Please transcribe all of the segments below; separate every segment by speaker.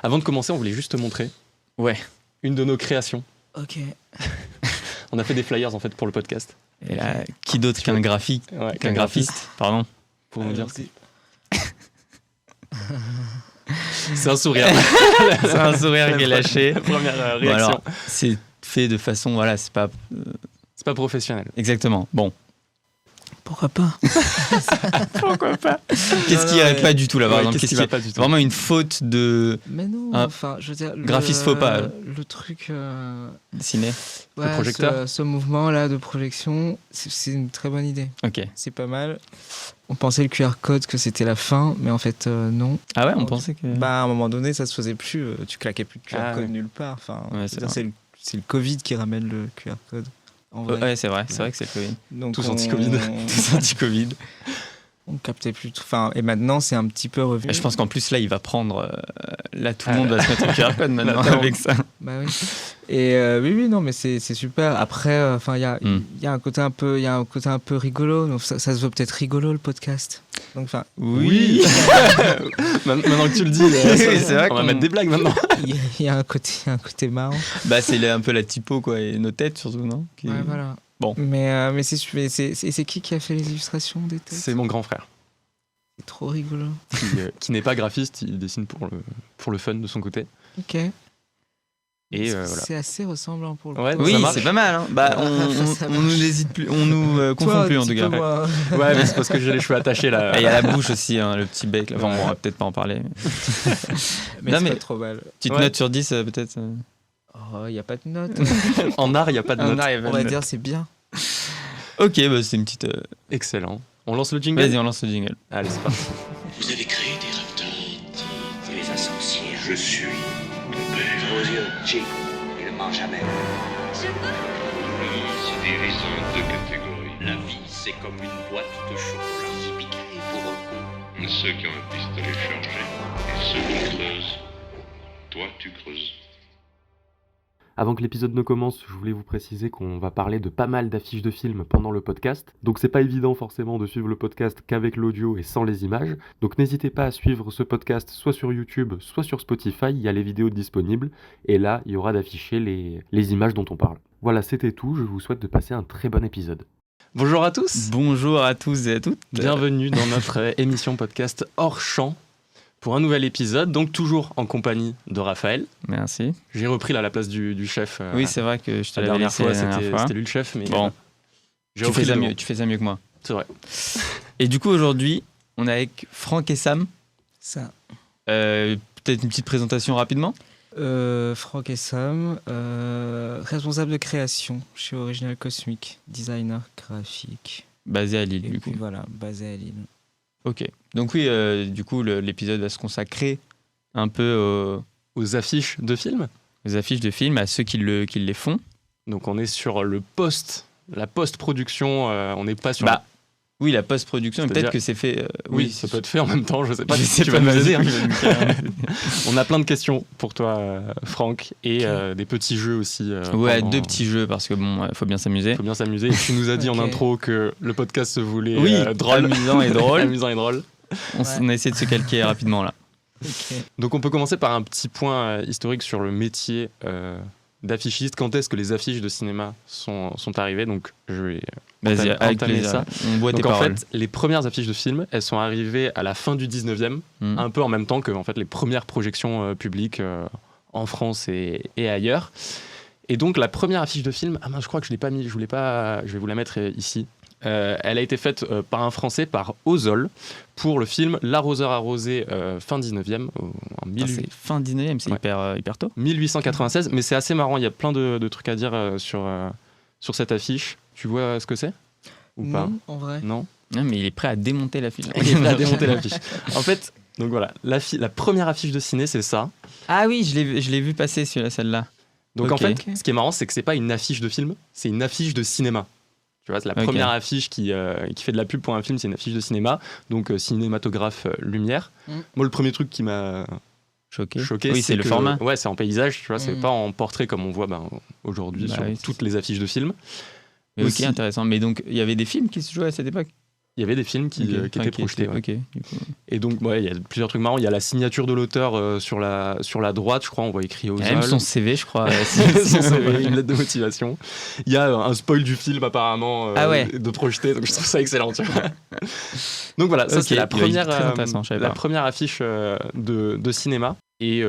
Speaker 1: Avant de commencer, on voulait juste te montrer une de nos créations.
Speaker 2: Ok.
Speaker 1: On a fait des flyers en fait pour le podcast.
Speaker 3: Et là, qui d'autre qu'un graphiste, pardon,
Speaker 1: pour nous dire.
Speaker 2: C'est...
Speaker 1: C'est un sourire.
Speaker 3: C'est un sourire qui est lâché.
Speaker 1: La première réaction.
Speaker 3: Bon, alors, c'est fait de façon, voilà, c'est pas
Speaker 1: professionnel.
Speaker 3: exactement. Bon,
Speaker 2: Pourquoi pas?
Speaker 1: Pourquoi pas?
Speaker 3: qu'est-ce qui irait pas du tout là, par exemple?
Speaker 1: Qu'est-ce qui va pas du tout?
Speaker 3: Vraiment une faute de
Speaker 2: Mais non,
Speaker 3: Ah,
Speaker 2: enfin, je veux dire...
Speaker 3: graphiste faux pas.
Speaker 2: Le truc...
Speaker 3: ciné.
Speaker 2: ouais,
Speaker 1: projecteur.
Speaker 2: ce mouvement-là de projection, c'est une très bonne idée.
Speaker 3: Ok.
Speaker 2: C'est pas mal. On pensait le QR code que c'était la fin, mais en fait, non.
Speaker 3: Ah ouais, on pensait que.
Speaker 2: Bah, à un moment donné, ça se faisait plus. Tu claquais plus de QR code
Speaker 1: ouais.
Speaker 2: nulle part. Enfin,
Speaker 3: Ouais,
Speaker 2: je veux dire, c'est le Covid qui ramène le QR code. En vrai.
Speaker 3: Ouais, c'est vrai que c'est le Covid.
Speaker 2: Donc
Speaker 1: Tous anti-Covid.
Speaker 3: Tous anti-Covid.
Speaker 2: On captait plus tout. Enfin, et maintenant, c'est un petit peu revenu.
Speaker 3: Et je pense qu'en plus là, il va prendre. Là, tout le monde va se mettre au QR code maintenant
Speaker 2: Attends.
Speaker 3: avec ça.
Speaker 2: Bah oui. Et oui, non, mais c'est super. Après, enfin, il y a un côté un peu rigolo. Donc ça se veut peut-être rigolo le podcast. Donc enfin,
Speaker 1: Oui. Maintenant que tu le dis,
Speaker 3: c'est vrai
Speaker 1: on va mettre des blagues maintenant.
Speaker 2: il y a un côté marrant.
Speaker 3: Bah, c'est un peu la typo quoi, et nos têtes surtout, non? Qui-
Speaker 2: Ouais, voilà.
Speaker 3: Bon.
Speaker 2: Mais c'est qui a fait les illustrations des têtes?
Speaker 1: C'est mon grand frère
Speaker 2: C'est trop rigolo.
Speaker 1: qui n'est pas graphiste, il dessine pour le fun de son côté.
Speaker 2: Ok.
Speaker 1: Et voilà.
Speaker 2: C'est assez ressemblant pour le
Speaker 1: Ouais,
Speaker 2: coup.
Speaker 1: ça
Speaker 3: Oui,
Speaker 1: marche.
Speaker 3: c'est pas mal. Hein. Bah,
Speaker 2: Ça
Speaker 3: on nous hésite plus, on nous confond
Speaker 2: Toi,
Speaker 3: plus en
Speaker 2: un
Speaker 3: tout
Speaker 2: petit
Speaker 3: cas.
Speaker 2: peu moins.
Speaker 1: Ouais, mais c'est parce que j'ai les cheveux attachés là.
Speaker 3: Et il y a la bouche aussi, hein, le petit bec. Là. Enfin, bon, on va peut-être pas en parler.
Speaker 2: Mais
Speaker 3: Non,
Speaker 2: c'est
Speaker 3: mais-
Speaker 2: pas trop mal.
Speaker 3: Petite
Speaker 1: Ouais.
Speaker 3: note sur 10 peut-être.
Speaker 2: Oh, il n'y a pas de note.
Speaker 1: En art, il n'y a pas de note.
Speaker 2: On va dire c'est bien.
Speaker 3: Ok, bah, c'est une petite.
Speaker 1: Excellent. On lance le jingle.
Speaker 3: Vas-y, on lance le jingle.
Speaker 1: Allez, c'est parti.
Speaker 4: Vous avez créé des reptiles, des ascensiens.
Speaker 5: Je suis ton père.
Speaker 4: Vos yeux, Chico, il ne ment jamais.
Speaker 5: La vie se divise en deux catégories.
Speaker 4: La vie, c'est comme une boîte de chocolat qui piquerait pour un coup.
Speaker 5: Ceux qui ont un pistolet chargé et ceux qui creusent. Toi, tu creuses.
Speaker 1: Avant que l'épisode ne commence, je voulais vous préciser qu'on va parler de pas mal d'affiches de films pendant le podcast. Donc c'est pas évident forcément de suivre le podcast qu'avec l'audio et sans les images. Donc n'hésitez pas à suivre ce podcast soit sur YouTube, soit sur Spotify, il y a les vidéos disponibles. Et là, il y aura d'afficher les images dont on parle. Voilà, c'était tout, je vous souhaite de passer un très bon épisode. Bonjour à tous.
Speaker 3: Bonjour à tous et à toutes.
Speaker 1: Bienvenue dans notre émission podcast hors champ pour un nouvel épisode, donc toujours en compagnie de Raphaël.
Speaker 3: Merci.
Speaker 1: J'ai repris là la place du chef.
Speaker 3: Oui, c'est vrai que je te
Speaker 1: la
Speaker 3: l'avais
Speaker 1: dernière
Speaker 3: laissé
Speaker 1: fois,
Speaker 3: la dernière fois.
Speaker 1: c'était lui le chef, mais
Speaker 3: Bon,
Speaker 1: j'ai
Speaker 3: tu
Speaker 1: repris
Speaker 3: fais, ça
Speaker 1: le
Speaker 3: mieux,
Speaker 1: nom.
Speaker 3: tu fais ça mieux que moi.
Speaker 1: C'est vrai.
Speaker 3: Et du coup, aujourd'hui, on est avec Franck et Sam.
Speaker 2: Ça.
Speaker 3: Peut-être une petite présentation rapidement.
Speaker 2: Franck et Sam, responsable de création chez Original Cosmic, designer graphique.
Speaker 3: Basé à Lille,
Speaker 2: Et
Speaker 3: du
Speaker 2: puis
Speaker 3: coup.
Speaker 2: voilà, basé à Lille.
Speaker 3: Ok. Donc oui, du coup, l'épisode va se consacrer un peu
Speaker 1: Aux affiches de films.
Speaker 3: aux affiches de films, à ceux qui les font.
Speaker 1: Donc on est sur la post-production, on n'est pas sur...
Speaker 3: Bah, oui, la post-production, et
Speaker 1: C'est-à-dire-
Speaker 3: peut-être que c'est fait...
Speaker 1: oui, ça peut être fait en même temps, je sais pas.
Speaker 3: Je sais
Speaker 1: tu
Speaker 3: pas,
Speaker 1: vas nous
Speaker 3: vas-y,
Speaker 1: aider. hein.
Speaker 3: il va nous faire-
Speaker 1: On a plein de questions pour toi, Franck, et des petits jeux aussi.
Speaker 3: Ouais,
Speaker 1: pendant-
Speaker 3: deux petits jeux, parce que bon, faut bien s'amuser.
Speaker 1: Faut bien s'amuser. Et tu nous as dit en
Speaker 2: Ok.
Speaker 1: intro que le podcast se voulait
Speaker 3: Oui,
Speaker 1: drôle.
Speaker 3: amusant et drôle.
Speaker 1: Amusant et drôle.
Speaker 3: On a essayé de se calquer rapidement, là.
Speaker 2: Ok.
Speaker 1: Donc on peut commencer par un petit point historique sur le métier d'affichiste. Quand est-ce que les affiches de cinéma sont arrivées? Donc je vais
Speaker 3: Vas-y, avec
Speaker 1: entamer
Speaker 3: plaisir.
Speaker 1: ça.
Speaker 3: On boit tes
Speaker 1: Donc en
Speaker 3: paroles.
Speaker 1: fait, les premières affiches de films, elles sont arrivées à la fin du 19e,
Speaker 3: Mhm.
Speaker 1: un peu en même temps que en fait, les premières projections publiques en France et ailleurs. Et donc la première affiche de film, ah mince, je crois que je l'ai pas mis, je vais vous la mettre ici. Elle a été faite par un Français, par Ozol, pour le film L'arroseur arrosé fin 19e, en
Speaker 3: C'est fin 19e, c'est
Speaker 1: Ouais.
Speaker 3: hyper tôt.
Speaker 1: 1896. Mais c'est assez marrant, il y a plein de trucs à dire sur cette affiche. Tu vois ce que c'est? Ou pas?
Speaker 2: Non, en vrai.
Speaker 1: Non.
Speaker 3: Non, mais il est prêt à démonter la file.
Speaker 1: Il est prêt à démonter l'affiche. En fait, donc voilà, la première affiche de ciné, c'est ça.
Speaker 3: Ah oui, je l'ai vu passer celle-là.
Speaker 1: Donc
Speaker 3: Ok.
Speaker 1: en fait, ce qui est marrant, c'est que c'est pas une affiche de film, c'est une affiche de cinéma. Tu vois, c'est la
Speaker 3: Ok.
Speaker 1: première affiche qui fait de la pub pour un film, c'est une affiche de cinéma, donc cinématographe lumière.
Speaker 2: Mm.
Speaker 1: Moi, le premier truc qui m'a
Speaker 3: Choqué.
Speaker 1: choqué,
Speaker 3: Oui, c'est le
Speaker 1: que-
Speaker 3: format.
Speaker 1: Ouais, c'est en paysage, tu vois, c'est
Speaker 2: Mm.
Speaker 1: pas en portrait comme on voit aujourd'hui
Speaker 3: Bah
Speaker 1: sur
Speaker 3: oui, c'est
Speaker 1: toutes les affiches de films.
Speaker 3: Mais ok,
Speaker 1: Aussi-
Speaker 3: intéressant. Mais donc, il y avait des films qui se jouaient à cette époque.
Speaker 1: Il y avait des films qui étaient projetés. Ouais.
Speaker 3: Ok, du coup.
Speaker 1: Et donc, il y a plusieurs trucs marrants. Il y a la signature de l'auteur sur la droite, je crois, on voit écrit aux
Speaker 3: Même son CV, je crois.
Speaker 1: son CV, une lettre de motivation. Il y a un spoil du film, apparemment, de projeté. Donc, je trouve ça excellent. Tu vois. Donc, voilà, ça, c'est la première affiche de cinéma. Et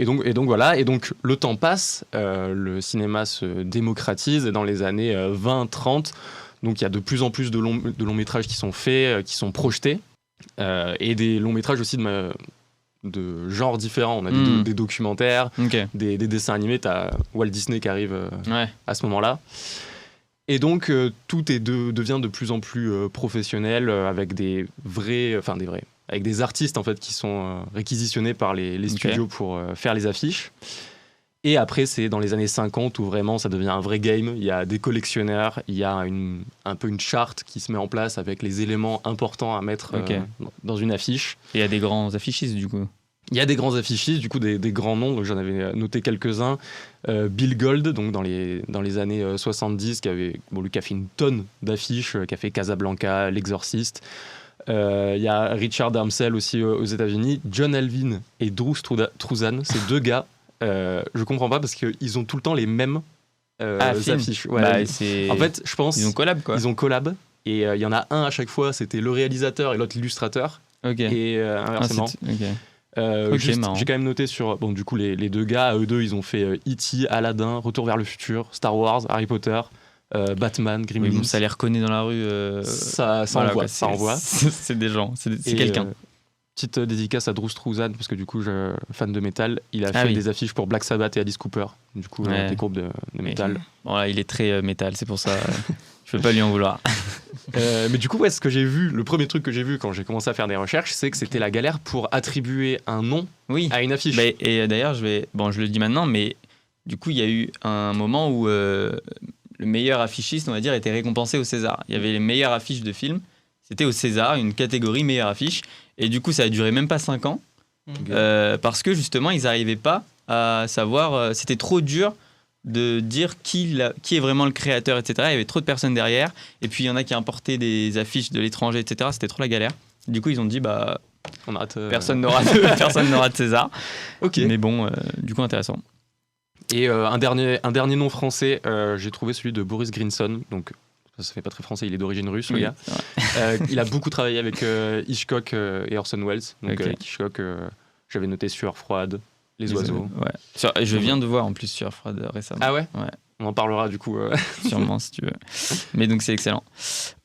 Speaker 1: donc, voilà. Et donc, le temps passe. Le cinéma se démocratise. Et dans les années 20-30, donc il y a de plus en plus de longs métrages qui sont faits, qui sont projetés, et des longs métrages aussi de genres différents. On a des documentaires, des dessins animés. T'as Walt Disney qui arrive à ce moment-là. Et donc tout devient de plus en plus professionnel, avec avec des artistes en fait qui sont réquisitionnés par les studios pour faire les affiches. Et après, c'est dans les années 50 où vraiment ça devient un vrai game. Il y a des collectionneurs, il y a un peu une charte qui se met en place avec les éléments importants à mettre dans une affiche.
Speaker 3: Et il y a des grands affichistes du coup.
Speaker 1: Il y a des grands affichistes, du coup des grands noms, donc j'en avais noté quelques-uns. Bill Gold, donc dans les années 70, qui a fait une tonne d'affiches, qui a fait Casablanca, L'Exorciste. Il y a Richard Armsel aussi aux États-Unis. John Alvin et Drew Struzan, ces deux gars. Je comprends pas parce qu'ils ont tout le temps les mêmes affiches. Ouais, en fait, je pense
Speaker 3: ils ont collab quoi.
Speaker 1: Ils ont collab et il y en a un à chaque fois, c'était le réalisateur et l'autre l'illustrateur. Et inversement. J'ai quand même noté sur du coup les deux gars, eux deux, ils ont fait E.T., Aladdin, Retour vers le futur, Star Wars, Harry Potter, Batman, Gremlins.
Speaker 3: Oui, ça les reconnaît dans la rue.
Speaker 1: Ça envoie.
Speaker 3: C'est des gens, c'est quelqu'un.
Speaker 1: Petite dédicace à Drew Struzan, parce que du coup, fan de métal, il a fait des affiches pour Black Sabbath et Alice Cooper, du coup, des groupes de métal.
Speaker 3: Bon, là, il est très métal, c'est pour ça, je peux pas lui en vouloir.
Speaker 1: Mais du coup, ce que j'ai vu, le premier truc que j'ai vu quand j'ai commencé à faire des recherches, c'est que c'était la galère pour attribuer un nom à une affiche.
Speaker 3: Et d'ailleurs, je le dis maintenant, mais du coup, il y a eu un moment où le meilleur affichiste, on va dire, était récompensé au César. Il y avait les meilleures affiches de films, c'était au César, une catégorie meilleure affiche. Et du coup, ça a duré même pas 5 ans, parce que justement, ils n'arrivaient pas à savoir... c'était trop dur de dire qui est vraiment le créateur, etc. Il y avait trop de personnes derrière. Et puis, il y en a qui importaient des affiches de l'étranger, etc. C'était trop la galère. Du coup, ils ont dit,
Speaker 1: on arrête,
Speaker 3: personne n'aura de César. Mais bon, du coup, intéressant.
Speaker 1: Et un dernier nom français, j'ai trouvé celui de Boris Grinson, donc... Ça fait pas très français, il est d'origine russe, le gars. Il a beaucoup travaillé avec Hitchcock et Orson Welles. Donc Hitchcock, j'avais noté Sueur froide, Les oiseaux.
Speaker 3: Je viens de voir en plus Sueur froide récemment.
Speaker 1: Ah ouais. On en parlera du coup.
Speaker 3: Sûrement si tu veux. Mais donc c'est excellent.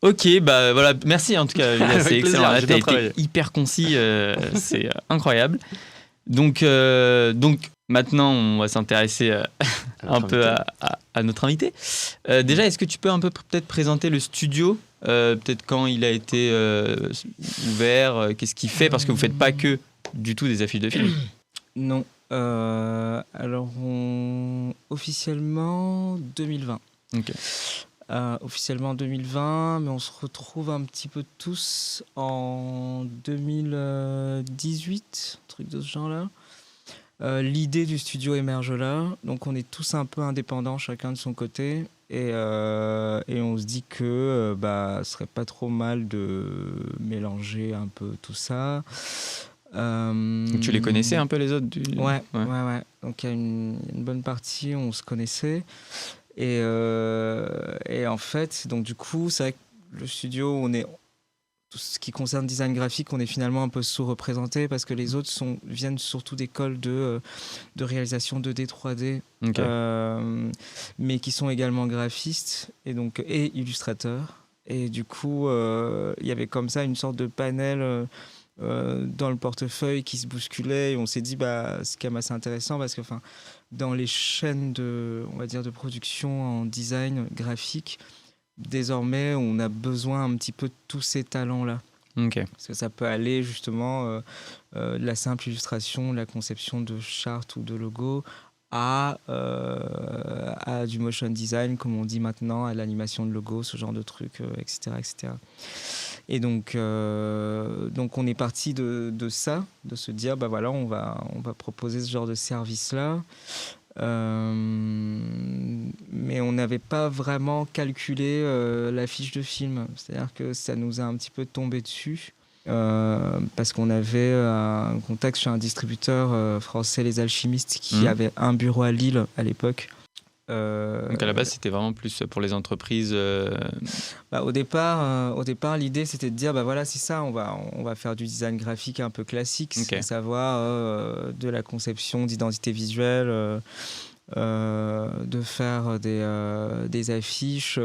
Speaker 3: Ok, voilà, merci en tout cas. C'est excellent. Là, t'as été hyper concis, c'est incroyable. Donc maintenant, on va s'intéresser un peu à notre invité. Déjà, est-ce que tu peux un peu peut-être présenter le studio, peut-être quand il a été ouvert, qu'est-ce qu'il fait, parce que vous faites pas que du tout des affiches de films.
Speaker 2: Non. Alors, officiellement 2020. Officiellement 2020, mais on se retrouve un petit peu tous en 2018, un truc de ce genre-là. L'idée du studio émerge là, donc on est tous un peu indépendants, chacun de son côté, et on se dit que ce serait pas trop mal de mélanger un peu tout ça.
Speaker 3: Tu les connaissais un peu les autres
Speaker 2: Ouais. Donc il y a une bonne partie, on se connaissait. Et en fait, donc du coup, c'est vrai que le studio, tout ce qui concerne design graphique, on est finalement un peu sous-représenté parce que les autres viennent surtout d'écoles de réalisation 2D, 3D, mais qui sont également graphistes et illustrateurs. Et du coup, il y avait comme ça une sorte de panel dans le portefeuille qui se bousculait et on s'est dit c'est quand même assez intéressant parce que dans les chaînes de production en design graphique, désormais on a besoin un petit peu de tous ces talents-là. Parce que ça peut aller justement de la simple illustration, de la conception de chartes ou de logos à du motion design, comme on dit maintenant, à l'animation de logos, ce genre de trucs, etc. Et donc on est parti de ça, de se dire on va proposer ce genre de service-là. Mais on n'avait pas vraiment calculé la fiche de film. C'est-à-dire que ça nous a un petit peu tombé dessus. Parce qu'on avait un contact chez un distributeur français, Les Alchimistes, qui avait un bureau à Lille à l'époque.
Speaker 3: Donc à la base, c'était vraiment plus pour les entreprises.
Speaker 2: Au départ, l'idée c'était de dire voilà, c'est ça, on va faire du design graphique un peu classique, à savoir de la conception d'identité visuelle, de faire des affiches.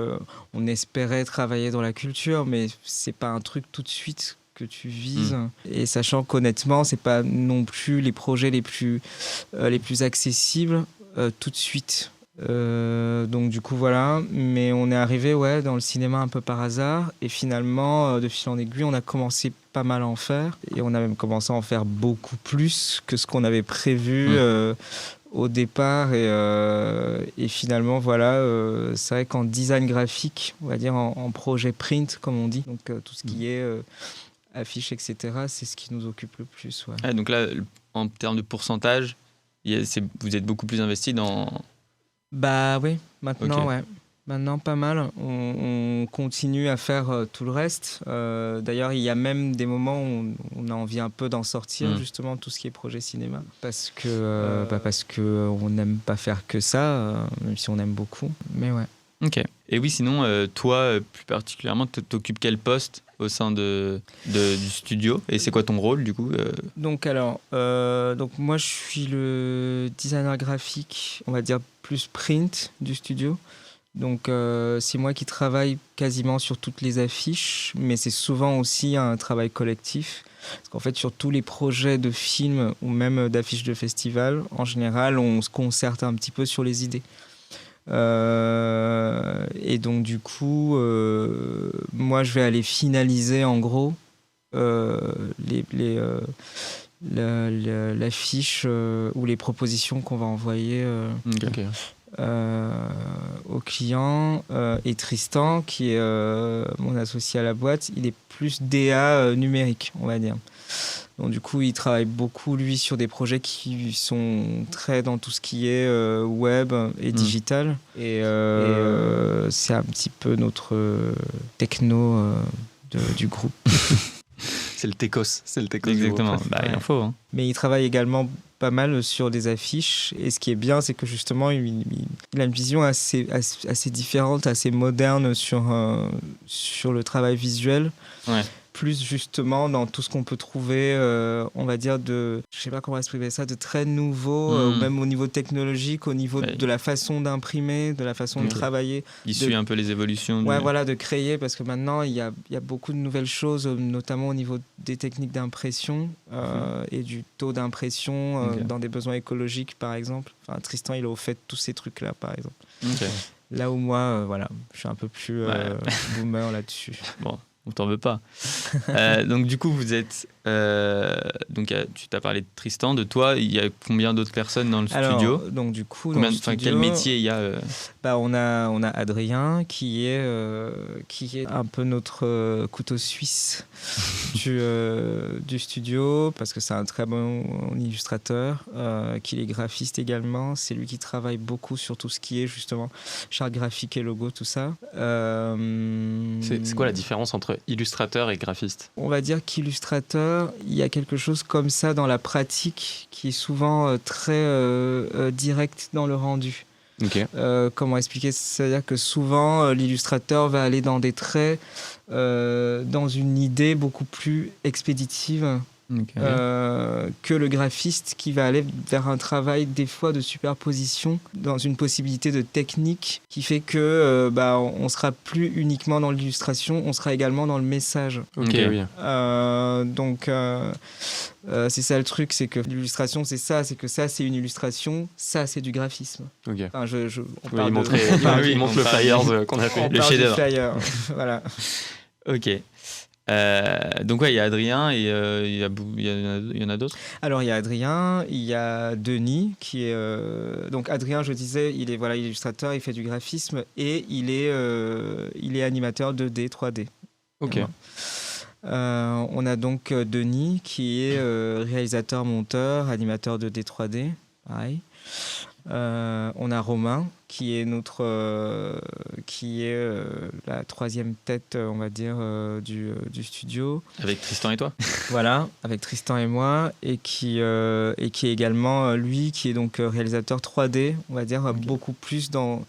Speaker 2: On espérait travailler dans la culture, mais c'est pas un truc tout de suite que tu vises. Et sachant qu'honnêtement, c'est pas non plus les projets les plus accessibles tout de suite. Donc du coup voilà, mais on est arrivé dans le cinéma un peu par hasard, et finalement de fil en aiguille on a commencé pas mal à en faire, et on a même commencé à en faire beaucoup plus que ce qu'on avait prévu au départ, et finalement voilà, c'est vrai qu'en design graphique, on va dire en projet print comme on dit, donc tout ce qui est affiches, etc., c'est ce qui nous occupe le plus.
Speaker 3: Donc là, en termes de pourcentage, vous êtes beaucoup plus investi dans...
Speaker 2: Oui, maintenant, Maintenant, pas mal. On continue à faire tout le reste. D'ailleurs, il y a même des moments où on a envie un peu d'en sortir, justement, tout ce qui est projet cinéma. Parce que on n'aime pas faire que ça, même si on aime beaucoup. Mais ouais.
Speaker 3: Ok. Et oui, sinon, toi, plus particulièrement, t'occupes quel poste au sein du studio, et c'est quoi ton rôle du coup
Speaker 2: Donc moi je suis le designer graphique, on va dire plus print du studio. Donc c'est moi qui travaille quasiment sur toutes les affiches, mais c'est souvent aussi un travail collectif. Parce qu'en fait, sur tous les projets de films ou même d'affiches de festival, en général, on se concerte un petit peu sur les idées. Et donc du coup moi je vais aller finaliser en gros l'affiche ou les propositions qu'on va envoyer au client, et Tristan qui est mon associé à la boîte, il est plus DA numérique, on va dire. Donc du coup, il travaille beaucoup, lui, sur des projets qui sont très dans tout ce qui est web et digital. Et c'est un petit peu notre techno du groupe.
Speaker 1: C'est le techos.
Speaker 3: Exactement. Il en faut.
Speaker 2: Mais il travaille également pas mal sur des affiches. Et ce qui est bien, c'est que justement, il a une vision assez différente, assez moderne sur le travail visuel. Ouais. Plus justement dans tout ce qu'on peut trouver, on va dire, je sais pas comment exprimer ça, de très nouveau, même au niveau technologique, au niveau de la façon d'imprimer, de la façon de travailler.
Speaker 3: Il suit un peu les évolutions.
Speaker 2: De créer, parce que maintenant, il y a beaucoup de nouvelles choses, notamment au niveau des techniques d'impression et du taux d'impression dans des besoins écologiques, par exemple. Enfin, Tristan, il a au fait tous ces trucs-là, par exemple. Là où moi, je suis un peu plus boomer là-dessus.
Speaker 3: Bon. On t'en veut pas. Donc du coup, vous êtes... tu t'as parlé de Tristan, de toi. Il y a combien d'autres personnes dans le studio ?
Speaker 2: Donc du coup,
Speaker 3: quel métier il y a
Speaker 2: on a Adrien qui est un peu notre couteau suisse du studio, parce que c'est un très bon illustrateur, qu'il est graphiste également. C'est lui qui travaille beaucoup sur tout ce qui est justement charte graphique et logo, tout ça.
Speaker 1: C'est quoi la différence entre illustrateur et graphiste ?
Speaker 2: On va dire qu'illustrateur, il y a quelque chose comme ça dans la pratique qui est souvent très direct dans le rendu.
Speaker 1: Okay.
Speaker 2: Comment expliquer ? C'est-à-dire que souvent l'illustrateur va aller dans des traits, dans une idée beaucoup plus expéditive. Que le graphiste, qui va aller vers un travail des fois de superposition dans une possibilité de technique qui fait que on sera plus uniquement dans l'illustration, on sera également dans le message.
Speaker 1: Oui.
Speaker 2: Donc c'est ça le truc, c'est que l'illustration c'est que ça c'est une illustration, ça c'est du graphisme. Enfin,
Speaker 1: il montre le flyer qu'on a fait,
Speaker 2: le chef-d'œuvre. Voilà.
Speaker 3: Ok. Donc il y a Adrien et il y en a d'autres.
Speaker 2: Alors il y a Adrien, il y a Denis qui est donc Adrien, je disais, il est illustrateur, il fait du graphisme et il est animateur 2D, 3D.
Speaker 3: Ok.
Speaker 2: On a donc Denis qui est réalisateur, monteur, animateur 2D, 3D. Pareil. On a Romain, qui est la troisième tête, on va dire, du studio.
Speaker 3: Avec Tristan et toi.
Speaker 2: Voilà, avec Tristan et moi, et qui est également, lui, qui est donc réalisateur 3D, on va dire, beaucoup plus dans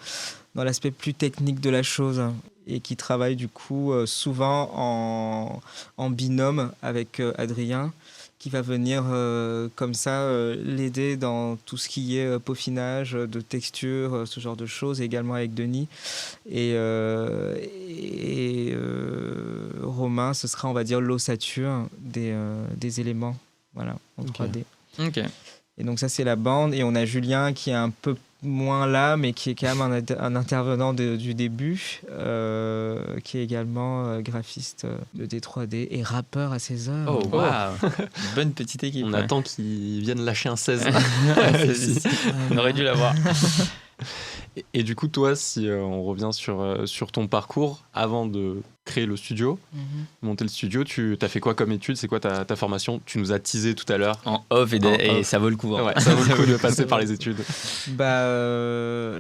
Speaker 2: l'aspect plus technique de la chose, et qui travaille du coup souvent en binôme avec Adrien, qui va venir comme ça l'aider dans tout ce qui est peaufinage de texture, ce genre de choses, et également avec Denis. Et Romain, ce sera, on va dire, l'ossature des éléments, voilà, en 3D.
Speaker 3: Ok.
Speaker 2: Et donc ça, c'est la bande. Et on a Julien qui est un peu moins là, mais qui est quand même un intervenant du début, qui est également graphiste de D3D et rappeur à ses heures.
Speaker 3: Oh, waouh. Bonne petite équipe.
Speaker 1: On attend qu'ils viennent lâcher un 16.
Speaker 3: On aurait dû l'avoir.
Speaker 1: Et du coup, toi, si on revient sur ton parcours, avant de créer le studio, monter le studio, tu as fait quoi comme étude? C'est quoi ta formation? Tu nous as teasé tout à l'heure.
Speaker 3: En off, et ça vaut le coup. Hein.
Speaker 1: Ouais, ça vaut le coup de passer par les études.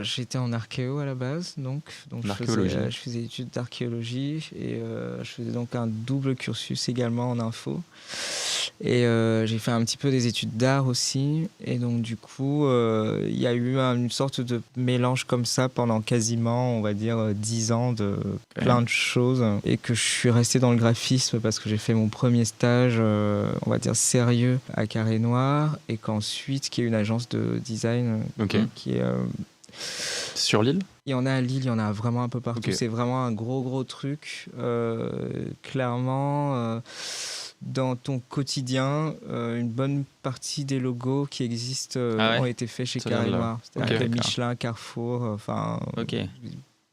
Speaker 2: J'étais en archéo à la base, donc je faisais études d'archéologie, et je faisais donc un double cursus également en info. Et j'ai fait un petit peu des études d'art aussi, et donc du coup il y a eu une sorte de mélange comme ça pendant quasiment, on va dire, 10 ans de plein de choses, et que je suis resté dans le graphisme parce que j'ai fait mon premier stage, on va dire, sérieux à Carré Noir, et qu'ensuite qui est une agence de design qui est
Speaker 1: sur l'île.
Speaker 2: Il y en a à Lille, il y en a vraiment un peu partout.
Speaker 1: Okay.
Speaker 2: C'est vraiment un gros truc. Clairement, dans ton quotidien, une bonne partie des logos qui existent ont été faits chez Carré Noir. C'est-à-dire Michelin, Carrefour,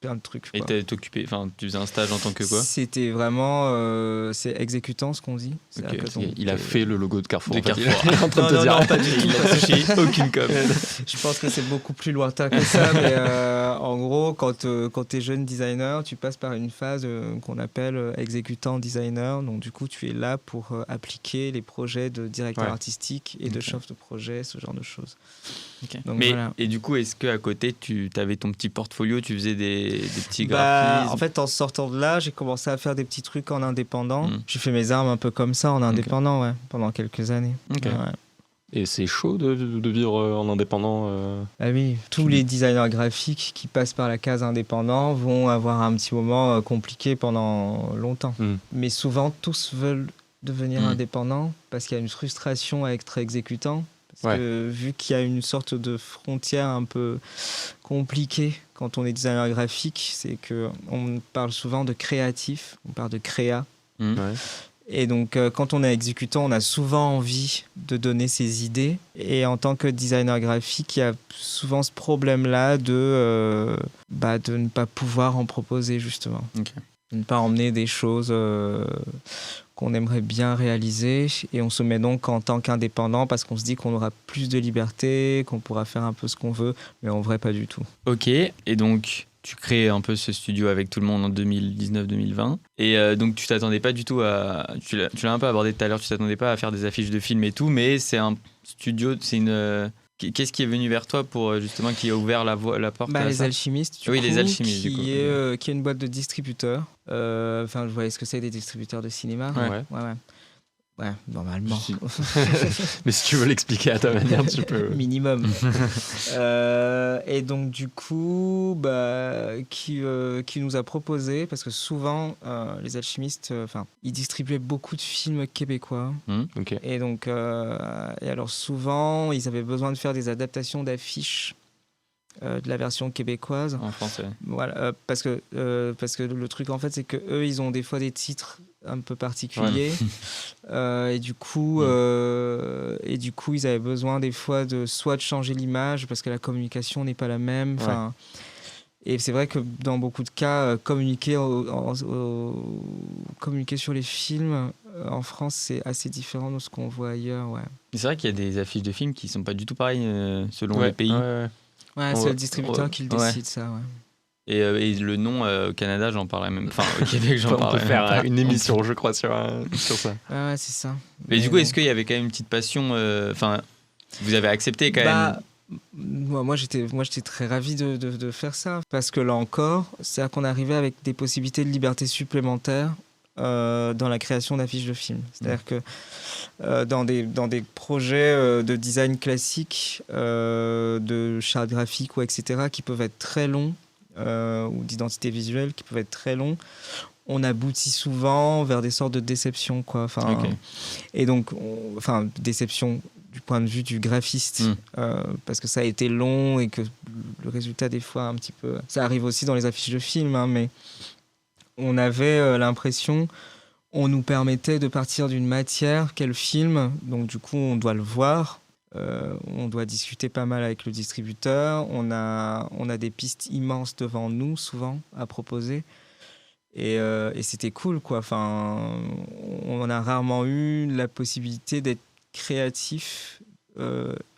Speaker 2: plein de trucs.
Speaker 3: Et tu faisais un stage en tant que quoi?
Speaker 2: C'était vraiment c'est exécutant, ce qu'on dit.
Speaker 1: Il a fait le logo de Carrefour.
Speaker 3: De Carrefour.
Speaker 1: Il est en train de te dire.
Speaker 2: Non, pas du tout.
Speaker 3: Il a touché aucune com.
Speaker 2: Je pense que c'est beaucoup plus lointain que ça, mais en gros, quand tu es jeune designer, tu passes par une phase qu'on appelle exécutant designer. Donc du coup, tu es là pour appliquer les projets de directeur artistique et de chef de projet, ce genre de choses. Donc, voilà.
Speaker 3: Et du coup, est-ce qu'à côté, tu avais ton petit portfolio, tu faisais des petits graphismes?
Speaker 2: En fait, en sortant de là, j'ai commencé à faire des petits trucs en indépendant. J'ai fait mes armes un peu comme ça en indépendant, pendant quelques années.
Speaker 3: Okay.
Speaker 2: Ouais.
Speaker 1: Et c'est chaud de vivre en indépendant.
Speaker 2: Ah oui, tous les designers graphiques qui passent par la case indépendant vont avoir un petit moment compliqué pendant longtemps. Mais souvent, tous veulent devenir indépendants parce qu'il y a une frustration à être exécutant. Parce que vu qu'il y a une sorte de frontière un peu compliquée quand on est designer graphique, c'est qu'on parle souvent de créatif, on parle de créa. Et donc, quand on est exécutant, on a souvent envie de donner ses idées. Et en tant que designer graphique, il y a souvent ce problème-là de ne pas pouvoir en proposer, justement. De ne pas emmener des choses qu'on aimerait bien réaliser. Et on se met donc en tant qu'indépendant parce qu'on se dit qu'on aura plus de liberté, qu'on pourra faire un peu ce qu'on veut. Mais en vrai, pas du tout.
Speaker 3: Ok, et donc tu crées un peu ce studio avec tout le monde en 2019-2020. Et donc tu t'attendais pas du tout à... Tu l'as un peu abordé tout à l'heure, tu t'attendais pas à faire des affiches de films et tout, mais c'est un studio, c'est une... Qu'est-ce qui est venu vers toi pour justement qui a ouvert la porte à
Speaker 2: les
Speaker 3: ça?
Speaker 2: Alchimistes,
Speaker 3: Les Alchimistes,
Speaker 2: qui est une boîte de distributeurs. Vous voyez ce que c'est, des distributeurs de cinéma? Ouais, normalement.
Speaker 1: Mais si tu veux l'expliquer à ta manière, tu peux.
Speaker 2: Minimum. Et donc, du coup, qui nous a proposé, parce que souvent, les Alchimistes, ils distribuaient beaucoup de films québécois. Et donc, et alors souvent, ils avaient besoin de faire des adaptations d'affiches de la version québécoise.
Speaker 3: En français.
Speaker 2: Voilà, parce que le truc, en fait, c'est qu'eux, ils ont des fois des titres un peu particuliers. Et du coup, ils avaient besoin des fois de changer l'image parce que la communication n'est pas la même. Et c'est vrai que dans beaucoup de cas, communiquer sur les films en France, c'est assez différent de ce qu'on voit ailleurs.
Speaker 3: C'est vrai qu'il y a des affiches de films qui ne sont pas du tout pareilles selon les pays.
Speaker 2: C'est le distributeur qui le décide, ça.
Speaker 3: Et le nom au Canada, j'en parlais même. Enfin, au Québec, j'en parlais.
Speaker 1: On peut faire une émission, je crois, sur ça.
Speaker 2: Ouais, c'est ça.
Speaker 3: Mais du coup, est-ce qu'il y avait quand même une petite passion vous avez accepté quand même
Speaker 2: Moi, j'étais très ravi de faire ça. Parce que là encore, c'est-à-dire qu'on arrivait avec des possibilités de liberté supplémentaires dans la création d'affiches de films. C'est-à-dire que dans des projets de design classique, de charte graphique, etc., qui peuvent être très longs, ou d'identité visuelle qui peuvent être très longs, on aboutit souvent vers des sortes de déceptions, quoi. Enfin,
Speaker 3: Ok.
Speaker 2: et donc, déception du point de vue du graphiste, parce que ça a été long et que le résultat, des fois, un petit peu... Ça arrive aussi dans les affiches de films, hein, mais on avait l'impression, on nous permettait de partir d'une matière qu'est le film, donc du coup, on doit le voir, on doit discuter pas mal avec le distributeur, on a des pistes immenses devant nous, souvent, à proposer. Et c'était cool, quoi. Enfin, on a rarement eu la possibilité d'être créatif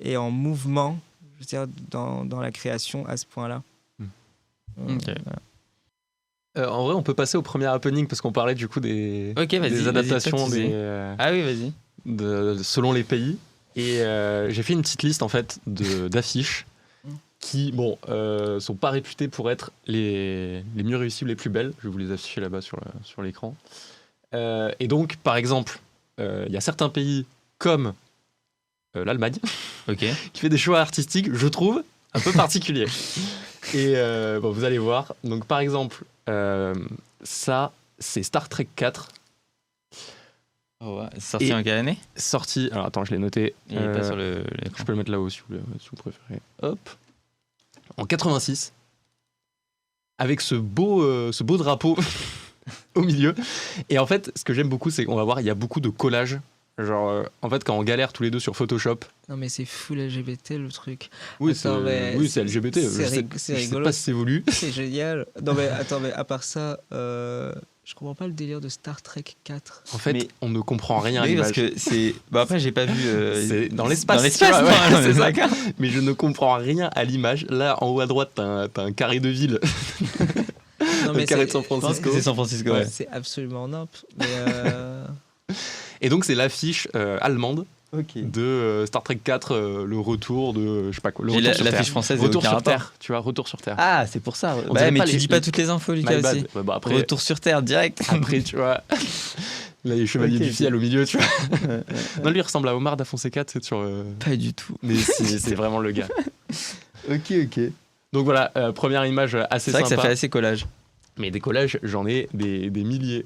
Speaker 2: et en mouvement, je veux dire, dans la création à ce point-là.
Speaker 3: Ok.
Speaker 2: Voilà.
Speaker 1: En vrai, on peut passer au premier happening parce qu'on parlait du coup des,
Speaker 3: Ok, vas-y,
Speaker 1: des
Speaker 3: vas-y,
Speaker 1: adaptations
Speaker 3: toi, tu dis. Ah oui, vas-y.
Speaker 1: selon les pays. Et j'ai fait une petite liste en fait d'affiches qui sont pas réputées pour être les mieux réussies ou les plus belles. Je vais vous les afficher là-bas sur l'écran. Et donc, par exemple, il y a certains pays comme l'Allemagne
Speaker 3: Ok.
Speaker 1: qui fait des choix artistiques, je trouve, un peu particuliers. Et vous allez voir. Donc, par exemple, ça, c'est Star Trek 4.
Speaker 3: Oh, ouais. C'est sorti
Speaker 1: Et-
Speaker 3: en quelle année?
Speaker 1: Sorti. Alors, attends, je l'ai noté.
Speaker 3: Il est pas sur
Speaker 1: Je
Speaker 3: l'écran.
Speaker 1: peux le mettre là-haut si vous préférez. Hop. En 86. Avec ce beau drapeau au milieu. Et en fait, ce que j'aime beaucoup, c'est qu'on va voir, il y a beaucoup de collages. Genre, en fait, quand on galère tous les deux sur Photoshop.
Speaker 2: Non, mais c'est full LGBT, le truc.
Speaker 1: Oui,
Speaker 2: Attends, mais
Speaker 1: c'est LGBT.
Speaker 2: c'est
Speaker 1: Je sais
Speaker 2: rigolo.
Speaker 1: pas si c'est voulu.
Speaker 2: C'est génial. Non, mais attends, mais à part ça, je comprends pas le délire de Star Trek 4.
Speaker 1: En fait,
Speaker 3: Mais-
Speaker 1: on ne comprend rien à
Speaker 3: Oui, parce
Speaker 1: l'image.
Speaker 3: que c'est. Bah après, j'ai pas vu.
Speaker 1: C'est dans l'espace.
Speaker 3: Dans l'espace,
Speaker 1: Ouais,
Speaker 3: non,
Speaker 1: c'est ça.
Speaker 3: d'accord.
Speaker 1: Mais je ne comprends rien à l'image. Là, en haut à droite, t'as un carré de ville.
Speaker 2: Non,
Speaker 1: Le carré de San
Speaker 3: Je pense
Speaker 1: Francisco.
Speaker 3: que c'est San Francisco, ouais.
Speaker 2: C'est absolument nimp. Mais
Speaker 1: Et donc, c'est l'affiche allemande
Speaker 3: Ok.
Speaker 1: de Star Trek 4, le retour de. Je sais pas quoi. Le
Speaker 3: Et
Speaker 1: retour sur
Speaker 3: l'affiche
Speaker 1: Terre.
Speaker 3: française,
Speaker 1: Retour
Speaker 3: aucun
Speaker 1: sur
Speaker 3: rapport.
Speaker 1: Terre. Tu vois, retour sur Terre.
Speaker 3: Ah, c'est pour ça.
Speaker 1: On
Speaker 3: Bah,
Speaker 1: dirait
Speaker 3: mais
Speaker 1: pas
Speaker 3: tu
Speaker 1: les-
Speaker 3: dis pas toutes les infos, Lucas,
Speaker 1: My bad.
Speaker 3: aussi.
Speaker 1: Ouais, bah, après,
Speaker 3: Retour sur Terre, direct.
Speaker 1: après, tu vois. Là, les chevaliers
Speaker 3: Ok,
Speaker 1: du ciel au milieu, tu vois.
Speaker 3: Ouais.
Speaker 1: Non, lui, il ressemble à Omar da Fonseca, tu sais, sur.
Speaker 3: Pas du tout.
Speaker 1: Mais c'est vraiment le gars.
Speaker 3: Ok.
Speaker 1: Donc voilà, première image assez
Speaker 3: C'est vrai que
Speaker 1: sympa.
Speaker 3: ça fait assez collage.
Speaker 1: Mais des collages, j'en ai des milliers.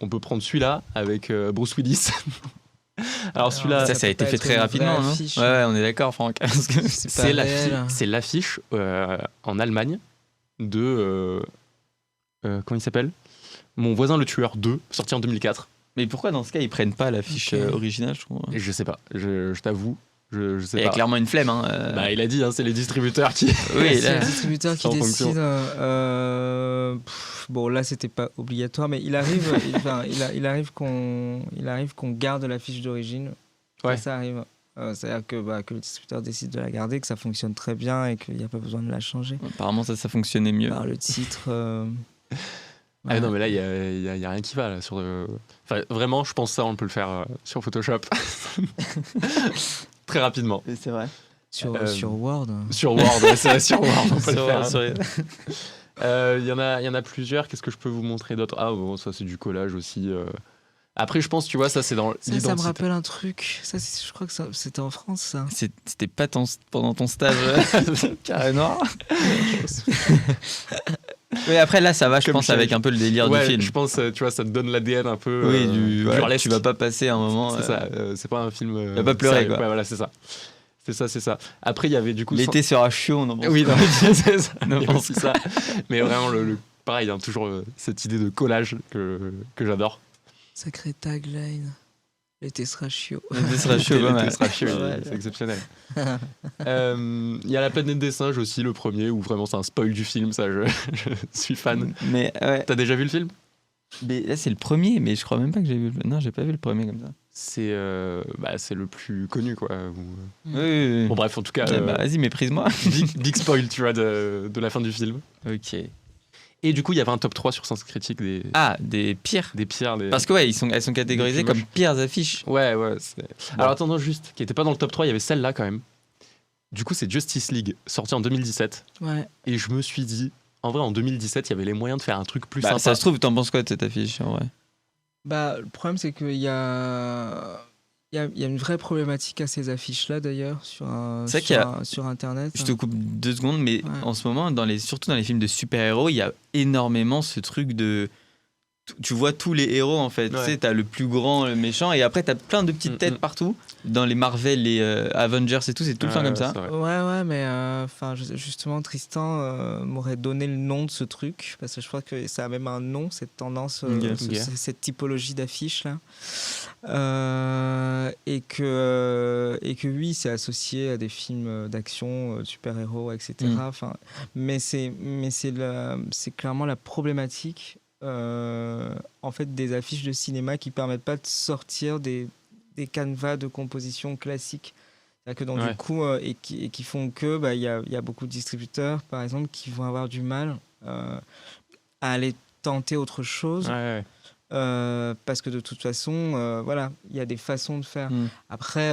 Speaker 1: On peut prendre celui-là avec Bruce Willis. Alors celui-là,
Speaker 3: Ça,
Speaker 2: ça
Speaker 3: ça a
Speaker 2: peut
Speaker 3: été
Speaker 2: pas
Speaker 3: fait
Speaker 2: être
Speaker 3: très
Speaker 2: une
Speaker 3: rapidement,
Speaker 2: vraie
Speaker 3: non?
Speaker 2: affiche.
Speaker 3: Ouais, on est d'accord, Franck. Parce que-
Speaker 2: c'est pas
Speaker 1: c'est
Speaker 2: réel.
Speaker 1: l'affiche en Allemagne de... comment il s'appelle? Mon voisin le tueur 2, sorti en 2004.
Speaker 3: Mais pourquoi dans ce cas ils prennent pas l'affiche
Speaker 2: Ok.
Speaker 3: originale, je trouve.
Speaker 1: Et je sais pas, je t'avoue, je sais
Speaker 3: Il y a
Speaker 1: pas.
Speaker 3: clairement une flemme. Hein.
Speaker 1: Bah, il a dit, hein, c'est les distributeurs qui...
Speaker 3: Oui,
Speaker 2: C'est
Speaker 3: là.
Speaker 2: le distributeur qui
Speaker 1: C'est en fonction.
Speaker 2: décide. Bon, là, c'était pas obligatoire, mais il arrive qu'on garde la fiche d'origine.
Speaker 1: Ouais.
Speaker 2: Ça arrive. C'est-à-dire que le distributeur décide de la garder, que ça fonctionne très bien et qu'il n'y a pas besoin de la changer.
Speaker 3: Apparemment, ça fonctionnait mieux.
Speaker 2: Par le titre.
Speaker 1: Ah
Speaker 2: ouais.
Speaker 1: non, mais là, il y a rien qui va. Là, sur Enfin, vraiment, je pense que ça, on peut le faire sur Photoshop. Très rapidement.
Speaker 3: C'est vrai.
Speaker 2: Sur Word.
Speaker 1: Sur Word, ouais, c'est vrai, sur Word, on peut le faire.
Speaker 3: Sur-
Speaker 1: Il y en a plusieurs. Qu'est-ce que je peux vous montrer d'autre? Ah bon, ça c'est du collage aussi. Après, je pense, tu vois, ça c'est dans
Speaker 2: Ça me
Speaker 1: l'identité.
Speaker 2: rappelle un truc. Ça, je crois que c'était en France, ça.
Speaker 3: C'était pas pendant ton stage carré noir. Oui, après là, ça va, je
Speaker 1: Comme
Speaker 3: pense,
Speaker 1: je-
Speaker 3: avec un peu le délire
Speaker 1: Ouais,
Speaker 3: du film.
Speaker 1: je pense, tu vois, ça te donne l'ADN un peu.
Speaker 3: Oui,
Speaker 1: burlesque.
Speaker 3: tu vas pas passer un moment.
Speaker 1: C'est ça. C'est pas un film.
Speaker 3: va pas pleurer,
Speaker 1: sérieux.
Speaker 3: quoi.
Speaker 1: Ouais, voilà, c'est ça. C'est ça. Après, il y avait du coup.
Speaker 3: L'été sera chaud, on en pense
Speaker 1: Oui,
Speaker 3: pas.
Speaker 1: non, c'est ça.
Speaker 3: Non,
Speaker 1: Il y a
Speaker 3: pense
Speaker 1: aussi ça. Mais vraiment, pareil, hein, toujours cette idée de collage que j'adore.
Speaker 2: Sacré tagline. L'été sera chiot.
Speaker 3: L'été sera chaud,
Speaker 1: L'été
Speaker 3: pas mal.
Speaker 1: sera chaud,
Speaker 2: Pas mal.
Speaker 1: c'est exceptionnel. Il y a La planète des singes aussi, le premier, où vraiment c'est un spoil du film, ça je suis fan.
Speaker 3: Mais ouais.
Speaker 1: T'as déjà vu le film?
Speaker 3: Mais là, c'est le premier, mais je crois même pas que j'ai vu. Non, j'ai pas vu le premier comme ça.
Speaker 1: C'est le plus connu, quoi.
Speaker 3: Oui.
Speaker 1: Bon, bref, en tout cas,
Speaker 3: Bah, vas-y, méprise-moi.
Speaker 1: big spoil, tu vois, de la fin du film.
Speaker 3: Ok.
Speaker 1: Et du coup, il y avait un top 3 sur Sens Critique des
Speaker 3: Des pires.
Speaker 1: pires.
Speaker 3: Parce que ouais, elles sont catégorisées
Speaker 1: Des plus
Speaker 3: comme pires affiches.
Speaker 1: Ouais. Alors attends, non, juste, qui était pas dans le top 3, il y avait celle-là quand même. Du coup, c'est Justice League, sorti en 2017.
Speaker 2: Ouais.
Speaker 1: Et je me suis dit, en vrai, en 2017, il y avait les moyens de faire un truc plus
Speaker 3: Bah,
Speaker 1: sympa.
Speaker 3: ça se trouve, t'en penses quoi de cette affiche en vrai?
Speaker 2: Bah, le problème, c'est qu'il y a... Il y a une vraie problématique à ces affiches-là, d'ailleurs,
Speaker 3: C'est vrai qu'il y a-
Speaker 2: sur Internet.
Speaker 3: Je te coupe 2 secondes, mais
Speaker 2: Ouais.
Speaker 3: en ce moment, surtout dans les films de super-héros, il y a énormément ce truc de. Tu vois tous les héros en fait.
Speaker 1: Ouais.
Speaker 3: Tu sais, t'as le plus grand, le méchant, et après t'as plein de petites têtes partout. Dans les Marvel, les Avengers et tout, c'est tout le temps comme ça.
Speaker 1: c'est vrai.
Speaker 2: Ouais, mais justement, Tristan m'aurait donné le nom de ce truc, parce que je crois que ça a même un nom, cette tendance,
Speaker 3: Ok.
Speaker 2: cette typologie d'affiche là. Et que oui, c'est associé à des films d'action, super-héros, etc. Mais c'est clairement la problématique en fait des affiches de cinéma qui permettent pas de sortir des canevas de composition classiques. C'est-à-dire que donc,
Speaker 1: Ouais.
Speaker 2: du coup, et qui font que il y a beaucoup de distributeurs, par exemple, qui vont avoir du mal à aller tenter autre chose.
Speaker 1: Ouais.
Speaker 2: Parce que de toute façon, voilà, il y a des façons de faire. Après,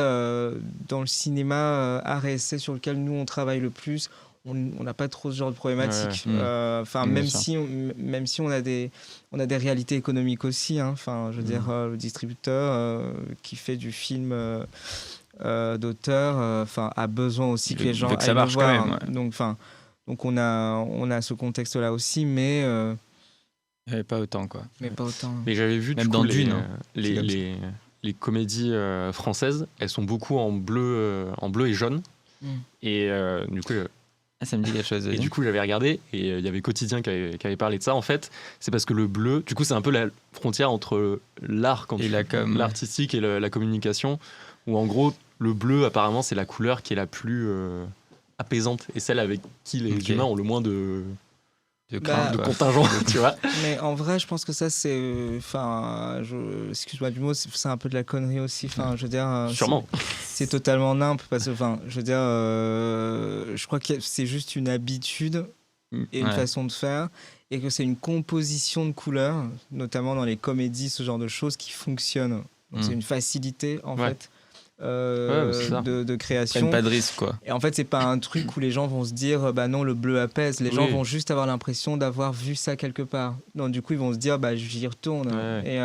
Speaker 2: dans le cinéma art et essai sur lequel nous on travaille le plus, on n'a pas trop ce genre de problématique. Même si on a des réalités économiques aussi. Enfin, je veux dire, le distributeur qui fait du film d'auteur, a besoin aussi que les gens
Speaker 3: veut que ça
Speaker 2: aillent le
Speaker 3: marche
Speaker 2: voir.
Speaker 3: quand même, ouais.
Speaker 2: Donc on a ce contexte-là aussi, mais
Speaker 3: Pas autant quoi.
Speaker 2: pas autant.
Speaker 1: Mais j'avais vu
Speaker 3: Même
Speaker 1: du
Speaker 3: dans
Speaker 1: coup,
Speaker 3: Dune, hein. C'est comme
Speaker 1: les comédies françaises, elles sont beaucoup en bleu et jaune. Et du coup,
Speaker 3: Ça me dit quelque chose.
Speaker 1: Et du coup, j'avais regardé et il y avait Quotidien qui avait parlé de ça. En fait, c'est parce que le bleu, du coup, c'est un peu la frontière entre l'art
Speaker 3: Et la com.
Speaker 1: l'artistique et la communication, où en gros, le bleu, apparemment, c'est la couleur qui est la plus apaisante et celle avec qui les humains ont le moins de
Speaker 3: crainte, quoi.
Speaker 1: contingent, tu vois.
Speaker 2: Mais en vrai, je pense que ça, c'est. Excuse-moi du mot, c'est un peu de la connerie aussi. Je veux dire.
Speaker 1: Sûrement.
Speaker 2: C'est totalement nimp parce que, je veux dire, je crois que c'est juste une habitude et une façon de faire, et que c'est une composition de couleurs, notamment dans les comédies, ce genre de choses qui fonctionnent. Donc c'est une facilité en fait
Speaker 1: c'est ça.
Speaker 2: de création.
Speaker 3: Prennent pas de risque quoi.
Speaker 2: Et en fait, c'est pas un truc où les gens vont se dire bah non, le bleu apaise. Les gens vont juste avoir l'impression d'avoir vu ça quelque part. Donc du coup, ils vont se dire bah j'y retourne. Et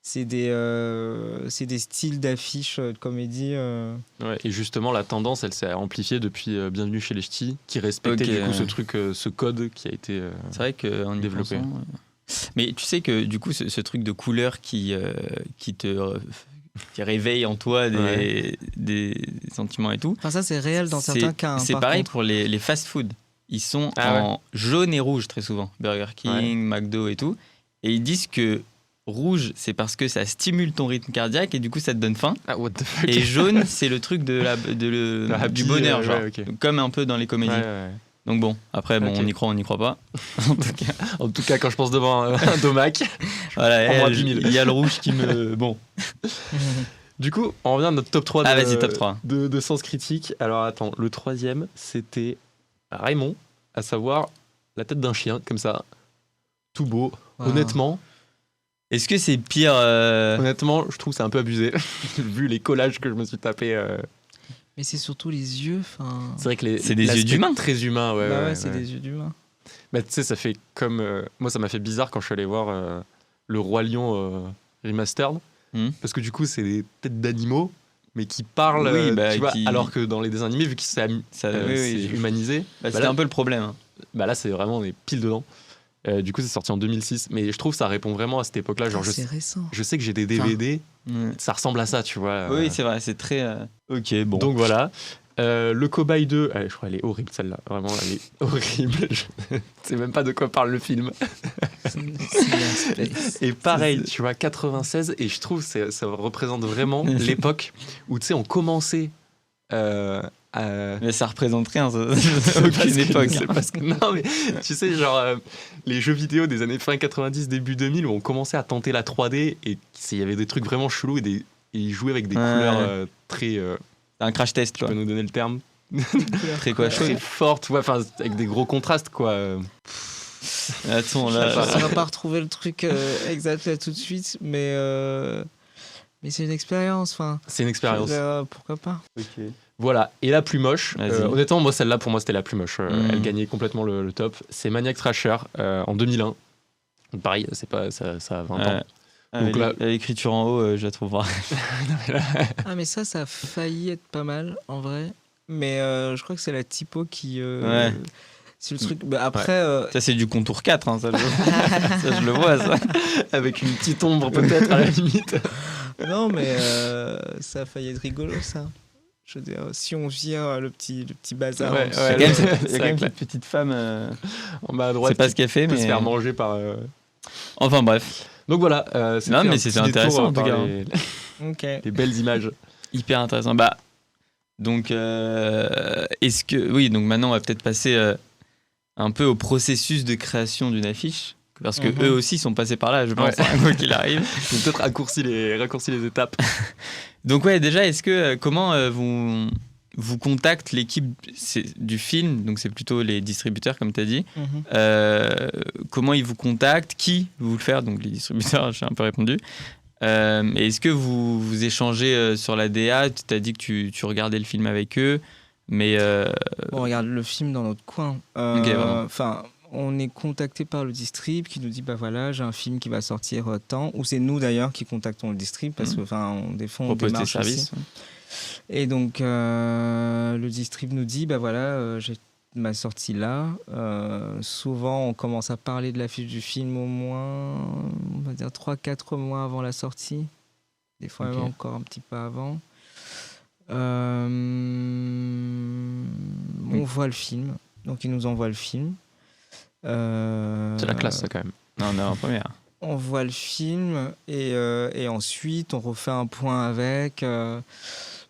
Speaker 2: c'est des styles d'affiches de comédie.
Speaker 1: Ouais, et justement, la tendance, elle s'est amplifiée depuis Bienvenue chez les Ch'tis, qui respectait du coup ce truc, ce code qui a été
Speaker 3: c'est vrai qu'en
Speaker 1: développé.
Speaker 3: Mais tu sais que du coup, ce truc de couleur qui réveille en toi des sentiments et tout.
Speaker 2: Enfin, ça, c'est réel dans certains cas.
Speaker 3: C'est pareil pour les fast-food. Ils sont en jaune et rouge très souvent. Burger King, McDo et tout. Et ils disent que rouge, c'est parce que ça stimule ton rythme cardiaque et du coup, ça te donne faim.
Speaker 1: Ah, what the fuck.
Speaker 3: Et jaune, c'est le truc du bonheur, genre. Comme un peu dans les comédies. Donc bon, après, on y croit, on n'y croit pas.
Speaker 1: En tout cas, quand je pense devant un domac,
Speaker 3: voilà, il y a le rouge qui me... Bon.
Speaker 1: Du coup, on revient à notre top 3
Speaker 3: vas-y, top 3.
Speaker 1: De sens critique. Alors attends, le troisième, c'était Raymond, à savoir la tête d'un chien, comme ça, tout beau. Honnêtement,
Speaker 3: est-ce que c'est pire
Speaker 1: honnêtement, je trouve que c'est un peu abusé, vu les collages que je me suis tapé.
Speaker 2: Mais c'est surtout les yeux.
Speaker 1: C'est vrai que
Speaker 3: c'est des yeux d'humain.
Speaker 1: Très humain,
Speaker 2: c'est des yeux d'humain.
Speaker 1: Mais tu sais, ça fait comme moi, ça m'a fait bizarre quand je suis allé voir le Roi Lion remastered, parce que du coup, c'est des têtes d'animaux, mais qui parlent, tu vois, alors que dans les dessins animés, vu que c'est humanisé,
Speaker 3: c'était un peu le problème. Hein.
Speaker 1: Là, c'est vraiment des piles dedans. Du coup, c'est sorti en 2006, mais je trouve que ça répond vraiment à cette époque-là. Genre,
Speaker 2: c'est récent.
Speaker 1: Je sais que j'ai des DVD, ça ressemble à ça, tu vois.
Speaker 3: Oui, c'est vrai, c'est très. Ok, bon.
Speaker 1: Donc voilà. Le Cobaye 2, je crois qu'elle est horrible celle-là, vraiment, elle est horrible. Je sais même pas de quoi parle le film. Et pareil, tu vois, 96, et je trouve que ça représente vraiment l'époque où, tu sais, on commençait
Speaker 3: mais ça représente rien, aucune époque.
Speaker 1: Non, mais tu sais, genre, les jeux vidéo des années fin 90, début 2000, où on commençait à tenter la 3D, et il y avait des trucs vraiment chelous, et ils jouaient avec des couleurs très...
Speaker 3: un crash test,
Speaker 1: tu peux nous donner le terme?
Speaker 3: Très quoi,
Speaker 1: très forte, ouais, avec des gros contrastes, quoi.
Speaker 2: Attends, là... On va pas retrouver le truc exact là tout de suite, mais c'est une expérience,
Speaker 1: C'est une expérience.
Speaker 2: Pourquoi pas?
Speaker 1: Ok. Voilà, et la plus moche,
Speaker 3: Vas-y.
Speaker 1: honnêtement, moi celle-là, pour moi, c'était la plus moche.
Speaker 3: Mm.
Speaker 1: Elle gagnait complètement le top. C'est Maniac Trasher en 2001. Donc, pareil, c'est pas, ça a 20 ans.
Speaker 3: Avec
Speaker 1: Donc là-
Speaker 3: l'écriture en haut, je la trouve vraie.
Speaker 2: Ah, mais ça a failli être pas mal, en vrai. Mais je crois que c'est la typo qui...
Speaker 3: Ouais.
Speaker 2: C'est le truc... Bah, après...
Speaker 3: Ça, c'est du contour 4, hein, ça, ça, je le vois, ça.
Speaker 1: Avec une petite ombre peut-être à la limite.
Speaker 2: Non, mais ça a failli être rigolo, ça. Je veux dire, si on vire le petit bazar...
Speaker 1: Ouais,
Speaker 2: en dessous,
Speaker 1: ouais,
Speaker 3: Il y a
Speaker 1: c'est
Speaker 3: quand
Speaker 1: vrai
Speaker 3: même
Speaker 1: que
Speaker 3: cette petite femme.
Speaker 1: En bas à droite,
Speaker 3: C'est pas ce qu'elle fait,
Speaker 1: peut
Speaker 3: mais.
Speaker 1: se faire manger par...
Speaker 3: Enfin, bref.
Speaker 1: Donc voilà.
Speaker 3: Non, mais
Speaker 1: un
Speaker 3: c'était
Speaker 1: petit
Speaker 3: intéressant,
Speaker 1: détour
Speaker 3: en tout
Speaker 1: par
Speaker 3: cas.
Speaker 2: Ok.
Speaker 1: les belles images.
Speaker 3: Hyper intéressant. Bah, donc, est-ce que. Oui, donc maintenant, on va peut-être passer un peu au processus de création d'une affiche. Parce que eux aussi sont passés par là, je pense,
Speaker 1: Ouais.
Speaker 3: quoi qu'il arrive.
Speaker 1: Donc peut-être raccourci les étapes.
Speaker 3: Donc, ouais, déjà, est-ce que. Comment vous contacte l'équipe du film, donc c'est plutôt les distributeurs, comme tu as dit. Comment ils vous contactent, qui vous le faire, donc les distributeurs, j'ai un peu répondu. Est-ce que vous échangez sur la DA? Tu as dit que tu regardais le film avec eux, mais
Speaker 2: On regarde le film dans notre coin.
Speaker 3: Ok, vraiment.
Speaker 2: Enfin, on est contacté par le distrib qui nous dit bah voilà, j'ai un film qui va sortir tant. Ou c'est nous d'ailleurs qui contactons le distrib parce que des fois on
Speaker 3: propose tes
Speaker 2: démarche
Speaker 3: services.
Speaker 2: aussi. Et donc le distrib nous dit bah voilà, j'ai ma sortie là. Souvent on commence à parler de l'affiche du film au moins, on va dire 3-4 mois avant la sortie. Des fois
Speaker 3: Ok.
Speaker 2: même encore un petit peu avant. On voit le film, donc ils nous envoient le film.
Speaker 1: C'est la classe, ça, quand même.
Speaker 3: Non, on est en première.
Speaker 2: On voit le film et ensuite on refait un point avec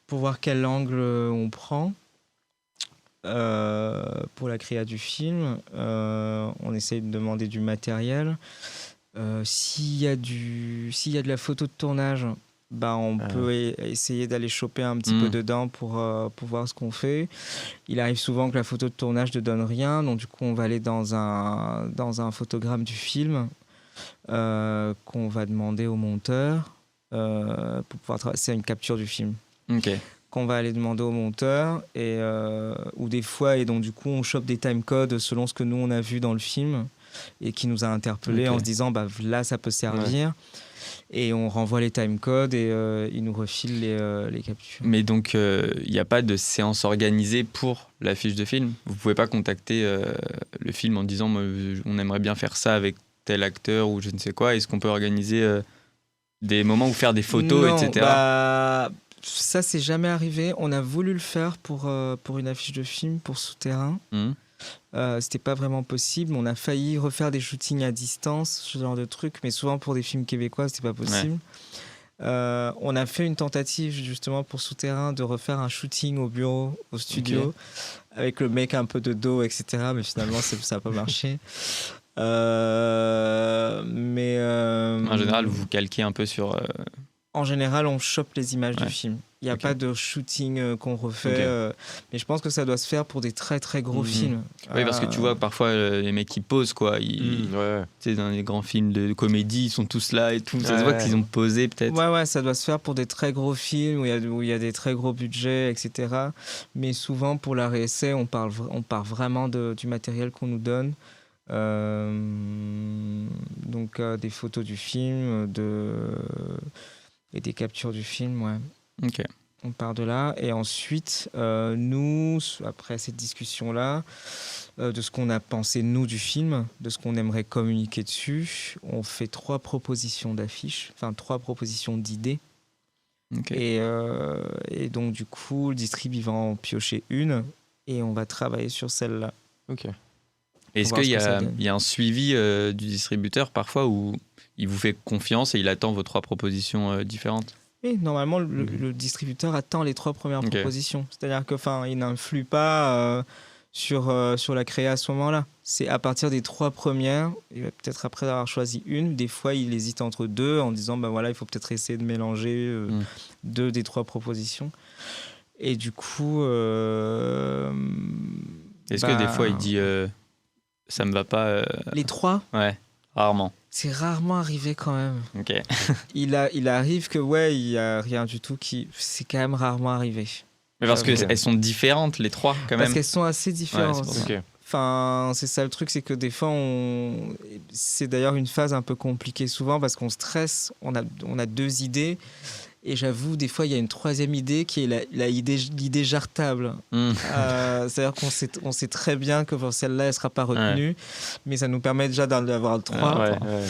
Speaker 2: pour voir quel angle on prend pour la créa du film. On essaye de demander du matériel. S'il y a de la photo de tournage, bah on peut essayer d'aller choper un petit peu dedans pour voir ce qu'on fait. Il arrive souvent que la photo de tournage ne donne rien, donc du coup on va aller dans un photogramme du film qu'on va demander au monteur pour pouvoir travailler. C'est une capture du film
Speaker 3: Ok.
Speaker 2: qu'on va aller demander au monteur ou des fois, et donc du coup on chope des timecodes selon ce que nous on a vu dans le film et qui nous a interpellés en se disant bah là ça peut servir. Et on renvoie les timecodes et ils nous refilent les captures.
Speaker 3: Mais donc, il n'y a pas de séance organisée pour la fiche de film. Vous ne pouvez pas contacter le film en disant on aimerait bien faire ça avec tel acteur ou je ne sais quoi. Est-ce qu'on peut organiser des moments où faire des photos,
Speaker 2: Non,
Speaker 3: etc.
Speaker 2: Bah, ça, c'est jamais arrivé. On a voulu le faire pour une affiche de film, pour Souterrain. C'était pas vraiment possible. On a failli refaire des shootings à distance, ce genre de truc, mais souvent pour des films québécois, c'était pas possible. On a fait une tentative justement pour Souterrain de refaire un shooting au bureau, au studio, avec le mec un peu de dos, etc. Mais finalement, ça n'a pas marché.
Speaker 3: En général, vous vous calquez un peu sur...
Speaker 2: En général, on chope les images du film. Il n'y a
Speaker 3: Ok.
Speaker 2: pas de shooting qu'on refait. Mais je pense que ça doit se faire pour des très très gros films.
Speaker 3: Oui, parce que tu vois, parfois, les mecs qui posent, quoi. Tu sais, dans les grands films de comédie, ils sont tous là et tout. Ça se voit qu'ils ont posé, peut-être.
Speaker 2: Ouais, ça doit se faire pour des très gros films où il y a des très gros budgets, etc. Mais souvent, pour la réessai, on part vraiment du matériel qu'on nous donne. Donc, des photos du film, et des captures du film, ouais.
Speaker 3: Ok.
Speaker 2: On part de là. Et ensuite, nous, après cette discussion-là, de ce qu'on a pensé, nous, du film, de ce qu'on aimerait communiquer dessus, on fait 3 propositions d'affiches, enfin 3 propositions d'idées.
Speaker 3: Ok.
Speaker 2: Et donc, du coup, le distrib, il va en piocher une et on va travailler sur celle-là.
Speaker 1: Ok.
Speaker 3: Est-ce
Speaker 2: voir
Speaker 3: qu'il y
Speaker 2: ce que ça
Speaker 3: a,
Speaker 2: donne.
Speaker 3: il y a un suivi du distributeur parfois où il vous fait confiance et il attend vos 3 propositions différentes?
Speaker 2: Et normalement, le distributeur attend les 3 premières
Speaker 3: Ok.
Speaker 2: propositions. C'est-à-dire que, il n'influe pas sur la créa à ce moment-là. C'est à partir des 3 premières, et peut-être après avoir choisi une, des fois il hésite entre 2 en disant ben voilà, il faut peut-être essayer de mélanger 2 des 3 propositions. Et du coup,
Speaker 3: Est-ce que des fois il dit ça me va pas
Speaker 2: les 3,
Speaker 3: Ouais, rarement.
Speaker 2: c'est rarement arrivé quand même.
Speaker 3: Ok.
Speaker 2: Il arrive que il y a rien du tout qui, c'est quand même rarement arrivé.
Speaker 3: Mais parce
Speaker 1: Ok.
Speaker 3: qu'elles sont différentes, les trois, quand
Speaker 2: Parce
Speaker 3: même.
Speaker 2: qu'elles sont assez différentes.
Speaker 3: Ouais, c'est pour ça.
Speaker 1: Ok.
Speaker 2: Enfin, c'est ça le truc, c'est que des fois, c'est d'ailleurs une phase un peu compliquée souvent parce qu'on stresse, on a deux idées. Et j'avoue, des fois, il y a une troisième idée qui est l'idée jartable. C'est-à-dire qu'on sait très bien que pour celle-là, elle ne sera pas retenue, mais ça nous permet déjà d'avoir le 3.
Speaker 1: Ouais,
Speaker 2: Enfin,
Speaker 1: ouais.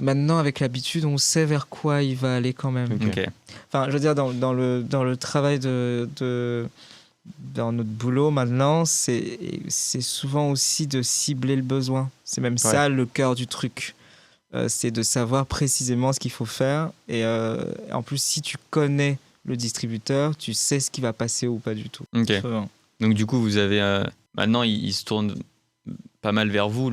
Speaker 2: maintenant, avec l'habitude, on sait vers quoi il va aller quand même.
Speaker 3: Ok.
Speaker 2: Enfin, je veux dire, dans le travail dans notre boulot maintenant, c'est souvent aussi de cibler le besoin. C'est même ça le cœur du truc. C'est de savoir précisément ce qu'il faut faire. Et en plus, si tu connais le distributeur, tu sais ce qui va passer ou pas du tout.
Speaker 3: Ok. Donc du coup, vous avez maintenant, ils se tournent pas mal vers vous.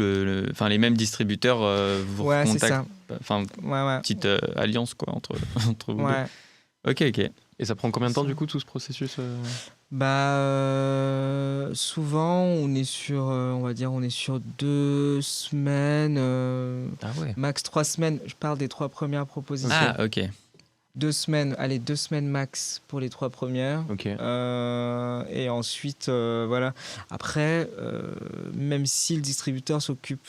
Speaker 3: Enfin, les mêmes distributeurs vous
Speaker 2: c'est ça.
Speaker 3: recontactent. Enfin,
Speaker 2: Ouais.
Speaker 3: petite alliance quoi entre vous
Speaker 2: Ouais.
Speaker 3: deux. Ok.
Speaker 1: Et ça prend combien de temps du coup tout ce processus
Speaker 2: Souvent on est sur on va dire 2 semaines
Speaker 1: Ah ouais.
Speaker 2: max 3 semaines. Je parle des 3 premières propositions.
Speaker 3: Ah, ok.
Speaker 2: 2 semaines, allez 2 semaines max pour les 3 premières.
Speaker 1: Ok.
Speaker 2: Et ensuite voilà. Après même si le distributeur s'occupe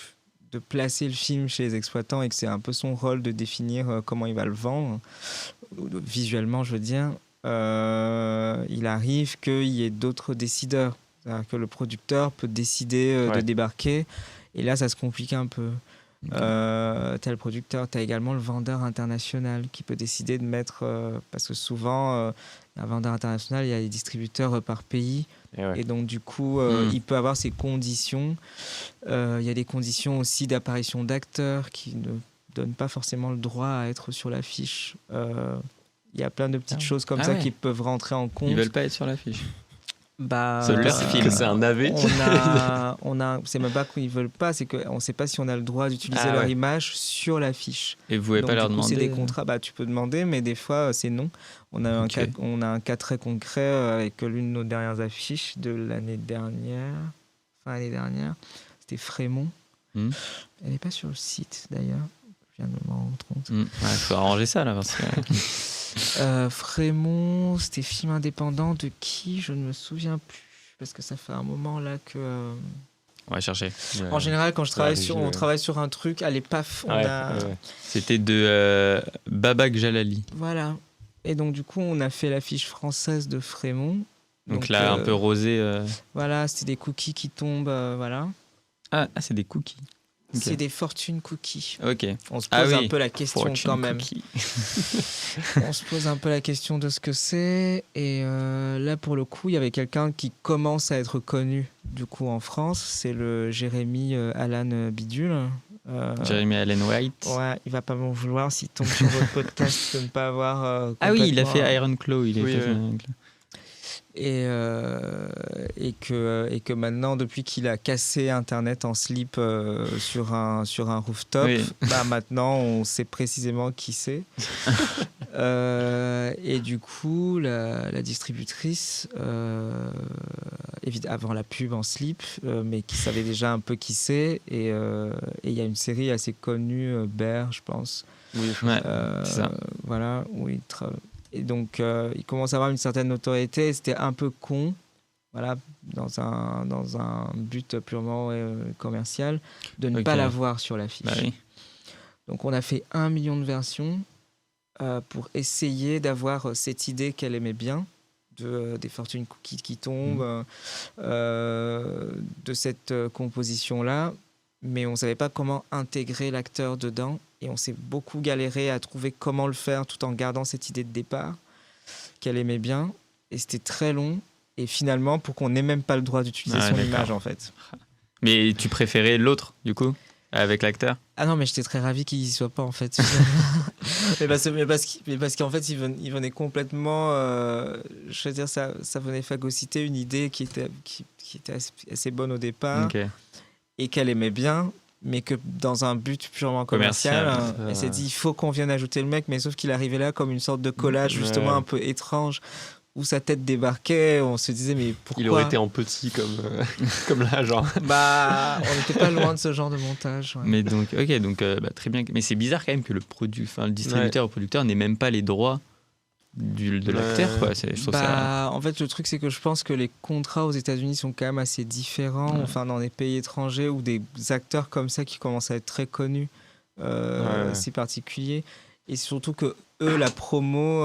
Speaker 2: de placer le film chez les exploitants et que c'est un peu son rôle de définir comment il va le vendre visuellement, je veux dire, il arrive qu'il y ait d'autres décideurs. C'est-à-dire que le producteur peut décider de débarquer et là ça se complique un peu. T'as le producteur, t'as également le vendeur international qui peut décider de mettre parce que souvent un vendeur international, il y a des distributeurs par pays et donc du coup il peut avoir ses conditions. Il y a des conditions aussi d'apparition d'acteurs qui ne donnent pas forcément le droit à être sur l'affiche. Il y a plein de petites choses comme ça qui peuvent rentrer en compte.
Speaker 3: Ils veulent pas être sur l'affiche.
Speaker 2: C'est
Speaker 3: leur film.
Speaker 1: C'est un navet.
Speaker 2: C'est même pas qu'ils veulent pas, c'est qu'on ne sait pas si on a le droit d'utiliser leur image sur l'affiche.
Speaker 3: Et vous pouvez
Speaker 2: Donc,
Speaker 3: pas leur
Speaker 2: du coup,
Speaker 3: demander.
Speaker 2: c'est des contrats. Tu peux demander, mais des fois c'est non. On a un cas très concret avec l'une de nos dernières affiches de l'année dernière. C'était Frémont. Elle n'est pas sur le site d'ailleurs. Je viens de m'en rendre compte.
Speaker 3: Il faut arranger ça là. Parce que...
Speaker 2: Frémont, c'était film indépendant de qui? Je ne me souviens plus. Parce que ça fait un moment là que.
Speaker 3: On va chercher.
Speaker 2: En général, quand on travaille sur un truc, allez, paf,
Speaker 3: C'était de Babak Jalali.
Speaker 2: Voilà. Et donc, du coup, on a fait l'affiche française de Frémont.
Speaker 3: Donc là, un peu rosé.
Speaker 2: Voilà, c'était des cookies qui tombent, voilà.
Speaker 3: Ah, c'est des cookies. Okay.
Speaker 2: C'est des fortune cookies.
Speaker 3: Ok.
Speaker 2: On se pose un peu la question
Speaker 3: fortune
Speaker 2: quand même. On se pose un peu la question de ce que c'est. Et là, pour le coup, il y avait quelqu'un qui commence à être connu du coup en France. C'est le Jérémy Alan Bidule.
Speaker 3: Jérémy Allen White.
Speaker 2: Ouais, il va pas m'en vouloir s'il tombe sur votre podcast de ne pas avoir.
Speaker 3: Ah oui, il a fait Iron Claw. Et
Speaker 2: que maintenant, depuis qu'il a cassé Internet en slip sur un rooftop, maintenant on sait précisément qui c'est. Et du coup, la distributrice, avant la pub en slip, mais qui savait déjà un peu qui c'est. Et il y a une série assez connue, Bear, je pense.
Speaker 3: Oui, c'est ça.
Speaker 2: Voilà, où il travaille. Et donc, il commence à avoir une certaine notoriété. C'était un peu con, voilà, dans un but purement commercial, de ne pas l'avoir sur l'affiche.
Speaker 3: Bah oui.
Speaker 2: Donc, on a fait 1 million de versions pour essayer d'avoir cette idée qu'elle aimait bien, des fortunes cookies qui tombent, de cette composition-là. Mais on ne savait pas comment intégrer l'acteur dedans. Et on s'est beaucoup galéré à trouver comment le faire tout en gardant cette idée de départ qu'elle aimait bien. Et c'était très long. Et finalement, pour qu'on n'ait même pas le droit d'utiliser son image, en fait.
Speaker 3: Mais tu préférais l'autre, du coup, avec l'acteur?
Speaker 2: Ah non, mais j'étais très ravi qu'il n'y soit pas, en fait. mais parce qu'en fait, il venait complètement... je veux dire, ça venait phagocyter une idée qui était assez bonne au départ.
Speaker 3: Okay.
Speaker 2: Et qu'elle aimait bien, mais que dans un but purement commercial. Elle s'est dit, il faut qu'on vienne ajouter le mec, mais sauf qu'il arrivait là comme une sorte de collage, justement un peu étrange, où sa tête débarquait. On se disait, mais pourquoi?
Speaker 1: Il aurait été en petit comme là, genre.
Speaker 2: On n'était pas loin de ce genre de montage. Ouais.
Speaker 3: Mais donc, très bien. Mais c'est bizarre quand même que le distributeur ou producteur n'ait même pas les droits de l'acteur, quoi. Je trouve ça...
Speaker 2: En fait, le truc, c'est que je pense que les contrats aux États-Unis sont quand même assez différents.
Speaker 3: Ouais.
Speaker 2: Enfin, dans des pays étrangers où des acteurs comme ça qui commencent à être très connus, c'est particulier. Et surtout que eux, la promo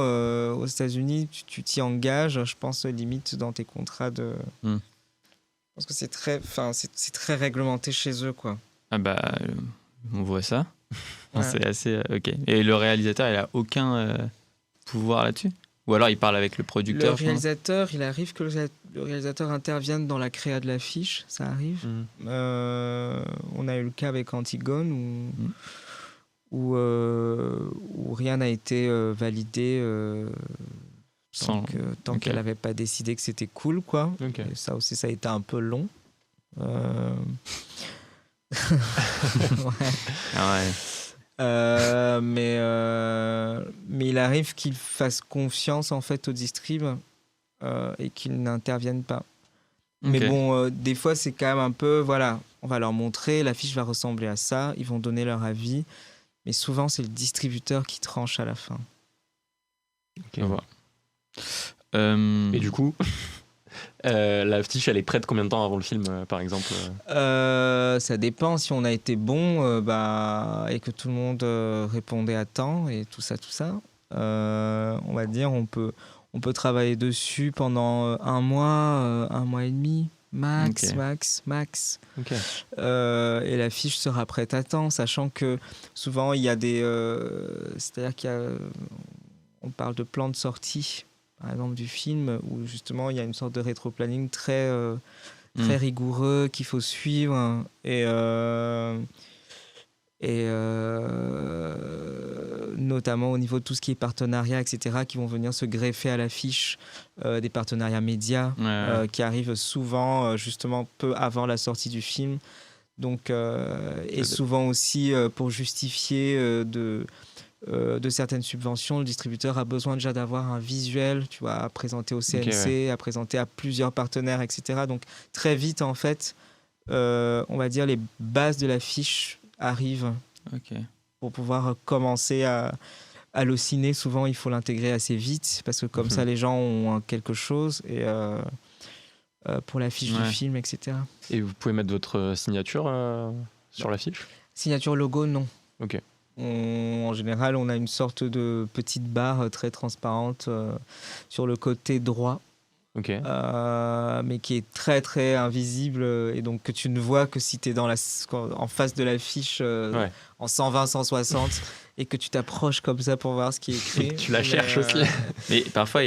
Speaker 2: aux États-Unis, tu t'y engages, je pense, limite dans tes contrats de. Je pense que c'est très réglementé chez eux, quoi.
Speaker 3: Ah bah, on voit ça.
Speaker 2: Ouais.
Speaker 3: C'est assez... ok. Et le réalisateur, il a aucun pouvoir là-dessus? Ou alors il parle avec le producteur?
Speaker 2: Le réalisateur, il arrive que le réalisateur intervienne dans la créa de l'affiche, ça arrive. On a eu le cas avec Antigone où rien n'a été validé tant qu'elle n'avait pas décidé que c'était cool, quoi.
Speaker 1: Okay.
Speaker 2: Et ça aussi, ça a été un peu long. Ouais.
Speaker 3: Ah ouais.
Speaker 2: Mais il arrive qu'il fasse confiance en fait au distrib et qu'il n'intervienne pas. Mais bon, des fois c'est quand même un peu, voilà, on va leur montrer, l'affiche va ressembler à ça, ils vont donner leur avis, mais souvent c'est le distributeur qui tranche à la fin.
Speaker 1: Okay. Et du coup, l'affiche, elle est prête combien de temps avant le film, par exemple?
Speaker 2: Ça dépend. Si on a été bon et que tout le monde répondait à temps et tout ça, on va dire on peut travailler dessus pendant un mois et demi, max.
Speaker 1: Okay.
Speaker 2: Et l'affiche sera prête à temps, sachant que souvent il y a c'est-à-dire on parle de plan de sortie, par exemple, du film, où justement il y a une sorte de rétro-planning très rigoureux qu'il faut suivre. Et notamment au niveau de tout ce qui est partenariat, etc., qui vont venir se greffer à l'affiche, des partenariats médias qui arrivent souvent, justement, peu avant la sortie du film. Donc, et souvent aussi, pour justifier de certaines subventions, le distributeur a besoin déjà d'avoir un visuel, tu vois, à présenter au CNC, à présenter à plusieurs partenaires, etc. Donc très vite, en fait, on va dire les bases de l'affiche arrivent pour pouvoir commencer à halluciner. Souvent, il faut l'intégrer assez vite parce que comme ça, les gens ont quelque chose et pour l'affiche du film, etc.
Speaker 1: Et vous pouvez mettre votre signature sur l'affiche? Signature
Speaker 2: logo, non.
Speaker 1: Ok.
Speaker 2: En général, on a une sorte de petite barre très transparente sur le côté droit, mais qui est très très invisible et donc que tu ne vois que si tu es en face de l'affiche en 120, 160 et que tu t'approches comme ça pour voir ce qui est écrit.
Speaker 1: Et tu la cherches aussi.
Speaker 3: Mais parfois,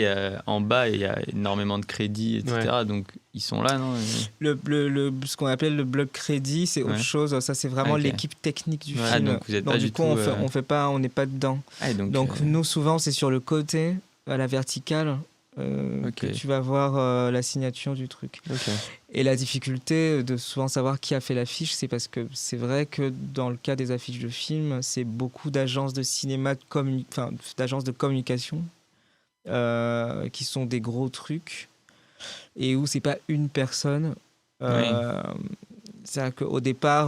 Speaker 3: en bas, il y a énormément de crédits, etc. Donc, ils sont là, non?
Speaker 2: Ce qu'on appelle le bloc crédit, c'est autre chose. Ça, c'est vraiment l'équipe technique du film.
Speaker 3: Donc, vous êtes pas
Speaker 2: du coup, on n'est pas dedans. Donc, nous, souvent, c'est sur le côté, à la verticale, que tu vas voir la signature du truc. Et la difficulté de souvent savoir qui a fait l'affiche, c'est parce que c'est vrai que dans le cas des affiches de films, c'est beaucoup d'agences de cinéma, d'agences de communication qui sont des gros trucs et où c'est pas une personne. C'est-à-dire qu'au départ,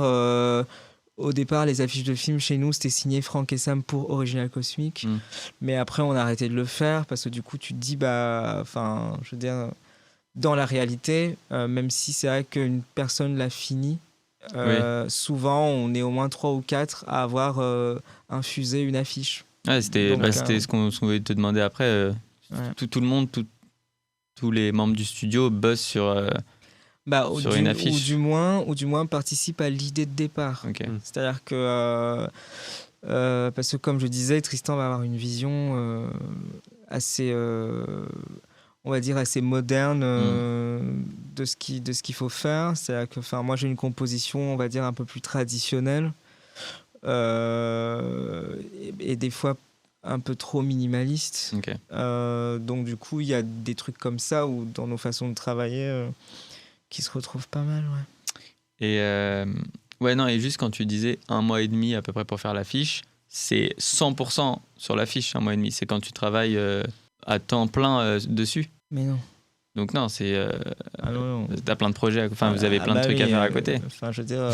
Speaker 2: les affiches de films chez nous, c'était signé Franck et Sam pour Original Cosmic. Mais après, on a arrêté de le faire parce que du coup, tu te dis, je veux dire, dans la réalité, même si c'est vrai qu'une personne l'a fini, souvent, on est au moins 3 ou 4 à avoir infusé une affiche.
Speaker 3: C'était ce qu'on voulait te demander après. Tout le monde, tous les membres du studio bossent sur une affiche.
Speaker 2: Ou du moins participe à l'idée de départ. C'est-à-dire que parce que comme je disais, Tristan va avoir une vision assez on va dire assez moderne de ce qu'il faut faire. C'est-à-dire que moi j'ai une composition, on va dire, un peu plus traditionnelle et des fois un peu trop minimaliste. Donc du coup il y a des trucs comme ça où dans nos façons de travailler qui se retrouvent pas mal,
Speaker 3: Et et juste quand tu disais 1 mois et demi à peu près pour faire l'affiche, c'est 100% sur l'affiche 1 mois et demi. C'est quand tu travailles à temps plein dessus.
Speaker 2: Mais non.
Speaker 3: Donc non, c'est
Speaker 2: non.
Speaker 3: t'as plein de projets. Enfin, vous avez plein de trucs à faire à côté.
Speaker 2: Je veux dire,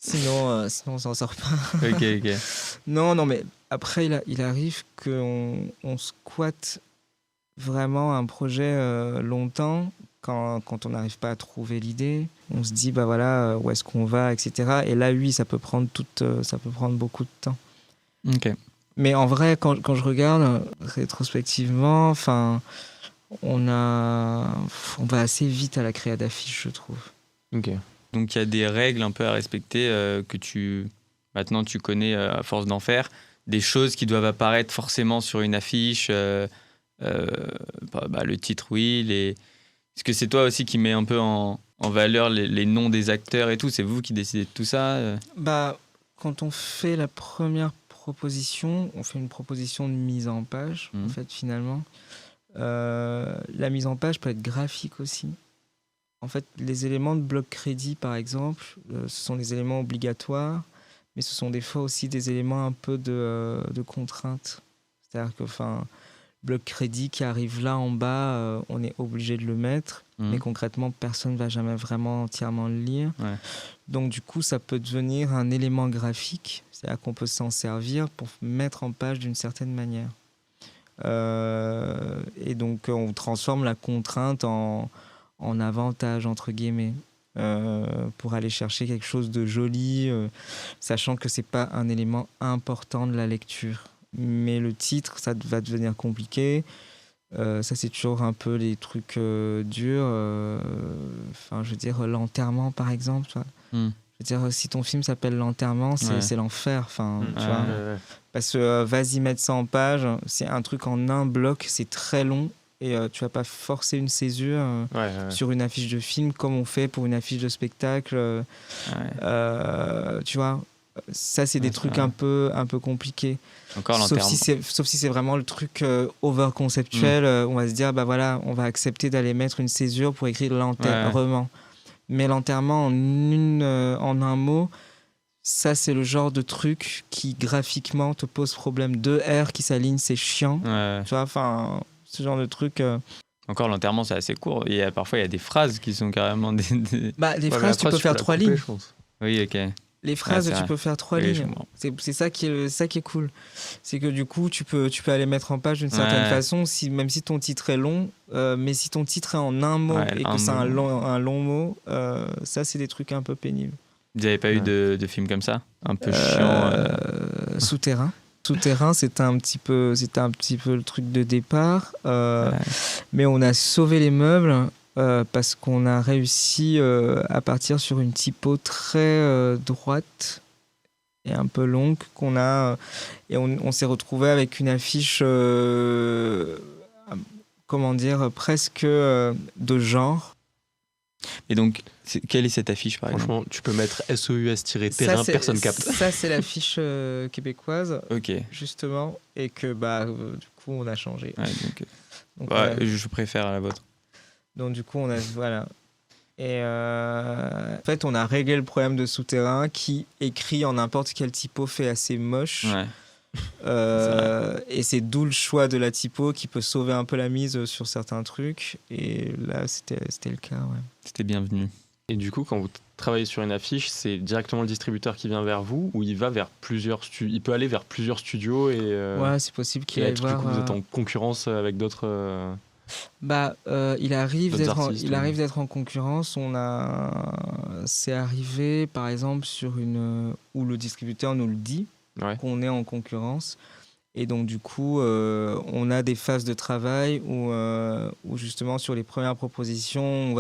Speaker 2: Sinon on s'en sort pas.
Speaker 3: Ok.
Speaker 2: Non, mais après, il arrive qu'on squatte vraiment un projet longtemps quand on n'arrive pas à trouver l'idée. On se dit, bah voilà, où est-ce qu'on va, etc. Et là, oui, ça peut prendre beaucoup de temps.
Speaker 3: Ok.
Speaker 2: Mais en vrai, quand je regarde rétrospectivement, on va assez vite à la créa d'affiches, je trouve.
Speaker 1: Ok.
Speaker 3: Donc il y a des règles un peu à respecter que maintenant tu connais à force d'en faire. Des choses qui doivent apparaître forcément sur une affiche. Le titre, oui. Est-ce que c'est toi aussi qui mets un peu en valeur les noms des acteurs et tout? C'est vous qui décidez de tout ça
Speaker 2: Bah, quand on fait la première proposition, on fait une proposition de mise en page, en fait, finalement. La mise en page peut être graphique aussi. En fait, les éléments de bloc crédit, par exemple, ce sont des éléments obligatoires, mais ce sont des fois aussi des éléments un peu de contrainte. C'est-à-dire que, bloc crédit qui arrive là en bas, on est obligé de le mettre, mais concrètement, personne ne va jamais vraiment entièrement le lire.
Speaker 3: Ouais.
Speaker 2: Donc, du coup, ça peut devenir un élément graphique, c'est-à-dire qu'on peut s'en servir pour mettre en page d'une certaine manière. Et donc, on transforme la contrainte en avantage, entre guillemets, pour aller chercher quelque chose de joli, sachant que c'est pas un élément important de la lecture. Mais le titre, ça va devenir compliqué. Ça, c'est toujours un peu les trucs durs. Je veux dire, l'enterrement, par exemple. Tu vois. Je veux dire, si ton film s'appelle L'enterrement, c'est l'enfer. Tu vois. Parce que vas-y mettre ça en page, c'est un truc en un bloc, c'est très long. Et tu vas pas forcer une césure sur une affiche de film comme on fait pour une affiche de spectacle. Tu vois, ça, c'est des trucs un peu compliqués.
Speaker 3: Encore
Speaker 2: sauf si c'est vraiment le truc over-conceptuel. On va se dire, bah voilà, on va accepter d'aller mettre une césure pour écrire l'enterrement. Mais l'enterrement en un mot, ça, c'est le genre de truc qui, graphiquement, te pose problème. 2 R qui s'alignent, c'est chiant. Tu vois, ce genre de truc.
Speaker 3: Encore l'enterrement, c'est assez court. Parfois, il y a des phrases qui sont carrément des...
Speaker 2: les phrases, tu peux faire 3 lignes.
Speaker 1: Je pense.
Speaker 3: Oui, ok.
Speaker 2: Les phrases, tu peux faire 3 lignes.
Speaker 3: Je
Speaker 2: C'est ça qui est cool. C'est que du coup, tu peux aller mettre en page d'une certaine façon, même si ton titre est long. Mais si ton titre est en un mot et que c'est un long mot, ça, c'est des trucs un peu pénibles.
Speaker 3: Vous n'avez pas eu de film comme ça? Un peu chiant
Speaker 2: Souterrain. Souterrain, c'était un petit peu le truc de départ. Mais on a sauvé les meubles parce qu'on a réussi à partir sur une typo très droite et un peu longue qu'on a. Et on s'est retrouvé avec une affiche, presque de genre.
Speaker 3: Et donc, quelle est cette affiche, par exemple?
Speaker 1: Franchement, tu peux mettre SOUS-terrain, personne capte.
Speaker 2: Ça, c'est l'affiche québécoise,
Speaker 3: Ok.
Speaker 2: justement, et que du coup, on a changé.
Speaker 3: Donc, je préfère à la vôtre.
Speaker 2: Donc, du coup, voilà. Et en fait, on a réglé le problème de Souterrain qui, écrit en n'importe quel typo, fait assez moche. Et c'est d'où le choix de la typo qui peut sauver un peu la mise sur certains trucs. Et là, c'était le cas, ouais.
Speaker 3: C'était bienvenu.
Speaker 1: Et du coup, quand vous travaillez sur une affiche, c'est directement le distributeur qui vient vers vous ou il va vers il peut aller vers plusieurs studios et
Speaker 2: ouais, c'est possible qu'il aille voir.
Speaker 1: Du coup, vous êtes en concurrence avec d'autres.
Speaker 2: Il arrive d'être en concurrence. C'est arrivé, par exemple, sur où le distributeur nous le dit. Qu'on est en concurrence et donc du coup on a des phases de travail où justement sur les premières propositions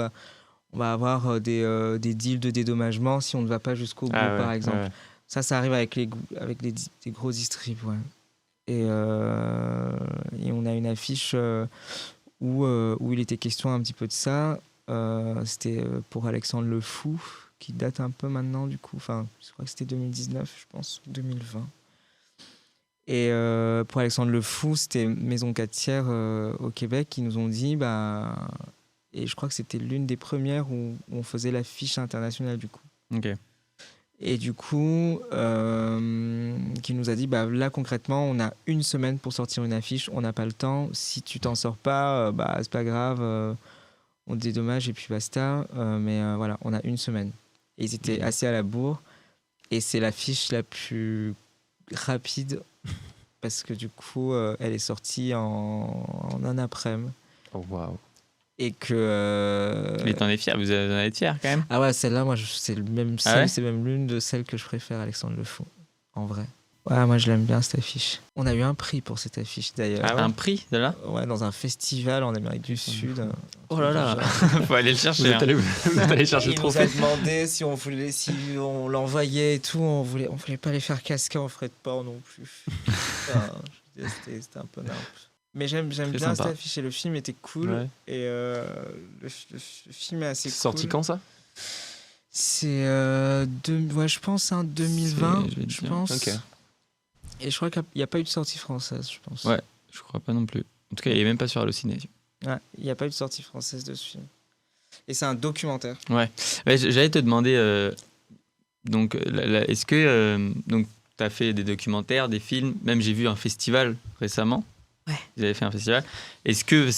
Speaker 2: on va avoir des deals de dédommagement si on ne va pas jusqu'au bout, par exemple. Ça arrive avec des gros distribs, et on a une affiche où il était question un petit peu de ça. C'était pour Alexandre Le Fou, qui date un peu maintenant, du coup. Enfin, je crois que c'était 2019, je pense, 2020. Et pour Alexandre Le Fou, c'était Maison 4/3 au Québec qui nous ont dit, et je crois que c'était l'une des premières où on faisait l'affiche internationale, du coup.
Speaker 3: Ok.
Speaker 2: Et du coup, qui nous a dit, là, concrètement, on a 1 semaine pour sortir une affiche, on n'a pas le temps. Si tu t'en sors pas, c'est pas grave, on te dédommage et puis basta. Mais voilà, on a 1 semaine. Et ils étaient assez à la bourre. Et c'est l'affiche la plus rapide parce que du coup, elle est sortie en un après-midi.
Speaker 3: Oh, waouh.
Speaker 2: Et que.
Speaker 3: Mais t'en es fier, vous en êtes fier quand même.
Speaker 2: Ah ouais, celle-là, moi, c'est
Speaker 3: Ah ouais
Speaker 2: c'est même l'une de celles que je préfère, Alexandre Le Fou, en vrai. Ouais, moi, je l'aime bien, cette affiche. On a eu un prix pour cette affiche, d'ailleurs.
Speaker 3: Ah ouais. Un prix de là.
Speaker 2: Ouais, dans un festival en Amérique du Sud.
Speaker 3: Oh là là, faut aller le
Speaker 1: Vous
Speaker 3: chercher.
Speaker 1: êtes allé, vous êtes allé chercher le
Speaker 2: Il nous
Speaker 1: trophée.
Speaker 2: a demandé si on l'envoyait et tout. On voulait pas les faire casquer en frais de port non plus. Enfin, je veux dire, c'était un peu nimp. Mais j'aime bien
Speaker 3: sympa.
Speaker 2: cette affiche et le film était cool.
Speaker 1: Ouais.
Speaker 2: Et le film est assez
Speaker 1: C'est
Speaker 2: cool.
Speaker 1: sorti quand ça?
Speaker 2: C'est ouais, je pense 2020,
Speaker 3: je vais te
Speaker 2: je
Speaker 3: dire.
Speaker 2: pense.
Speaker 1: Ok.
Speaker 2: Et je crois qu'il n'y a pas eu de sortie française, je pense.
Speaker 3: Ouais. Je crois pas non plus. En tout cas, il est même pas sur Allociné.
Speaker 2: Ouais, il n'y a pas eu de sortie française de ce film. Et c'est un documentaire.
Speaker 3: Ouais, j'allais te demander, donc, est-ce que donc tu as fait des documentaires, des films, même j'ai vu un festival récemment.
Speaker 2: Ouais.
Speaker 3: Vous avez fait un festival. Est-ce que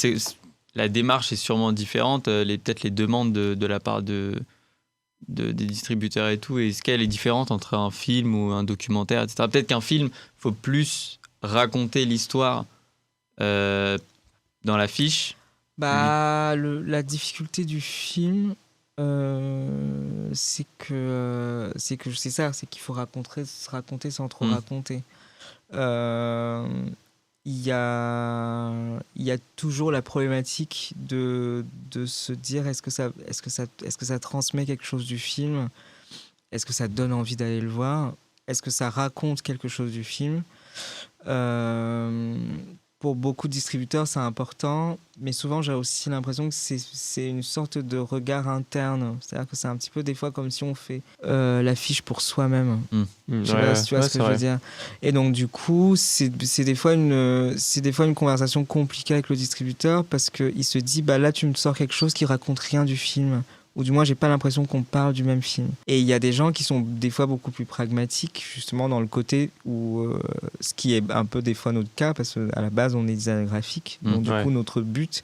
Speaker 3: la démarche est sûrement différente, peut-être les demandes de la part des distributeurs et tout, est-ce qu'elle est différente entre un film ou un documentaire, etc. Peut-être qu'un film, il faut plus raconter l'histoire dans l'affiche.
Speaker 2: Bah, la difficulté du film, c'est qu'il faut se raconter sans trop raconter. Il y a toujours la problématique de se dire est-ce que ça transmet quelque chose du film, est-ce que ça donne envie d'aller le voir, est-ce que ça raconte quelque chose du film. Pour beaucoup de distributeurs, c'est important, mais souvent, j'ai aussi l'impression que c'est une sorte de regard interne. C'est-à-dire que c'est un petit peu des fois comme si on fait l'affiche pour soi-même. Je sais pas si tu vois ce que je veux dire. Et donc, du coup, c'est des fois une conversation compliquée avec le distributeur parce qu'il se dit, bah là, tu me sors quelque chose qui raconte rien du film. Ou du moins, j'ai pas l'impression qu'on parle du même film. Et il y a des gens qui sont des fois beaucoup plus pragmatiques, justement dans le côté où, ce qui est un peu des fois notre cas, parce qu'à la base, on est designer graphique. Donc, du coup, notre but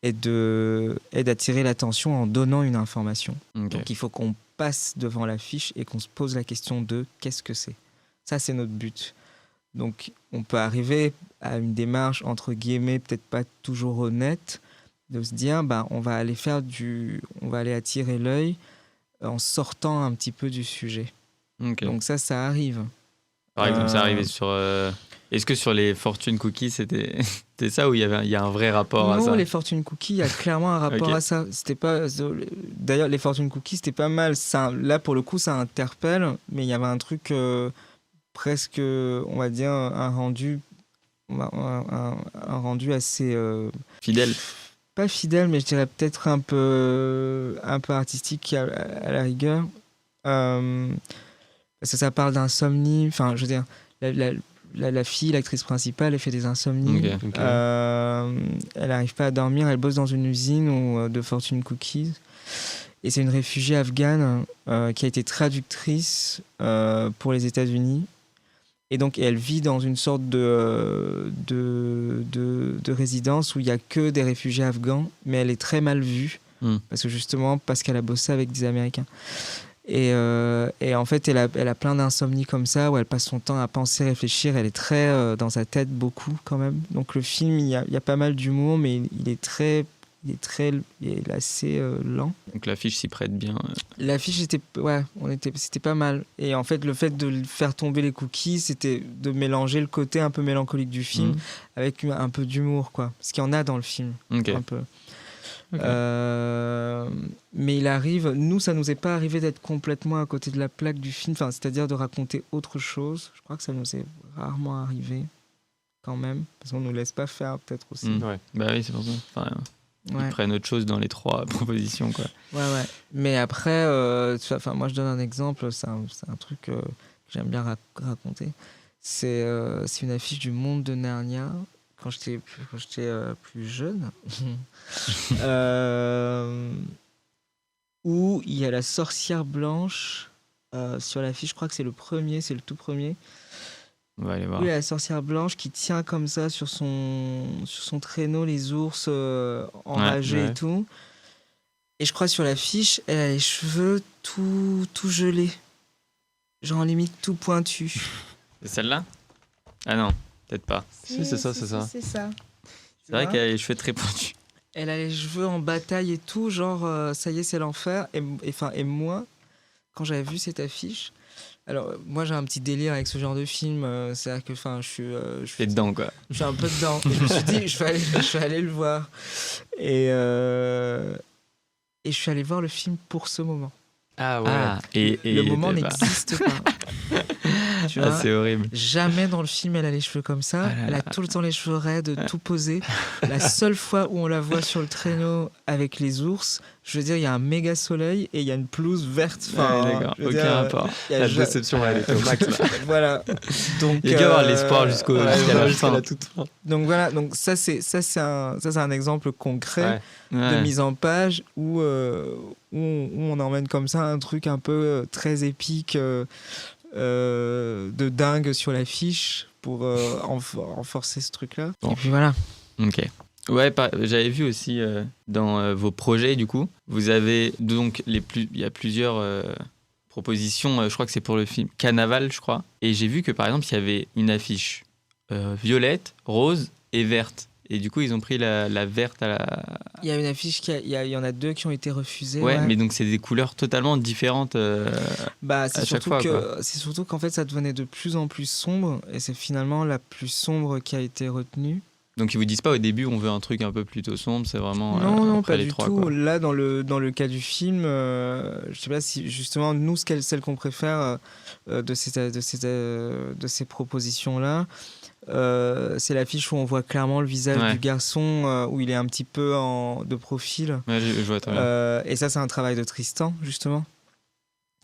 Speaker 2: est d'attirer l'attention en donnant une information.
Speaker 3: Okay.
Speaker 2: Donc, il faut qu'on passe devant l'affiche et qu'on se pose la question de qu'est-ce que c'est. Ça, c'est notre but. Donc, on peut arriver à une démarche, entre guillemets, peut-être pas toujours honnête, de se dire on va aller attirer l'œil en sortant un petit peu du sujet.
Speaker 3: Okay.
Speaker 2: Donc ça arrive.
Speaker 3: Par exemple, ça arrivait sur est-ce que sur les Fortune Cookies c'était ça, ou il y a un vrai rapport à ça?
Speaker 2: Non, les Fortune Cookies, il y a clairement un rapport à ça. C'était pas d'ailleurs les Fortune Cookies, c'était pas mal ça, là pour le coup ça interpelle, mais il y avait un truc presque, on va dire un rendu assez
Speaker 3: fidèle.
Speaker 2: Pas fidèle, mais je dirais peut-être un peu artistique à la rigueur. Parce que ça parle d'insomnie. Enfin, je veux dire, la fille, l'actrice principale, elle fait des insomnies.
Speaker 1: Okay.
Speaker 2: Elle n'arrive pas à dormir. Elle bosse dans une usine de Fortune Cookies. Et c'est une réfugiée afghane qui a été traductrice pour les États-Unis. Et donc, elle vit dans une sorte de résidence où il n'y a que des réfugiés afghans, mais elle est très mal vue, parce qu'elle a bossé avec des Américains. Et en fait, elle a plein d'insomnies comme ça, où elle passe son temps à penser, réfléchir. Elle est très dans sa tête, beaucoup quand même. Donc, le film, il y a pas mal d'humour, mais il est assez lent.
Speaker 3: Donc l'affiche s'y prête bien.
Speaker 2: L'affiche c'était pas mal. Et en fait, le fait de faire tomber les cookies, c'était de mélanger le côté un peu mélancolique du film avec un peu d'humour, quoi. Ce qu'il y en a dans le film, un peu. Mais il arrive, nous, ça nous est pas arrivé d'être complètement à côté de la plaque du film, c'est-à-dire de raconter autre chose. Je crois que ça nous est rarement arrivé, quand même, parce qu'on nous laisse pas faire, peut-être aussi.
Speaker 3: Bah oui, c'est pour ça. Ils prennent autre chose dans les 3 propositions, quoi.
Speaker 2: Ouais. Mais après, moi je donne un exemple, c'est un truc que j'aime bien raconter. C'est une affiche du Monde de Narnia quand j'étais plus jeune, où il y a la sorcière blanche sur l'affiche. Je crois que c'est le tout premier.
Speaker 3: On va aller voir.
Speaker 2: Oui, la sorcière blanche qui tient comme ça sur son traîneau les ours enragés et tout. Et je crois sur l'affiche, elle a les cheveux tout gelés. genre limite tout pointu.
Speaker 3: C'est celle-là? Ah non, peut-être pas.
Speaker 1: Si, c'est ça, c'est ça.
Speaker 2: C'est ça.
Speaker 3: C'est vrai qu'elle a les cheveux très pointus.
Speaker 2: Elle a les cheveux en bataille et tout, genre ça y est, c'est l'enfer. Et moi, quand j'avais vu cette affiche, alors moi j'ai un petit délire avec ce genre de film, c'est-à-dire que je
Speaker 3: T'es dedans, quoi.
Speaker 2: suis un peu dedans. Et je me suis dit, je vais aller le voir. Et je suis allé voir le film pour ce moment.
Speaker 1: Ah ouais.
Speaker 3: Ah, et
Speaker 2: Le moment
Speaker 3: bah,
Speaker 2: n'existe pas. Tu
Speaker 3: ah,
Speaker 2: vois,
Speaker 3: c'est horrible.
Speaker 2: jamais dans le film elle a les cheveux comme ça.
Speaker 3: Ah là
Speaker 2: Elle a tout le temps les cheveux raides, tout posé. La seule fois où on la voit sur le traîneau avec les ours, je veux dire, il y a un méga soleil et il y a une pelouse verte. Enfin,
Speaker 3: Ouais, d'accord,
Speaker 2: je veux
Speaker 3: aucun
Speaker 2: dire,
Speaker 3: rapport.
Speaker 2: il y a
Speaker 1: La
Speaker 2: ja-
Speaker 1: déception, elle était au max là.
Speaker 2: Voilà. Donc,
Speaker 3: Il y a qu'à avoir l'espoir jusqu'à la
Speaker 1: Jusqu'à
Speaker 3: fin.
Speaker 1: la toute fin.
Speaker 2: Donc voilà, donc ça c'est un exemple concret
Speaker 1: Ouais.
Speaker 2: de
Speaker 3: Ouais.
Speaker 2: mise en page où on emmène comme ça un truc un peu très épique, de dingue sur l'affiche pour renforcer ce truc-là.
Speaker 3: Bon.
Speaker 2: Et puis voilà.
Speaker 3: Ok. Ouais, j'avais vu aussi dans vos projets, du coup, vous avez donc il y a plusieurs propositions. Je crois que c'est pour le film Carnaval, je crois. Et j'ai vu que par exemple, il y avait une affiche violette, rose et verte. Et du coup, ils ont pris la verte à la.
Speaker 2: Il y a une affiche, il y en a 2 qui ont été refusées.
Speaker 3: Ouais, mais donc c'est des couleurs totalement différentes.
Speaker 2: Bah,
Speaker 3: à chaque fois,
Speaker 2: c'est surtout qu'en fait ça devenait de plus en plus sombre et c'est finalement la plus sombre qui a été retenue.
Speaker 3: Donc ils vous disent pas au début on veut un truc un peu plutôt sombre, c'est vraiment
Speaker 2: Non,
Speaker 3: après
Speaker 2: pas
Speaker 3: les
Speaker 2: du
Speaker 3: trois,
Speaker 2: tout.
Speaker 3: quoi.
Speaker 2: Là, dans le cas du film, je sais pas si justement nous, celle qu'on préfère de ces propositions-là, c'est l'affiche où on voit clairement le visage
Speaker 3: Ouais.
Speaker 2: du garçon, où il est un petit peu de profil.
Speaker 3: Ouais, je vois très bien.
Speaker 2: Et ça, c'est un travail de Tristan, justement.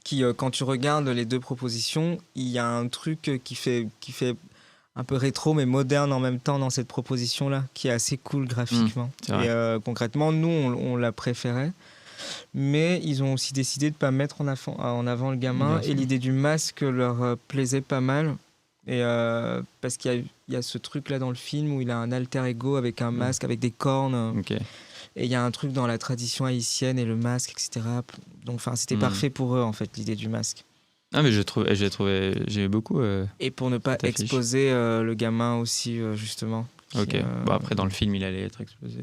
Speaker 2: Qui, quand tu regardes les 2 propositions, il y a un truc qui fait un peu rétro mais moderne en même temps dans cette proposition-là, qui est assez cool graphiquement.
Speaker 3: c'est vrai.
Speaker 2: Et concrètement, nous, on la préférait. Mais ils ont aussi décidé de ne pas mettre en avant le gamin.
Speaker 3: Bien sûr.
Speaker 2: Et l'idée du masque leur plaisait pas mal. Et parce qu'il y a ce truc-là dans le film où il a un alter ego avec un masque, avec des cornes.
Speaker 3: Ok.
Speaker 2: Et il y a un truc dans la tradition haïtienne et le masque, etc. Donc, c'était parfait pour eux, en fait, l'idée du masque.
Speaker 3: Ah mais j'ai beaucoup.
Speaker 2: Et pour ne pas
Speaker 3: Cette affiche.
Speaker 2: exposer le gamin aussi, justement. qui,
Speaker 3: Ok. Bon après dans le film il allait être exposé.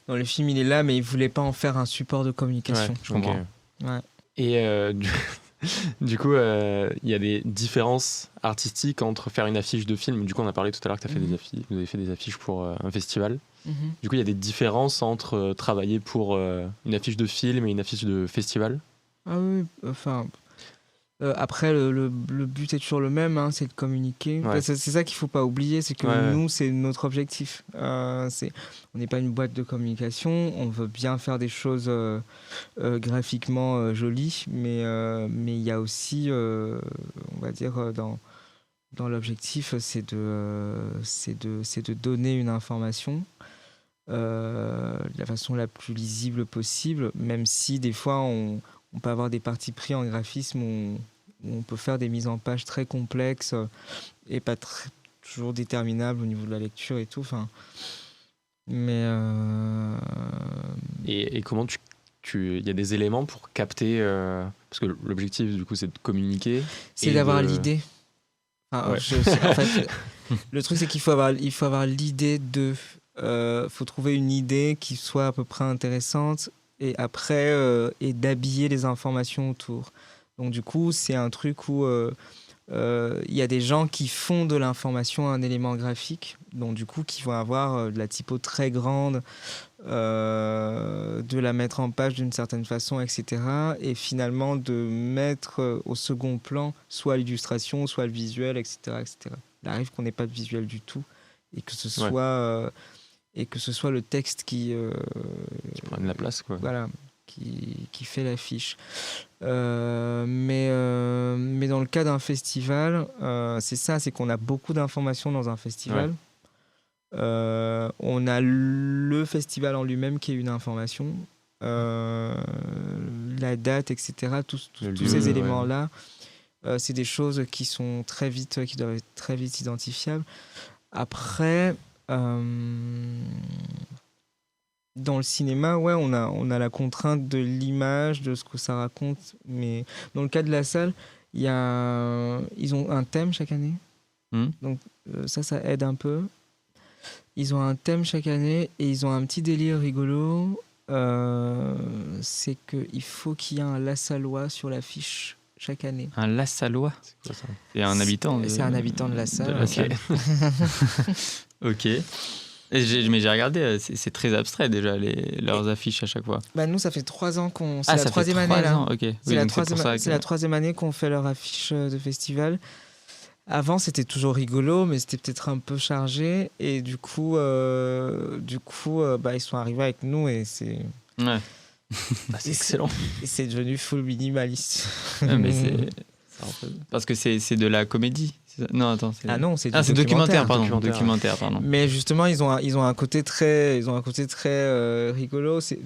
Speaker 2: Dans le film, il est là, mais il voulait pas en faire un support de communication.
Speaker 1: Ouais,
Speaker 3: Je comprends.
Speaker 1: ok.
Speaker 2: Ouais.
Speaker 1: Et du coup, il y a des différences artistiques entre faire une affiche de film. Du coup, on a parlé tout à l'heure que vous avez fait des affiches pour un festival.
Speaker 2: Mhm.
Speaker 1: Du coup, il y a des différences entre travailler pour une affiche de film et une affiche de festival.
Speaker 2: Ah oui, enfin. Après, le but est toujours le même, hein, c'est de communiquer.
Speaker 1: Ouais.
Speaker 2: C'est ça qu'il faut pas oublier, c'est que
Speaker 1: Ouais.
Speaker 2: nous, c'est notre objectif. On n'est pas une boîte de communication, on veut bien faire des choses graphiquement jolies, mais il y a aussi, on va dire, dans l'objectif, c'est de donner une information de la façon la plus lisible possible, même si des fois on peut avoir des partis pris en graphisme où on peut faire des mises en page très complexes et pas toujours déterminables au niveau de la lecture et tout. Enfin, mais
Speaker 1: Et comment il y a des éléments pour capter parce que l'objectif du coup c'est de communiquer.
Speaker 2: c'est
Speaker 1: et
Speaker 2: d'avoir
Speaker 1: de-
Speaker 2: l'idée. Enfin,
Speaker 1: Ouais.
Speaker 2: en fait, le truc c'est qu'il faut avoir l'idée de. Faut trouver une idée qui soit à peu près intéressante et après et d'habiller les informations autour. Donc du coup, c'est un truc où il y a des gens qui font de l'information un élément graphique, donc du coup qui vont avoir de la typo très grande, de la mettre en page d'une certaine façon, etc. Et finalement de mettre au second plan soit l'illustration, soit le visuel, etc., etc. Il arrive qu'on n'ait pas de visuel du tout et que ce soit le texte qui
Speaker 1: prennent la place quoi.
Speaker 2: voilà, qui fait l'affiche. Mais dans le cas d'un festival, c'est ça, c'est qu'on a beaucoup d'informations dans un festival. On a le festival en lui-même qui est une information, la date, etc. Tous ces éléments-là, c'est des choses qui doivent être très vite identifiables. Après, dans le cinéma, ouais, on a la contrainte de l'image, de ce que ça raconte. Mais dans le cas de la salle, ils ont un thème chaque année. Donc ça aide un peu. Ils ont un thème chaque année et ils ont un petit délire rigolo. C'est qu'il faut qu'il y ait un Lassallois sur l'affiche chaque année.
Speaker 3: Un Lassallois?
Speaker 1: C'est quoi ça?
Speaker 3: C'est un habitant
Speaker 2: C'est un habitant de la salle.
Speaker 3: Ok. Mais j'ai regardé, c'est très abstrait déjà, leurs affiches à chaque fois.
Speaker 2: Bah nous, ça fait 3 ans qu'on... C'est
Speaker 3: Ah,
Speaker 2: la
Speaker 3: ça fait
Speaker 2: 3e
Speaker 3: 3
Speaker 2: année, là.
Speaker 3: ans, ok.
Speaker 2: C'est
Speaker 3: Oui,
Speaker 2: la
Speaker 3: donc c'est pour ça que-
Speaker 2: la 3e année qu'on fait leur affiche de festival. Avant, c'était toujours rigolo, mais c'était peut-être un peu chargé. Et du coup, bah, ils sont arrivés avec nous et c'est
Speaker 3: excellent.
Speaker 2: et c'est devenu full minimaliste.
Speaker 3: Ouais, mais parce que c'est de la comédie. Non, attends.
Speaker 2: Ah non, c'est
Speaker 3: c'est documentaire, pardon.
Speaker 1: Documentaire.
Speaker 3: Mais
Speaker 2: Mais justement, ils ont un côté très rigolo. C'est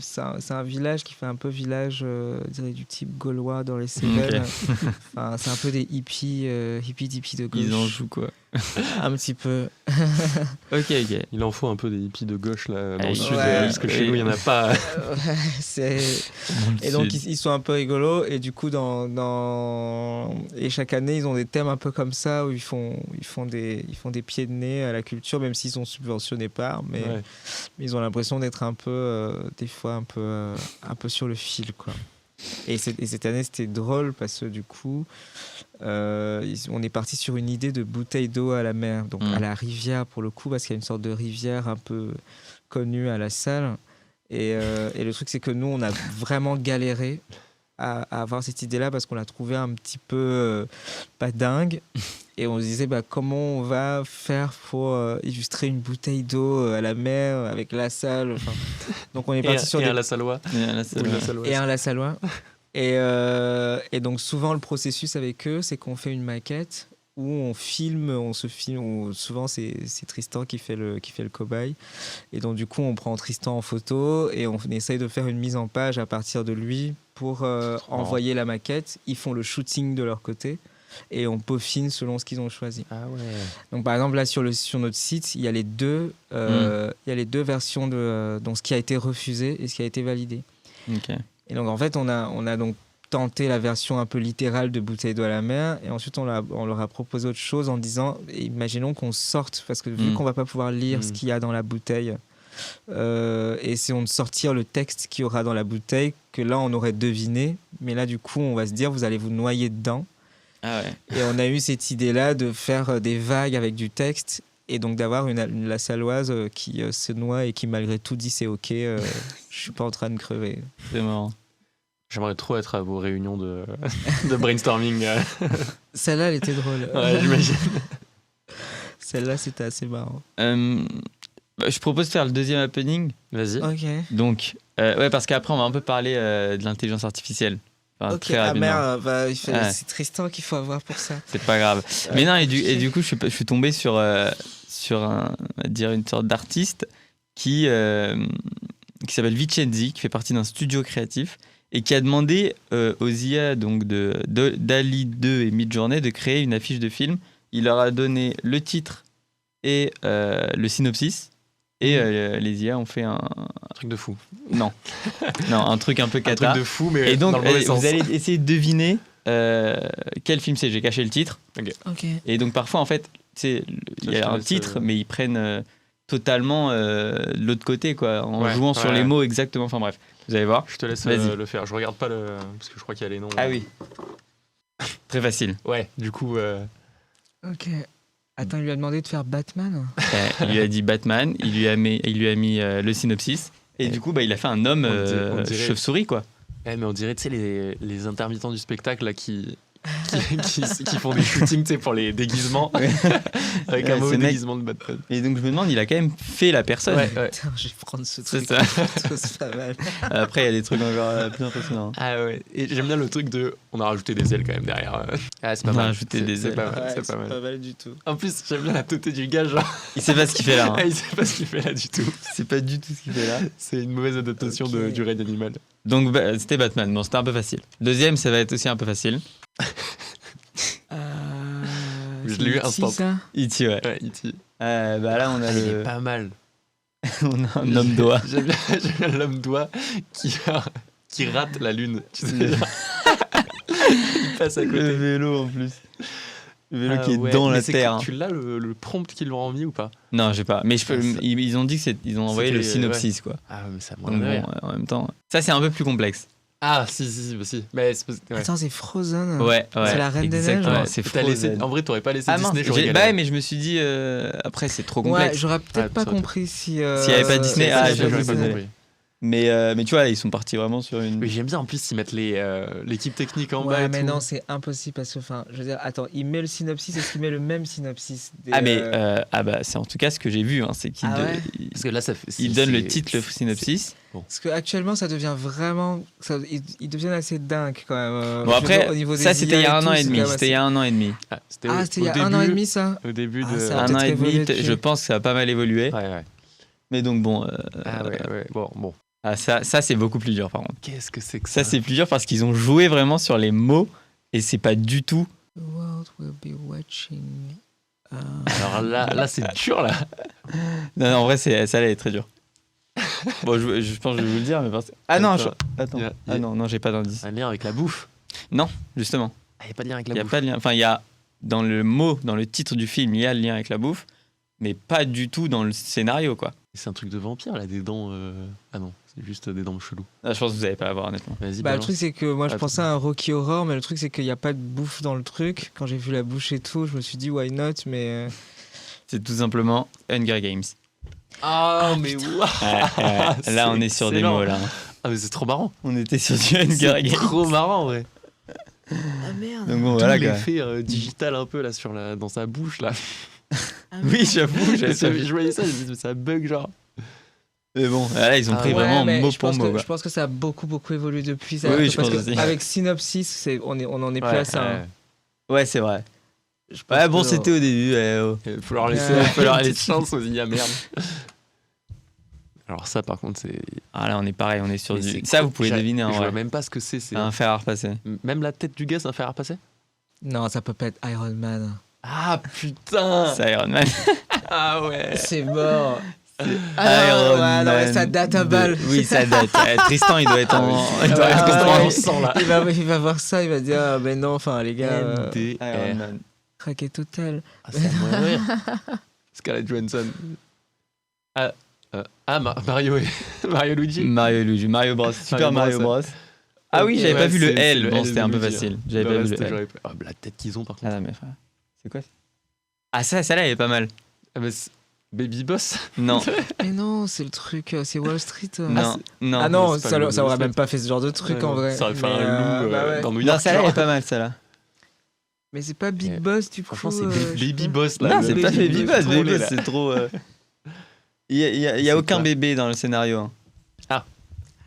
Speaker 2: un village qui fait un peu village, je dirais, du type gaulois dans les Cévennes. Enfin, c'est un peu des hippies de gauche.
Speaker 3: ils en jouent quoi.
Speaker 2: Un petit peu.
Speaker 3: Ok.
Speaker 1: Il en faut un peu des hippies de gauche là dans le sud,
Speaker 2: ouais.
Speaker 1: parce que chez nous il y en a pas.
Speaker 2: Et donc ils sont un peu rigolos et du coup et chaque année ils ont des thèmes un peu comme ça où ils font des pieds de nez à la culture, même s'ils sont subventionnés mais ils ont l'impression d'être un peu des fois un peu sur le fil, quoi. Et cette année c'était drôle parce que du coup on est parti sur une idée de bouteille d'eau à la mer, donc à la rivière pour le coup, parce qu'il y a une sorte de rivière un peu connue à la salle. Et le truc, c'est que nous, on a vraiment galéré à avoir cette idée-là parce qu'on l'a trouvée un petit peu pas dingue. Et on se disait, comment on va faire pour illustrer une bouteille d'eau à la mer avec la salle. Enfin, donc on est parti sur
Speaker 1: un Lassallois.
Speaker 2: Et un Lassallois. Et donc souvent, le processus avec eux, c'est qu'on fait une maquette où on se filme. Souvent, c'est Tristan qui fait le cobaye. Et donc, du coup, on prend Tristan en photo et on essaye de faire une mise en page à partir de lui pour envoyer la maquette. Ils font le shooting de leur côté et on peaufine selon ce qu'ils ont choisi.
Speaker 1: Ah ouais.
Speaker 2: Donc, par exemple, là, sur notre site, il y a les deux versions de ce qui a été refusé et ce qui a été validé.
Speaker 3: Ok.
Speaker 2: Et donc, en fait, on a donc tenté la version un peu littérale de bouteille d'eau à la mer et ensuite on leur a proposé autre chose en disant, imaginons qu'on sorte, parce que vu qu'on va pas pouvoir lire ce qu'il y a dans la bouteille, essayons de sortir le texte qu'il y aura dans la bouteille, que là on aurait deviné, mais là du coup on va se dire vous allez vous noyer dedans.
Speaker 3: Ah ouais.
Speaker 2: Et on a eu cette idée là de faire des vagues avec du texte et donc d'avoir une Lassalloise qui se noie et qui malgré tout dit c'est ok, je suis pas en train de crever.
Speaker 3: C'est marrant.
Speaker 1: J'aimerais trop être à vos réunions de brainstorming.
Speaker 2: Celle-là, elle était drôle.
Speaker 1: Ouais, j'imagine.
Speaker 2: Celle-là, c'était assez marrant.
Speaker 3: Je propose de faire le deuxième happening.
Speaker 1: Vas-y.
Speaker 2: Ok.
Speaker 3: Donc, parce qu'après, on va un peu parler de l'intelligence artificielle. Enfin,
Speaker 2: Ok,
Speaker 3: très
Speaker 2: ah
Speaker 3: rapidement.
Speaker 2: merde,
Speaker 3: Ouais.
Speaker 2: c'est Tristan qu'il faut avoir pour ça.
Speaker 3: C'est pas grave. Mais non, et du coup, je suis tombé sur on va dire une sorte d'artiste qui s'appelle Vicenzi, qui fait partie d'un studio créatif et qui a demandé aux IA donc DALL-E 2 et Midjourney de créer une affiche de film. Il leur a donné le titre et le synopsis. Et les IA ont fait un
Speaker 1: truc de fou.
Speaker 3: Non, un truc un peu
Speaker 1: Un
Speaker 3: cata.
Speaker 1: truc de fou, mais
Speaker 3: Et donc,
Speaker 1: dans le mauvais sens.
Speaker 3: vous allez essayer de deviner quel film c'est. J'ai caché le titre.
Speaker 2: Ok.
Speaker 3: Et donc, parfois, en fait, il y a un titre, mais ils prennent totalement de l'autre côté, quoi, en jouant sur les mots exactement. Enfin, bref, vous allez voir.
Speaker 1: Je te laisse
Speaker 3: Vas-y.
Speaker 1: le faire. Je regarde pas parce que je crois qu'il y a les noms.
Speaker 3: Ah oui. Très facile.
Speaker 1: Ouais, du coup.
Speaker 2: Ok. Attends, il lui a demandé de faire Batman.
Speaker 3: Il lui a dit Batman, il lui a mis le synopsis. Et du coup, il a fait un homme
Speaker 1: on dirait-
Speaker 3: chauve-souris, quoi.
Speaker 1: Mais on dirait, tu sais, les intermittents du spectacle là, qui font des shootings, tu sais, pour les déguisements. Avec un
Speaker 3: Ce
Speaker 1: mauvais
Speaker 3: mec-
Speaker 1: déguisement de Batman.
Speaker 3: Et donc, je me demande, il a quand même fait la personne.
Speaker 1: Ouais.
Speaker 2: Putain, je vais prendre ce
Speaker 3: C'est
Speaker 2: truc.
Speaker 3: ça.
Speaker 2: C'est pas mal.
Speaker 3: Après, il y a des trucs encore plus impressionnants.
Speaker 1: Ah ouais. Et j'aime bien le truc de. On a rajouté des ailes quand même derrière. Ah, c'est pas
Speaker 3: On a
Speaker 1: mal.
Speaker 3: rajouté des
Speaker 1: C'est
Speaker 3: ailes.
Speaker 1: pas mal.
Speaker 2: Ouais,
Speaker 1: C'est pas mal.
Speaker 2: pas mal du tout.
Speaker 1: En plus, j'aime bien la teuté du gars, genre.
Speaker 3: Il sait pas ce qu'il fait là. hein.
Speaker 1: Ah, il sait pas ce qu'il fait là du tout.
Speaker 3: C'est pas du tout ce qu'il fait là.
Speaker 1: C'est une mauvaise adaptation
Speaker 2: Ok.
Speaker 1: du règne animal.
Speaker 3: Donc, c'était Batman. Bon, c'était un peu facile. Deuxième, ça va être aussi un peu facile.
Speaker 1: Je l'ai eu
Speaker 2: c'est
Speaker 1: instant.
Speaker 2: ça.
Speaker 3: E.T., ouais.
Speaker 1: Ouais, E.T.
Speaker 3: Là, on a
Speaker 1: Il
Speaker 3: le.
Speaker 1: est pas mal.
Speaker 3: On a un homme doigt.
Speaker 1: J'aime bien l'homme doigt qui rate la lune. Tu sais, il passe à côté.
Speaker 3: Le vélo en plus. Le vélo qui est
Speaker 1: ouais.
Speaker 3: dans
Speaker 1: Mais
Speaker 3: la
Speaker 1: c'est
Speaker 3: terre.
Speaker 1: cool. Tu l'as le prompt qu'ils l'ont mis ou pas?
Speaker 3: Non, j'ai pas. Mais
Speaker 1: Ça-
Speaker 3: ils ont dit que ils ont envoyé le
Speaker 1: C'était,
Speaker 3: synopsis, quoi.
Speaker 1: Ah, mais ça
Speaker 3: Donc bon, en même temps. Ça, c'est un peu plus complexe.
Speaker 1: Ah, si. Mais ouais.
Speaker 2: Attends, c'est Frozen.
Speaker 3: Ouais.
Speaker 2: C'est la Reine des
Speaker 3: exactement,
Speaker 2: Neiges.
Speaker 3: C'est
Speaker 1: T'as laissé...
Speaker 3: Frozen.
Speaker 1: En vrai, t'aurais pas laissé
Speaker 3: Ah mince,
Speaker 1: Disney, j'aurais
Speaker 3: bah
Speaker 1: galéré.
Speaker 3: ouais, mais je me suis dit après c'est trop
Speaker 2: Ouais,
Speaker 3: complexe.
Speaker 2: j'aurais peut-être
Speaker 1: Ah,
Speaker 2: pas
Speaker 1: ça aurait
Speaker 2: compris si.
Speaker 3: S'il y avait pas Disney,
Speaker 2: s'il y avait
Speaker 3: j'aurais
Speaker 1: j'aurais pas
Speaker 3: Disney.
Speaker 1: compris.
Speaker 3: Mais tu vois, ils sont partis vraiment sur une.
Speaker 1: Oui, j'aime bien en plus, ils mettent l'équipe technique en bas.
Speaker 2: Ouais,
Speaker 1: et
Speaker 2: mais
Speaker 1: tout.
Speaker 2: non, c'est impossible parce que, enfin, je veux dire, attends, il met le synopsis, est-ce qu'il met le même synopsis des,
Speaker 3: Ah mais bah c'est en tout cas ce que j'ai vu, hein, c'est qu'il
Speaker 2: Ah ouais
Speaker 1: Parce que là, ça fait.
Speaker 3: il donne le titre, le synopsis.
Speaker 2: Parce qu'actuellement, ça devient vraiment. Ils deviennent assez dingues quand même.
Speaker 3: Bon après,
Speaker 2: au niveau
Speaker 3: ça
Speaker 2: des
Speaker 3: c'était il y a
Speaker 2: IA et
Speaker 3: un
Speaker 2: tout,
Speaker 3: an et
Speaker 2: c'est
Speaker 3: demi.
Speaker 2: quand même
Speaker 3: C'était il y a un an et demi.
Speaker 1: C'était
Speaker 2: Ah, c'était il y a un an et demi, ça.
Speaker 1: Au début
Speaker 2: Ah,
Speaker 1: de.
Speaker 2: ça a
Speaker 3: Un
Speaker 2: peut-être
Speaker 3: an et
Speaker 2: évolué
Speaker 3: demi,
Speaker 2: depuis.
Speaker 3: je pense que ça a pas mal évolué.
Speaker 1: Ouais.
Speaker 3: Mais donc bon,
Speaker 1: Ah ouais. Bon.
Speaker 3: ça c'est beaucoup plus dur par contre.
Speaker 1: Qu'est-ce que c'est que
Speaker 3: Ça c'est plus dur parce qu'ils ont joué vraiment sur les mots et c'est pas du tout.
Speaker 2: The world will be watching.
Speaker 1: Alors là, c'est dur, là.
Speaker 3: Non, en vrai, ça elle est très dur. Bon, je pense que je vais vous le dire, mais parce que... Ah non, attends. Ah non, j'ai pas d'indice.
Speaker 1: Un lien avec la bouffe.
Speaker 3: Justement,
Speaker 1: Ah, il n'y a pas de lien avec
Speaker 3: il
Speaker 1: la
Speaker 3: y a
Speaker 1: bouffe.
Speaker 3: pas de lien. Enfin, il y a dans le mot, dans le titre du film, il y a le lien avec la bouffe, mais pas du tout dans le scénario, quoi.
Speaker 1: C'est un truc de vampire, là, des dents. Ah non, c'est juste des dents chelous.
Speaker 3: Ah, je pense que vous allez pas l'avoir, honnêtement.
Speaker 1: Vas-y,
Speaker 2: Bah, le
Speaker 1: balance.
Speaker 2: truc, c'est que moi, je
Speaker 1: Ah,
Speaker 2: pensais à un Rocky Horror, mais le truc, c'est qu'il n'y a pas de bouffe dans le truc. Quand j'ai vu la bouche et tout, je me suis dit, why not, mais.
Speaker 3: C'est tout simplement Hunger Games.
Speaker 1: Ah, mais waouh.
Speaker 3: Ouais, là, on est sur des
Speaker 1: excellent.
Speaker 3: mots, là.
Speaker 1: Ah, mais c'est trop marrant.
Speaker 3: On était sur du Hunger
Speaker 1: C'est
Speaker 3: Games.
Speaker 1: trop marrant, ouais.
Speaker 2: Ah merde!
Speaker 3: Donc bon,
Speaker 1: Tout
Speaker 3: voilà, quoi.
Speaker 1: l'effet digital un peu, là, dans sa bouche, là.
Speaker 3: Oui, j'avoue, j'avais pas vu.
Speaker 1: Je voyais ça, je me disais, ça bug, genre.
Speaker 3: Mais bon, là, ils ont
Speaker 1: Ah
Speaker 3: pris
Speaker 1: ouais,
Speaker 3: vraiment
Speaker 2: mais
Speaker 3: mot
Speaker 2: je
Speaker 3: pour
Speaker 2: pense
Speaker 3: mot,
Speaker 2: que,
Speaker 3: quoi.
Speaker 2: je pense que ça a beaucoup évolué depuis.
Speaker 3: Oui, oui, je
Speaker 2: parce
Speaker 3: pense
Speaker 2: que
Speaker 3: aussi.
Speaker 2: avec Synopsis, on en est plus à ça. hein.
Speaker 3: Ouais, c'est vrai.
Speaker 2: Je pense
Speaker 3: Ouais, bon,
Speaker 2: que-
Speaker 3: c'était au début. Oh.
Speaker 1: Il faut leur laisser,
Speaker 2: Ouais.
Speaker 1: faut leur laisser chance aux IA, merde. Alors ça, par contre, c'est...
Speaker 3: Ah là, on est pareil, on est sur
Speaker 1: Mais
Speaker 3: du.
Speaker 1: c'est
Speaker 3: Ça,
Speaker 1: cool.
Speaker 3: vous pouvez deviner en
Speaker 1: Je vois
Speaker 3: vrai.
Speaker 1: même pas ce que c'est.
Speaker 3: Un fer à repasser.
Speaker 1: Même la tête du gars, c'est un fer à repasser.
Speaker 2: Non, ça peut pas être Iron Man.
Speaker 1: Ah putain.
Speaker 3: C'est Iron Man.
Speaker 1: Ah ouais.
Speaker 2: C'est mort.
Speaker 3: Iron
Speaker 2: ouais, non, mais ça
Speaker 3: Man
Speaker 2: date à
Speaker 3: de-
Speaker 2: balle.
Speaker 3: Oui, ça date. Tristan, il doit être en.
Speaker 1: Il doit être
Speaker 2: Ah,
Speaker 1: en
Speaker 2: ouais.
Speaker 1: sang, là.
Speaker 2: Il va voir ça, il va dire ah, ben non, enfin les gars,
Speaker 1: MDR.
Speaker 3: Iron Man.
Speaker 2: craqué total.
Speaker 1: Ah, c'est à mourir de rire. Scarlett Johansson. Mario et Mario Luigi.
Speaker 3: Mario et Luigi. Mario Bros. Super Mario
Speaker 1: Bros.
Speaker 3: Bros. Ah oui, j'avais
Speaker 1: Ouais,
Speaker 3: pas vu le
Speaker 1: c'est
Speaker 3: L. Bon,
Speaker 1: L
Speaker 3: c'était
Speaker 1: de
Speaker 3: un peu
Speaker 1: Luigi,
Speaker 3: facile.
Speaker 1: hein.
Speaker 3: J'avais
Speaker 1: Le
Speaker 3: pas vu
Speaker 1: reste,
Speaker 3: le L.
Speaker 1: j'aurais pas- Ah, la tête qu'ils ont, par contre.
Speaker 3: Ah non, mais frère. C'est quoi ça? Ah, celle-là, elle est pas mal.
Speaker 1: Ah, mais Baby Boss.
Speaker 3: Non,
Speaker 2: Mais non, c'est le truc, c'est Wall Street.
Speaker 3: non, non.
Speaker 2: Ah non,
Speaker 1: c'est pas
Speaker 2: ça,
Speaker 1: le-
Speaker 2: ça aurait
Speaker 1: le-
Speaker 2: même pas fait ce genre de truc en vrai.
Speaker 1: Ça aurait fait
Speaker 2: Mais,
Speaker 1: un loup
Speaker 2: bah ouais.
Speaker 1: dans New
Speaker 3: Non,
Speaker 1: York.
Speaker 3: celle-là, elle
Speaker 1: genre.
Speaker 3: est pas mal, celle-là.
Speaker 2: Mais c'est pas Big
Speaker 1: Mais
Speaker 2: Boss du coup.
Speaker 1: Franchement, c'est
Speaker 2: je sais
Speaker 1: Baby
Speaker 2: pas.
Speaker 1: Boss, là.
Speaker 3: Non,
Speaker 1: le
Speaker 3: c'est pas
Speaker 1: Baby
Speaker 3: Baby
Speaker 1: Boss
Speaker 3: Boss. Baby
Speaker 1: trollé,
Speaker 3: Boss,
Speaker 1: là.
Speaker 3: c'est trop. Il y a
Speaker 1: C'est
Speaker 3: aucun
Speaker 1: quoi
Speaker 3: bébé dans le scénario, hein.
Speaker 2: Ah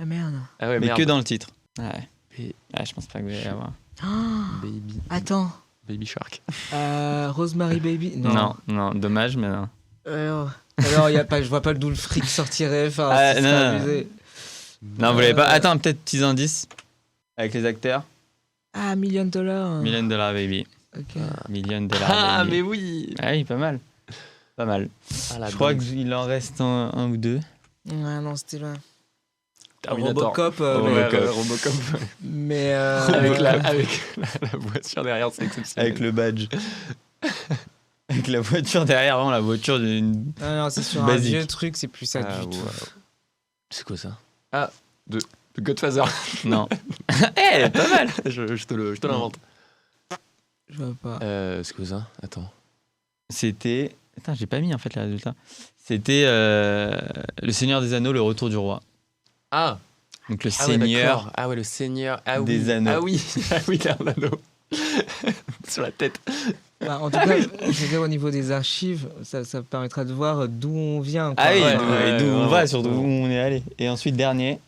Speaker 2: merde.
Speaker 1: Ah ouais,
Speaker 3: Mais
Speaker 1: merde.
Speaker 3: que dans le titre. Ouais.
Speaker 1: Et-
Speaker 3: Ah, je pense pas que vous allez avoir.
Speaker 1: Baby.
Speaker 2: Attends,
Speaker 1: Baby Shark.
Speaker 2: Rosemary Baby.
Speaker 3: Non, non, dommage, mais non.
Speaker 2: Alors, y a pas, je vois pas d'où le fric sortirait. Enfin,
Speaker 3: Ah,
Speaker 2: ce
Speaker 3: non,
Speaker 2: serait
Speaker 3: non, non.
Speaker 2: abusé.
Speaker 3: Non, vous l'avez pas. Attends, peut-être petits indices avec les acteurs.
Speaker 2: Ah, $1 million.
Speaker 3: Million Dollar Baby.
Speaker 2: Ok.
Speaker 3: Million Dollar
Speaker 1: Ah,
Speaker 3: Baby.
Speaker 1: mais oui.
Speaker 3: Ah oui, pas mal. Pas mal.
Speaker 1: Ah, la
Speaker 3: Je crois
Speaker 1: dingue.
Speaker 3: qu'il en reste un ou deux.
Speaker 2: Ouais, non, c'était là.
Speaker 1: Terminator.
Speaker 2: Robocop.
Speaker 1: Ouais, Robocop.
Speaker 2: Mais.
Speaker 1: Avec la voiture derrière, c'est exceptionnel.
Speaker 3: Avec le badge. Avec la voiture derrière, vraiment la voiture d'une.
Speaker 2: Ah non, c'est sur un
Speaker 3: Basique.
Speaker 2: vieux truc, c'est plus ça
Speaker 1: Ah,
Speaker 2: du tout.
Speaker 1: ouais. C'est quoi ça? Ah, de Godfather.
Speaker 3: Non. Eh, pas mal.
Speaker 1: je te l'invente.
Speaker 2: Je vois pas.
Speaker 1: C'est quoi ça? Attends.
Speaker 3: C'était. Attends, j'ai pas mis en fait les résultats. C'était Le Seigneur des Anneaux, le retour du roi.
Speaker 1: Ah!
Speaker 3: Donc le
Speaker 1: Ah ouais,
Speaker 3: Seigneur.
Speaker 1: d'accord. Ah ouais, le Seigneur. Ah
Speaker 3: Des
Speaker 1: oui.
Speaker 3: anneaux.
Speaker 1: Ah oui, ah oui, il a un anneau. Sur la tête.
Speaker 2: Bah, en tout cas, je veux dire, au niveau des archives, ça permettra de voir d'où on vient. quoi.
Speaker 3: Ah oui,
Speaker 1: Ouais,
Speaker 3: d'où
Speaker 1: ouais,
Speaker 3: d'où on
Speaker 1: ouais,
Speaker 3: va,
Speaker 1: ouais.
Speaker 3: surtout où on est allé. Et ensuite, dernier.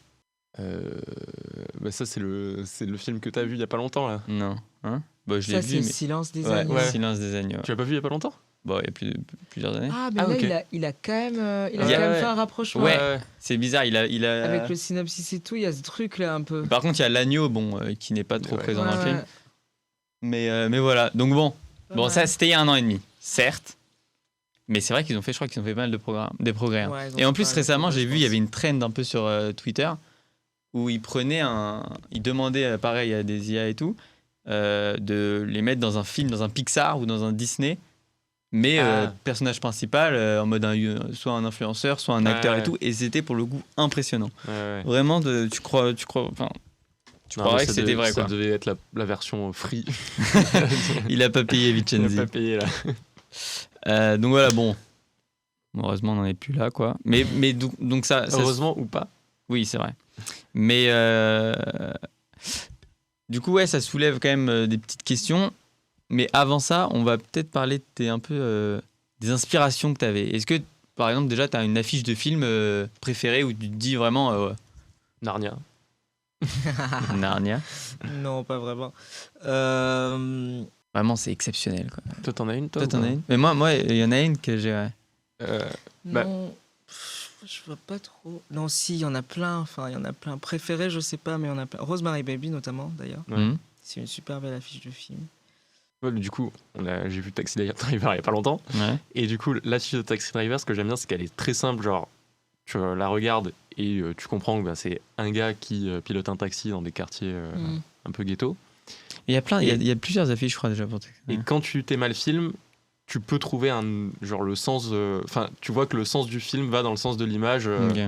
Speaker 1: Bah ça, c'est le film que t'as vu il y a pas longtemps, là.
Speaker 3: Non. Hein bah, je l'ai
Speaker 2: Ça,
Speaker 3: vu,
Speaker 2: c'est
Speaker 3: mais.
Speaker 2: le silence des
Speaker 3: Ouais,
Speaker 2: agneaux.
Speaker 1: Ouais.
Speaker 3: Silence des agneaux.
Speaker 1: Tu l'as pas vu il y a pas longtemps?
Speaker 3: Bon, il y a plusieurs années.
Speaker 2: Ah, mais
Speaker 1: Ah,
Speaker 2: là,
Speaker 1: ok.
Speaker 2: il a quand même,
Speaker 3: Il y a-
Speaker 2: fait un rapprochement.
Speaker 3: Ouais. C'est bizarre, il a.
Speaker 2: Avec le synopsis et tout, il y a ce truc-là un peu.
Speaker 3: Par contre, il y a l'agneau, bon, qui n'est pas trop
Speaker 1: Ouais.
Speaker 3: présent dans le
Speaker 2: Ouais,
Speaker 3: film.
Speaker 2: ouais.
Speaker 3: Mais voilà. Donc bon.
Speaker 2: Pas
Speaker 3: Bon,
Speaker 2: mal.
Speaker 3: ça, c'était il y a 1 an et demi, certes. Mais c'est vrai je crois qu'ils ont fait pas mal des progrès. Hein.
Speaker 2: Ouais, ils ont
Speaker 3: Et en
Speaker 2: fait
Speaker 3: plus,
Speaker 2: pas mal de
Speaker 3: récemment,
Speaker 2: progrès,
Speaker 3: j'ai
Speaker 2: je
Speaker 3: vu, il y
Speaker 2: pense.
Speaker 3: avait une trend un peu sur Twitter où ils demandaient, pareil, à des IA et tout, de les mettre dans un film, dans un Pixar ou dans un Disney, mais personnage principal, en mode soit un influenceur, soit un acteur et tout, et c'était pour le coup impressionnant.
Speaker 1: Ouais.
Speaker 3: Vraiment, tu croirais que c'était vrai,
Speaker 1: Ça
Speaker 3: quoi.
Speaker 1: devait être la version free.
Speaker 3: Il a pas payé
Speaker 1: Il
Speaker 3: Vincenzi.
Speaker 1: n'a pas payé là.
Speaker 3: Donc voilà, bon. Heureusement, on n'en est plus là, quoi. Mais donc ça
Speaker 1: Heureusement ou pas.
Speaker 3: Oui, c'est vrai. Mais du coup, ouais, ça soulève quand même des petites questions. Mais avant ça, on va peut-être parler des inspirations que tu avais. Est-ce que, par exemple, déjà, tu as une affiche de film préférée où tu te dis vraiment
Speaker 1: Narnia.
Speaker 3: Narnia?
Speaker 2: Non, pas vraiment.
Speaker 3: Vraiment, c'est exceptionnel, quoi.
Speaker 1: Toi, t'en as une,
Speaker 3: Toi, t'en as une? Mais moi, il y en a une que j'ai...
Speaker 1: Bah-
Speaker 2: Non, je vois pas trop. Non, si, il y en a plein. Enfin, il y en a plein. Préférés, je sais pas, mais il y en a plein. Rosemary Baby, notamment, d'ailleurs.
Speaker 1: Ouais.
Speaker 3: Mhm.
Speaker 2: C'est une super belle affiche de film.
Speaker 1: Ouais, mais du coup, j'ai vu Taxi Driver il y a pas longtemps.
Speaker 3: Ouais.
Speaker 1: Et du coup, l'affiche de Taxi Driver, ce que j'aime bien, c'est qu'elle est très simple. Genre, tu la regardes et tu comprends que c'est un gars qui pilote un taxi dans des quartiers un peu ghetto.
Speaker 3: Il y a plein,
Speaker 1: Et-
Speaker 3: il y a plusieurs affiches, je crois, déjà pour
Speaker 1: Et quand tu t'aimes le film, tu peux trouver le sens. Enfin, tu vois que le sens du film va dans le sens de l'image
Speaker 3: Ok.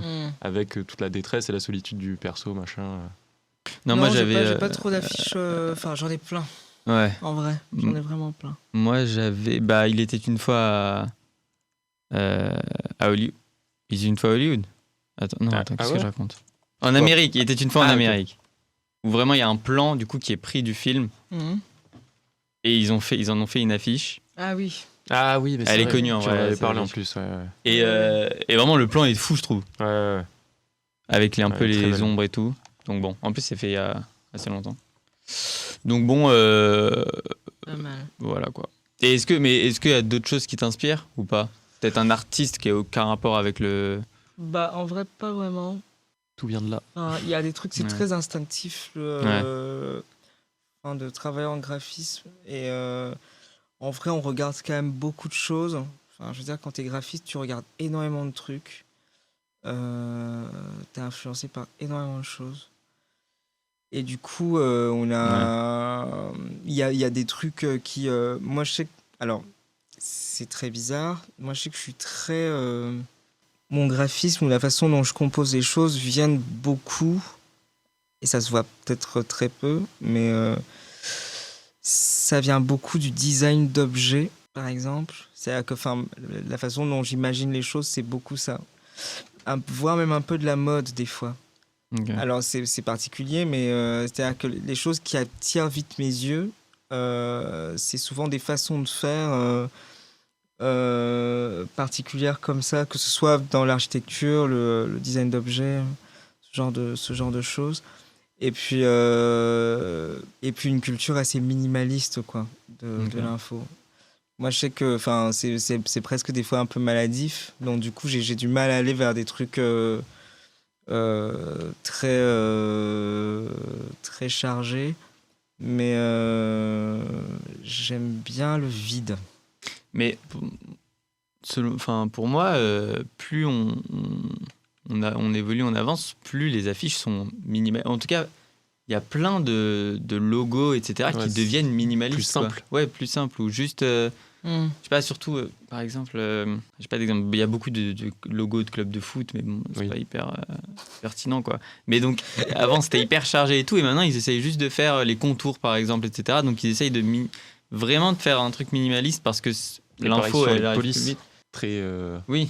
Speaker 1: avec toute la détresse et la solitude du perso, machin.
Speaker 3: Non, moi,
Speaker 2: j'ai pas trop d'affiches. Enfin, j'en ai plein.
Speaker 3: Ouais.
Speaker 2: En vrai, j'en ai vraiment plein.
Speaker 3: Moi, j'avais... Bah, il était une fois à Hollywood. Il était une fois à Hollywood. Attends, qu'est-ce que je raconte? En Amérique, il était une fois en
Speaker 1: ok.
Speaker 3: Amérique. Où vraiment, il y a un plan, du coup, qui est pris du film.
Speaker 2: Mhm.
Speaker 3: Et ils en ont fait une affiche.
Speaker 2: Ah oui.
Speaker 1: Ah oui, mais
Speaker 3: Elle est connue, en
Speaker 1: Tu
Speaker 3: vrai,
Speaker 1: en avais
Speaker 3: cette
Speaker 1: parlé en
Speaker 3: affiche.
Speaker 1: plus. Ouais.
Speaker 3: Et vraiment, le plan est fou, je trouve.
Speaker 1: Ouais.
Speaker 3: Avec un peu
Speaker 1: Ouais, très
Speaker 3: les
Speaker 1: belle.
Speaker 3: ombres et tout. Donc bon, en plus, c'est fait il y a assez longtemps. Donc bon,
Speaker 2: Pas mal.
Speaker 3: voilà, quoi. Et est-ce qu'il y a d'autres choses qui t'inspirent ou pas? Peut-être un artiste qui a aucun rapport avec le...
Speaker 2: Bah, en vrai, pas vraiment.
Speaker 1: Tout vient de là.
Speaker 2: Enfin, il y a des trucs, c'est
Speaker 3: Ouais.
Speaker 2: très instinctif enfin, de travailler en graphisme. Et en vrai, on regarde quand même beaucoup de choses. Enfin, je veux dire, quand t'es graphiste, tu regardes énormément de trucs. T'es influencé par énormément de choses. Et du coup, on a... Il y a des trucs qui... moi, je sais que... Alors, c'est très bizarre. Moi, je sais que je suis très... Mon graphisme ou la façon dont je compose les choses viennent beaucoup, et ça se voit peut-être très peu, mais ça vient beaucoup du design d'objets, par exemple. C'est-à-dire que la façon dont j'imagine les choses, c'est beaucoup ça. Voire même un peu de la mode, des fois.
Speaker 3: Ok.
Speaker 2: Alors, c'est particulier, mais c'est-à-dire que les choses qui attirent vite mes yeux, c'est souvent des façons de faire particulières comme ça, que ce soit dans l'architecture, le design d'objets, ce genre de choses. Et puis une culture assez minimaliste, quoi, de l'info. Moi, je sais que c'est presque des fois un peu maladif, donc du coup, j'ai du mal à aller vers des trucs très chargés, mais j'aime bien le vide.
Speaker 3: Mais pour moi, plus on évolue, on avance, plus les affiches sont minimales. En tout cas, il y a plein de logos, etc.,
Speaker 1: Ouais,
Speaker 3: qui deviennent minimalistes.
Speaker 1: plus simples.
Speaker 3: Ouais, plus simples. Ou juste, je sais pas, surtout, par exemple, j'ai pas d'exemple, il y a beaucoup de logos de clubs de foot, mais bon, c'est pas hyper pertinent, quoi. Mais donc, avant, c'était hyper chargé et tout, et maintenant, ils essayent juste de faire les contours, par exemple, etc. Donc, ils essayent vraiment de faire un truc minimaliste parce que l'info, elle arrive plus vite.
Speaker 1: Très
Speaker 3: Oui.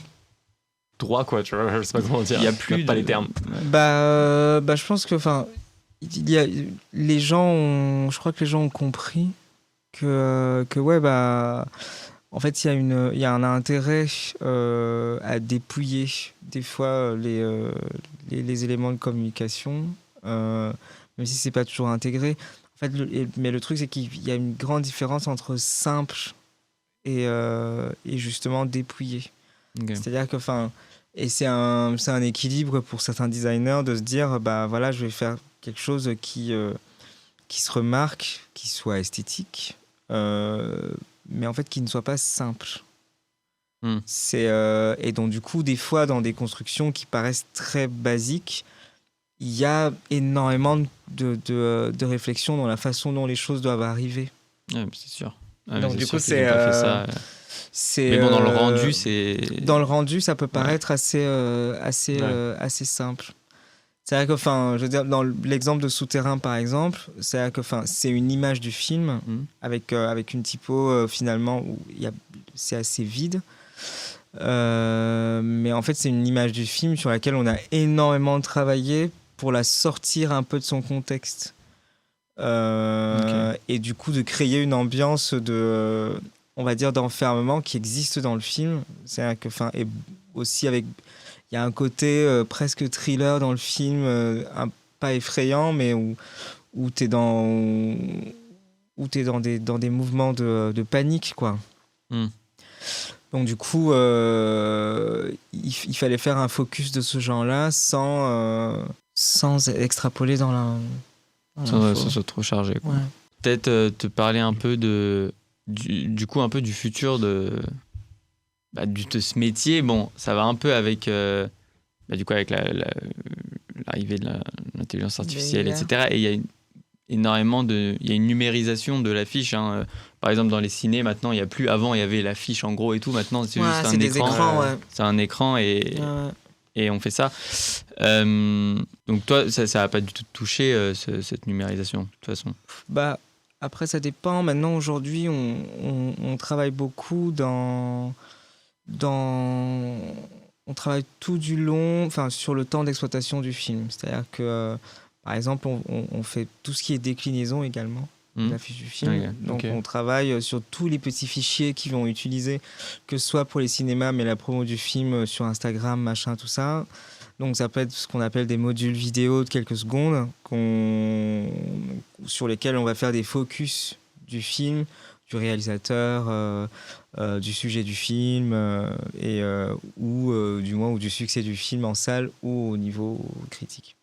Speaker 1: droit, quoi, tu vois, je sais pas comment dire.
Speaker 3: Il y a plus
Speaker 1: pas les termes.
Speaker 2: Bah, je pense que, je crois que les gens ont compris que ouais, bah, en fait, il y a un intérêt à dépouiller des fois les éléments de communication, même si c'est pas toujours intégré. En fait, mais le truc, c'est qu'il y a une grande différence entre simple et justement dépouillé.
Speaker 3: Okay.
Speaker 2: C'est-à-dire que, et c'est un équilibre pour certains designers de se dire, bah voilà, je vais faire quelque chose qui se remarque, qui soit esthétique, mais en fait qui ne soit pas simple. Et donc du coup, des fois, dans des constructions qui paraissent très basiques, il y a énormément de réflexion dans la façon dont les choses doivent arriver.
Speaker 3: Ouais, c'est sûr. Ouais,
Speaker 2: Donc,
Speaker 3: c'est
Speaker 2: du
Speaker 3: sûr
Speaker 2: coup,
Speaker 3: qu'ils ont pas fait ça. Mais bon, dans le rendu, c'est...
Speaker 2: Dans le rendu, ça peut paraître assez simple. C'est vrai que, je veux dire, dans l'exemple de Souterrain, par exemple, c'est vrai que, c'est une image du film avec une typo, finalement, où c'est assez vide. Mais en fait, c'est une image du film sur laquelle on a énormément travaillé pour la sortir un peu de son contexte. Et du coup, de créer une ambiance on va dire, d'enfermement qui existe dans le film. C'est-à-dire que, et aussi avec... Il y a un côté presque thriller dans le film, pas effrayant, mais où tu es dans des mouvements de panique, quoi. Donc du coup, il fallait faire un focus de ce genre-là sans extrapoler dans la...
Speaker 3: Sans se trop charger, quoi.
Speaker 2: Ouais.
Speaker 3: Peut-être te parler un peu du coup un peu du futur de ce métier. Bon, ça va un peu avec du coup avec l'arrivée de l'intelligence artificielle, etc. Et il y a énormément il y a une numérisation de l'affiche. Par exemple, dans les ciné, maintenant, il y a plus. Avant, il y avait l'affiche en gros et tout. Maintenant, c'est juste un écran.
Speaker 2: Écrans,
Speaker 3: C'est un écran et on fait ça. Donc toi, ça va pas du tout te toucher cette numérisation de toute façon.
Speaker 2: Après, ça dépend. Maintenant, aujourd'hui, on travaille beaucoup on travaille tout du long, sur le temps d'exploitation du film. C'est-à-dire que, par exemple, on fait tout ce qui est déclinaison également, de la fiche du film. Donc, on travaille sur tous les petits fichiers qu'ils vont utiliser, que ce soit pour les cinémas, mais la promo du film sur Instagram, machin, tout ça. Donc, ça peut être ce qu'on appelle des modules vidéo de quelques secondes sur lesquels on va faire des focus du film, du réalisateur, du sujet du film, ou du succès du film en salle ou au niveau critique.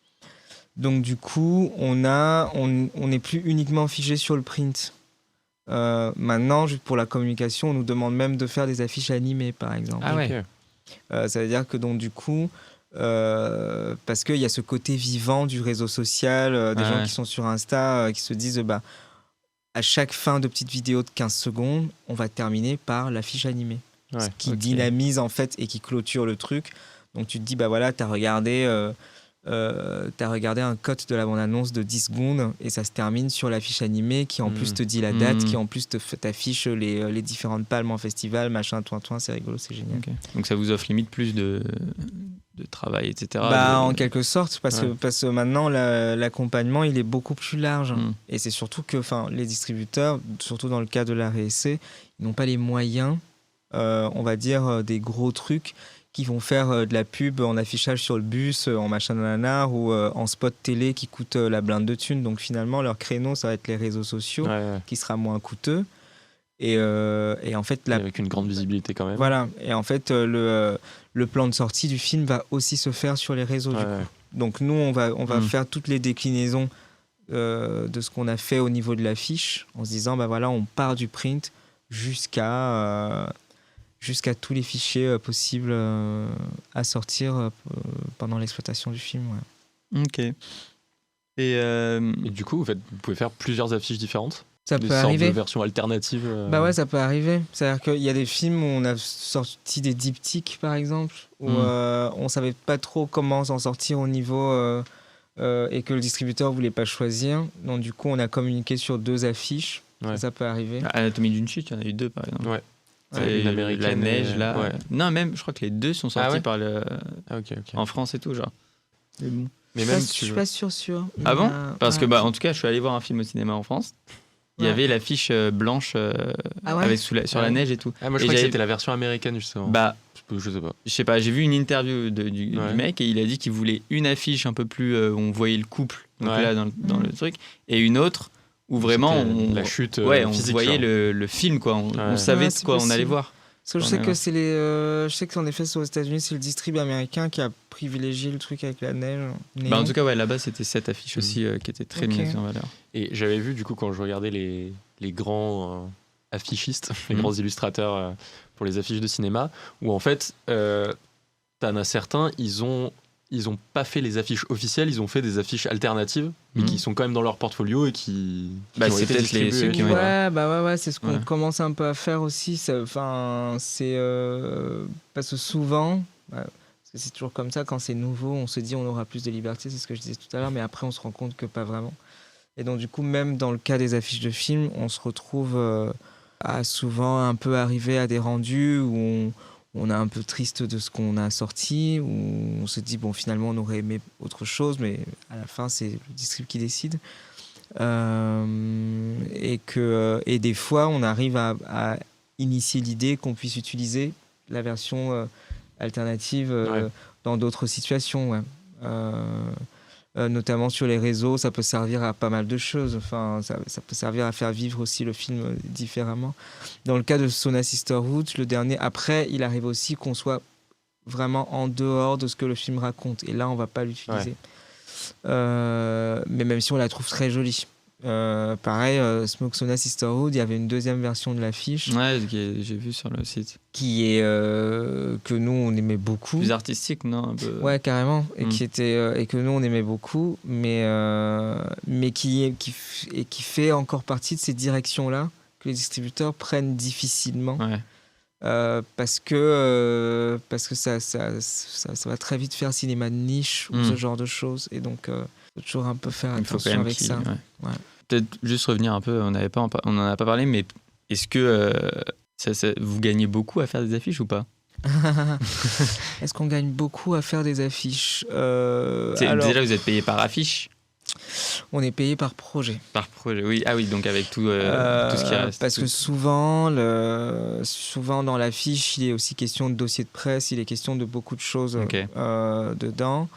Speaker 2: Donc, du coup, on n'est plus uniquement figé sur le print. Maintenant, pour la communication, on nous demande même de faire des affiches animées, par exemple.
Speaker 3: Ah ouais.
Speaker 2: Ça veut dire que, donc, du coup... parce qu'il y a ce côté vivant du réseau social, des gens qui sont sur Insta, qui se disent à chaque fin de petite vidéo de 15 secondes, on va terminer par l'affiche animée. Ce qui dynamise en fait et qui clôture le truc. Donc tu te dis, t'as regardé un cut de la bande-annonce de 10 secondes et ça se termine sur l'affiche animée qui en plus te dit la date, qui en plus t'affiche les différentes palmes en festival, machin, toin, c'est rigolo, c'est génial.
Speaker 3: Donc ça vous offre limite plus de travail, etc.
Speaker 2: En quelque sorte, parce que maintenant, l'accompagnement, il est beaucoup plus large. Et c'est surtout que les distributeurs, surtout dans le cas de la RSC, ils n'ont pas les moyens, on va dire, des gros trucs qui vont faire de la pub en affichage sur le bus, en machin nanar, ou en spot télé qui coûte la blinde de thunes. Donc finalement, leur créneau, ça va être les réseaux sociaux, qui sera moins coûteux. Et en fait,
Speaker 1: avec une grande visibilité quand même.
Speaker 2: Voilà. Et en fait, le plan de sortie du film va aussi se faire sur les réseaux. Du coup. Donc nous, on va faire toutes les déclinaisons de ce qu'on a fait au niveau de l'affiche, en se disant, on part du print jusqu'à tous les fichiers possibles à sortir pendant l'exploitation du film.
Speaker 3: Ok.
Speaker 1: Et du coup, vous pouvez faire plusieurs affiches différentes?
Speaker 2: Ça peut arriver.
Speaker 1: Des sortes de versions alternatives.
Speaker 2: Ça peut arriver. C'est-à-dire qu'il y a des films où on a sorti des diptyques, par exemple, où on savait pas trop comment s'en sortir au niveau et que le distributeur voulait pas choisir. Donc du coup, on a communiqué sur 2 affiches. Ça peut arriver.
Speaker 3: Anatomie d'une chute, il y en a eu 2 par exemple.
Speaker 1: Une américaine,
Speaker 3: la neige là. Non, même je crois que les 2 sont sortis par en France et tout, genre.
Speaker 2: Mais bon.
Speaker 1: Mais même
Speaker 2: je suis pas sûr.
Speaker 3: Ah bon? Parce que en tout cas, je suis allé voir un film au cinéma en France. Il y avait l'affiche blanche avec sur la neige et tout.
Speaker 1: Moi je crois que c'était la version américaine justement. Je sais pas.
Speaker 3: Je sais pas, j'ai vu une interview du mec et il a dit qu'il voulait une affiche un peu plus où on voyait le couple donc là dans le truc et une autre où vraiment
Speaker 1: la chute
Speaker 3: on
Speaker 1: physique,
Speaker 3: voyait le film quoi, on savait de quoi on allait voir.
Speaker 2: Parce que je sais qu'en effet aux États-Unis c'est le distributeur américain qui a privilégié le truc avec la neige.
Speaker 3: En tout cas là-bas c'était cette affiche aussi qui était très mise en valeur.
Speaker 1: Et j'avais vu du coup quand je regardais les grands
Speaker 6: affichistes, les
Speaker 1: Mhm.
Speaker 6: grands illustrateurs pour les affiches de cinéma, où en fait, t'en as certains, ils ont pas fait les affiches officielles, ils ont fait des affiches alternatives, mais
Speaker 3: Mhm.
Speaker 6: qui sont quand même dans leur portfolio et qui
Speaker 3: Bah,
Speaker 6: ont
Speaker 3: c'est
Speaker 6: été
Speaker 3: peut-être
Speaker 6: distribués.
Speaker 3: ceux qui ont
Speaker 2: Ouais, c'est ce qu'on
Speaker 3: Ouais.
Speaker 2: commence un peu à faire aussi. Enfin, c'est parce que souvent, parce que c'est toujours comme ça, quand c'est nouveau, on se dit on aura plus de liberté, c'est ce que je disais tout à l'heure, mais après on se rend compte que pas vraiment. Et donc du coup, même dans le cas des affiches de films, on se retrouve à souvent un peu arriver à des rendus où on est un peu triste de ce qu'on a sorti, où on se dit bon finalement on aurait aimé autre chose, mais à la fin c'est le distrib qui décide. Et des fois on arrive à initier l'idée qu'on puisse utiliser la version alternative
Speaker 6: Ouais.
Speaker 2: dans d'autres situations, ouais. Notamment sur les réseaux, ça peut servir à pas mal de choses. Enfin, ça peut servir à faire vivre aussi le film différemment. Dans le cas de Sauna Sisterhood, le dernier, après, il arrive aussi qu'on soit vraiment en dehors de ce que le film raconte. Et là, on va pas l'utiliser. Mais même si on la trouve très jolie. Pareil, Smoke Sauna Sisterhood, il y avait une deuxième version de l'affiche
Speaker 3: Ouais, j'ai vu sur le site.
Speaker 2: qui est que nous on aimait beaucoup.
Speaker 3: Plus artistique, non un peu...
Speaker 2: Ouais, carrément, et
Speaker 3: Mm.
Speaker 2: qui était et que nous on aimait beaucoup, mais qui fait encore partie de ces directions-là que les distributeurs prennent difficilement
Speaker 3: Ouais.
Speaker 2: parce que ça va très vite faire cinéma de niche ou
Speaker 3: Mm.
Speaker 2: ce genre de choses, et donc faut toujours un peu faire
Speaker 3: Il faut quand
Speaker 2: attention
Speaker 3: même
Speaker 2: avec ça. Ouais.
Speaker 3: Peut-être juste revenir un peu, on n'en a pas parlé, mais est-ce que vous gagnez beaucoup à faire des affiches ou pas?
Speaker 2: Est-ce qu'on gagne beaucoup à faire des affiches?
Speaker 3: Alors, déjà, vous êtes payé par affiche?
Speaker 2: On est payé par projet.
Speaker 3: Par projet, oui. Ah oui, donc avec tout ce qui reste.
Speaker 2: Parce que souvent dans l'affiche, il est aussi question de dossier de presse, il est question de beaucoup de choses
Speaker 3: Ok.
Speaker 2: dedans.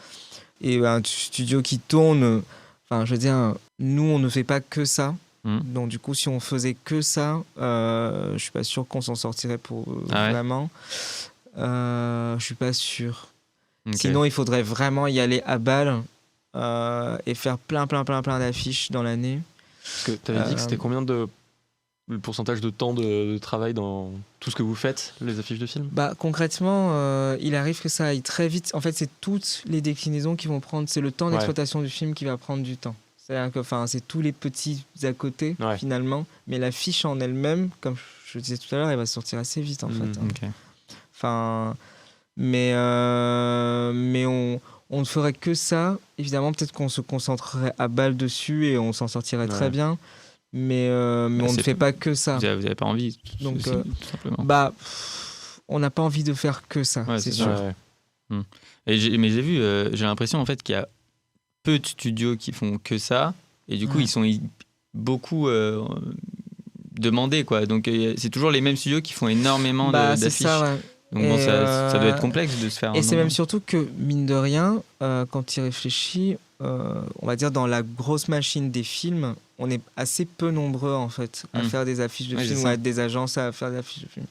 Speaker 2: Et un studio qui tourne, enfin, je veux dire, nous, on ne fait pas que ça. Donc, du coup, si on faisait que ça, je suis pas sûr qu'on s'en sortirait pour
Speaker 3: Ah ouais.
Speaker 2: vraiment. Je suis pas sûr.
Speaker 3: Ok.
Speaker 2: Sinon, il faudrait vraiment y aller à balle et faire plein d'affiches dans l'année.
Speaker 6: Parce que tu avais dit que c'était combien le pourcentage de temps de travail dans tout ce que vous faites, les affiches de films?
Speaker 2: Bah, concrètement, il arrive que ça aille très vite. En fait, c'est toutes les déclinaisons qui vont prendre. C'est le temps d'exploitation du film qui va prendre du temps. C'est-à-dire que, enfin, c'est tous les petits à côté, finalement. Mais l'affiche en elle-même, comme je disais tout à l'heure, elle va sortir assez vite, en fait.
Speaker 3: Ok.
Speaker 2: Enfin, mais on ne ferait que ça. Évidemment, peut-être qu'on se concentrerait à balle dessus et on s'en sortirait très bien. Mais on ne fait pas que ça.
Speaker 3: Vous avez pas envie,
Speaker 2: donc,
Speaker 3: tout simplement.
Speaker 2: Bah, on n'a pas envie de faire que ça,
Speaker 3: Ouais,
Speaker 2: c'est
Speaker 3: c'est
Speaker 2: sûr.
Speaker 3: Ouais. Mais j'ai vu, j'ai l'impression en fait qu'il y a peu de studios qui font que ça, et du coup ils sont beaucoup demandés, quoi. Donc c'est toujours les mêmes studios qui font énormément
Speaker 2: c'est
Speaker 3: d'affiches.
Speaker 2: ça, ouais.
Speaker 3: Donc bon, ça doit être complexe de se faire.
Speaker 2: Et c'est même surtout que, mine de rien, quand tu y réfléchis, on va dire dans la grosse machine des films, on est assez peu nombreux en fait à faire des affiches de films, ou à être des agences à faire des affiches de films.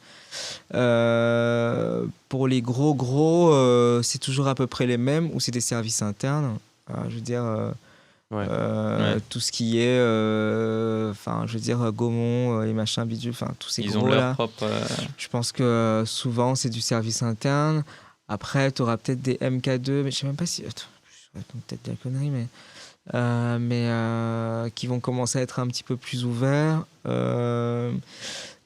Speaker 2: Pour les gros, c'est toujours à peu près les mêmes, ou c'est des services internes. Je veux dire, tout ce qui est, enfin, je veux dire, Gaumont et machin bidule, enfin, tous ces
Speaker 3: ils
Speaker 2: gros
Speaker 3: ont leur
Speaker 2: là.
Speaker 3: propre.
Speaker 2: Je pense que souvent c'est du service interne. Après, tu auras peut-être des MK2, mais je sais même pas si. Attends, je vais peut-être de la connerie, mais qui vont commencer à être un petit peu plus ouverts.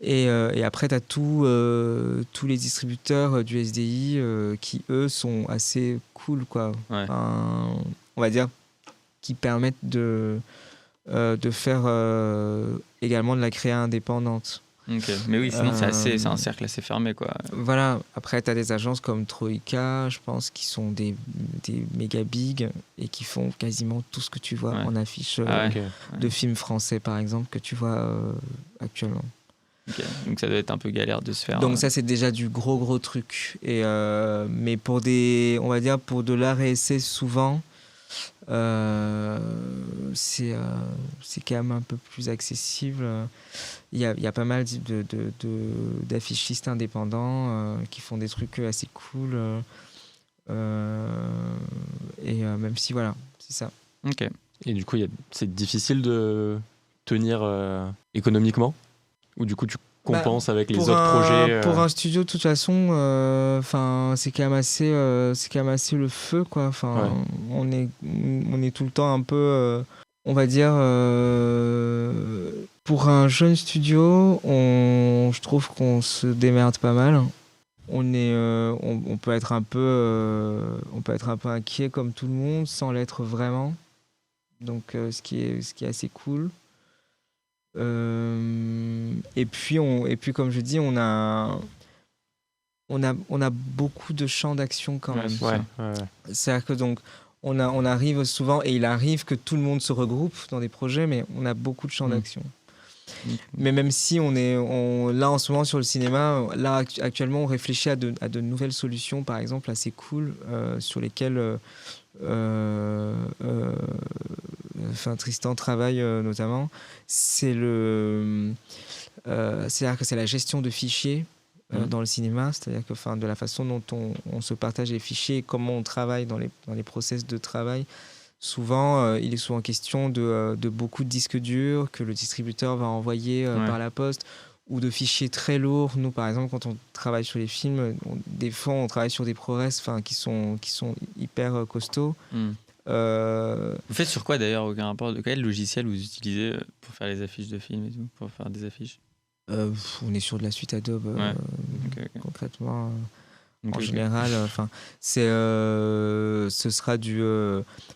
Speaker 2: Et après, tu as tous les distributeurs du SDI qui, eux, sont assez cool, quoi. On va dire, qui permettent de faire également de la créa indépendante.
Speaker 3: Ok, mais oui, sinon c'est un cercle assez fermé, quoi.
Speaker 2: Voilà, après tu as des agences comme Troika, je pense, qui sont des méga big et qui font quasiment tout ce que tu vois en affiche de films français, par exemple, que tu vois actuellement.
Speaker 3: Okay. Donc ça doit être un peu galère de se faire.
Speaker 2: Donc ça, c'est déjà du gros truc. Et mais pour on va dire pour de l'art et essai, souvent c'est quand même un peu plus accessible. Il y a pas mal d'affichistes indépendants qui font des trucs assez cool. Et même si, voilà, c'est ça.
Speaker 6: Ok. Et du coup, c'est difficile de tenir économiquement Ou du coup, tu compenses avec les
Speaker 2: Pour
Speaker 6: autres projets
Speaker 2: pour un studio, de toute façon, c'est quand même assez le feu, quoi. Enfin, on est tout le temps un peu, on va dire, pour un jeune studio, je trouve qu'on se démerde pas mal. On peut être un peu, inquiet comme tout le monde, sans l'être vraiment. Donc, ce qui est assez cool. Et puis comme je dis, on a beaucoup de champs d'action quand même. C'est-à-dire que donc on arrive souvent, et il arrive que tout le monde se regroupe dans des projets, mais on a beaucoup de champs d'action. Mais même si là en ce moment sur le cinéma, là actuellement on réfléchit à de nouvelles solutions, par exemple assez cool, sur lesquelles Tristan travaille notamment. C'est-à-dire que c'est la gestion de fichiers dans le cinéma, c'est-à-dire que de la façon dont on se partage les fichiers et comment on travaille dans les process de travail. Souvent, il est souvent question de beaucoup de disques durs que le distributeur va envoyer par la poste, ou de fichiers très lourds. Nous, par exemple, quand on travaille sur les films, des fois, on travaille sur des ProRes qui sont hyper costauds.
Speaker 3: Vous faites sur quoi d'ailleurs? Aucun rapport. De quel logiciel vous utilisez pour faire les affiches de films et tout, pour faire des affiches?
Speaker 2: On est sur de la suite Adobe, concrètement. En général, ce sera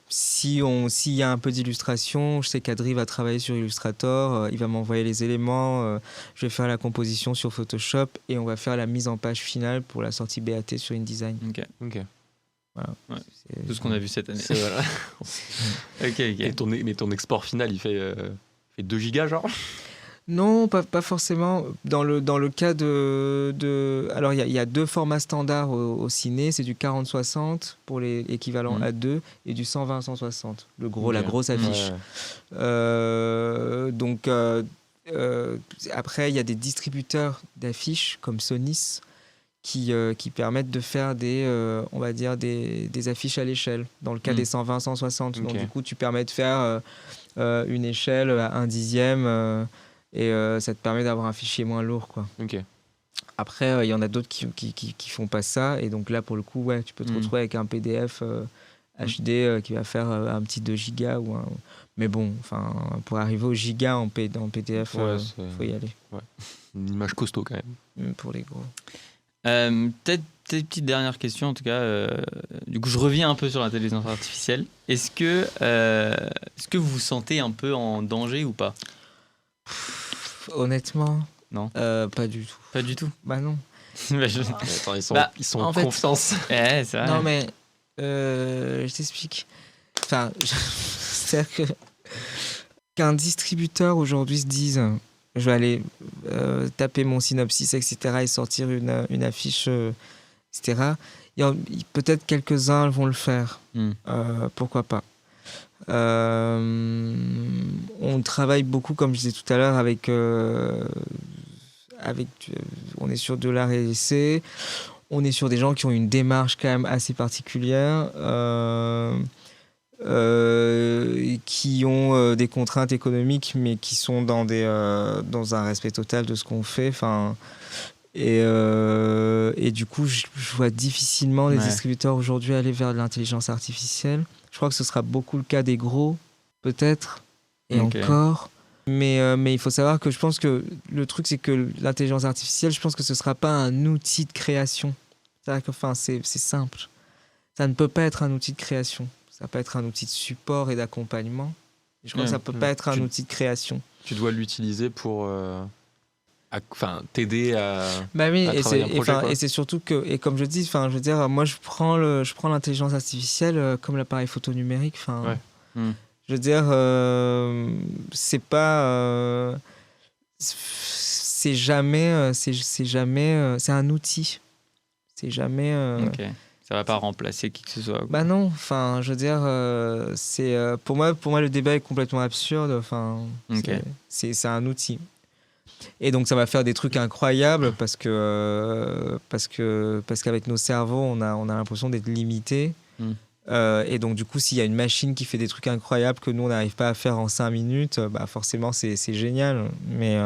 Speaker 2: s'il y a un peu d'illustration, je sais qu'Adri va travailler sur Illustrator, il va m'envoyer les éléments, je vais faire la composition sur Photoshop et on va faire la mise en page finale pour la sortie BAT sur InDesign.
Speaker 3: Ok.
Speaker 2: Voilà.
Speaker 3: Ouais. C'est tout ce qu'on a vu cette année.
Speaker 6: Voilà.
Speaker 3: Ok.
Speaker 6: Mais ton export final, il fait 2 gigas, genre?
Speaker 2: Non, pas forcément. Dans le cas alors, il y a 2 formats standards au ciné. C'est du 40-60 pour les équivalents A2 et du 120-160, la grosse affiche. Donc, après, il y a des distributeurs d'affiches comme Sonis qui permettent de faire on va dire des affiches à l'échelle. Dans le cas des 120-160. Donc, du coup, tu permets de faire une échelle à 1/10. Et ça te permet d'avoir un fichier moins lourd, quoi. Après, il y en a d'autres qui font pas ça, et donc là pour le coup tu peux te retrouver avec un PDF HD qui va faire un petit 2 gigas mais bon, pour arriver au giga en PDF, faut y aller.
Speaker 6: Une image costaud quand même
Speaker 2: pour les gros.
Speaker 3: Peut-être une petite dernière question en tout cas. Du coup, je reviens un peu sur l'intelligence artificielle. Est-ce que vous vous sentez un peu en danger ou pas?
Speaker 2: Non.
Speaker 3: Non.
Speaker 2: Pas du tout.
Speaker 3: Pas du tout.
Speaker 2: Bah non.
Speaker 6: Attends, ils sont en confiance.
Speaker 3: C'est vrai.
Speaker 2: Non mais je t'explique. C'est-à-dire qu'un distributeur aujourd'hui se dise je vais aller taper mon synopsis, etc. et sortir une affiche, etc. Peut-être quelques-uns vont le faire. Pourquoi pas. On travaille beaucoup, comme je disais tout à l'heure, on est sur de l'art et essai, on est sur des gens qui ont une démarche quand même assez particulière, qui ont des contraintes économiques, mais qui sont dans un respect total de ce qu'on fait. Et du coup, je vois difficilement les distributeurs aujourd'hui aller vers de l'intelligence artificielle. Je crois que ce sera beaucoup le cas des gros, peut-être, et encore. Mais il faut savoir que je pense que le truc, c'est que l'intelligence artificielle, je pense que ce ne sera pas un outil de création. C'est-à-dire que, c'est simple. Ça ne peut pas être un outil de création. Ça peut être un outil de support et d'accompagnement. Je crois que ça ne peut pas être un outil de création.
Speaker 6: Tu dois l'utiliser pour t'aider à
Speaker 2: travailler
Speaker 6: un projet.
Speaker 2: Et c'est surtout que, et comme je dis, je veux dire, moi je prends l'intelligence artificielle comme l'appareil photo numérique. Je veux dire, c'est pas, c'est jamais, c'est un outil. C'est jamais.
Speaker 3: Ça va pas remplacer qui que ce soit.
Speaker 2: Bah non, je veux dire, c'est pour moi le débat est complètement absurde. C'est un outil. Et donc ça va faire des trucs incroyables parce qu'avec nos cerveaux on a l'impression d'être limité. Et donc, du coup, s'il y a une machine qui fait des trucs incroyables que nous, on n'arrive pas à faire en 5 minutes, bah, forcément, c'est génial. Mais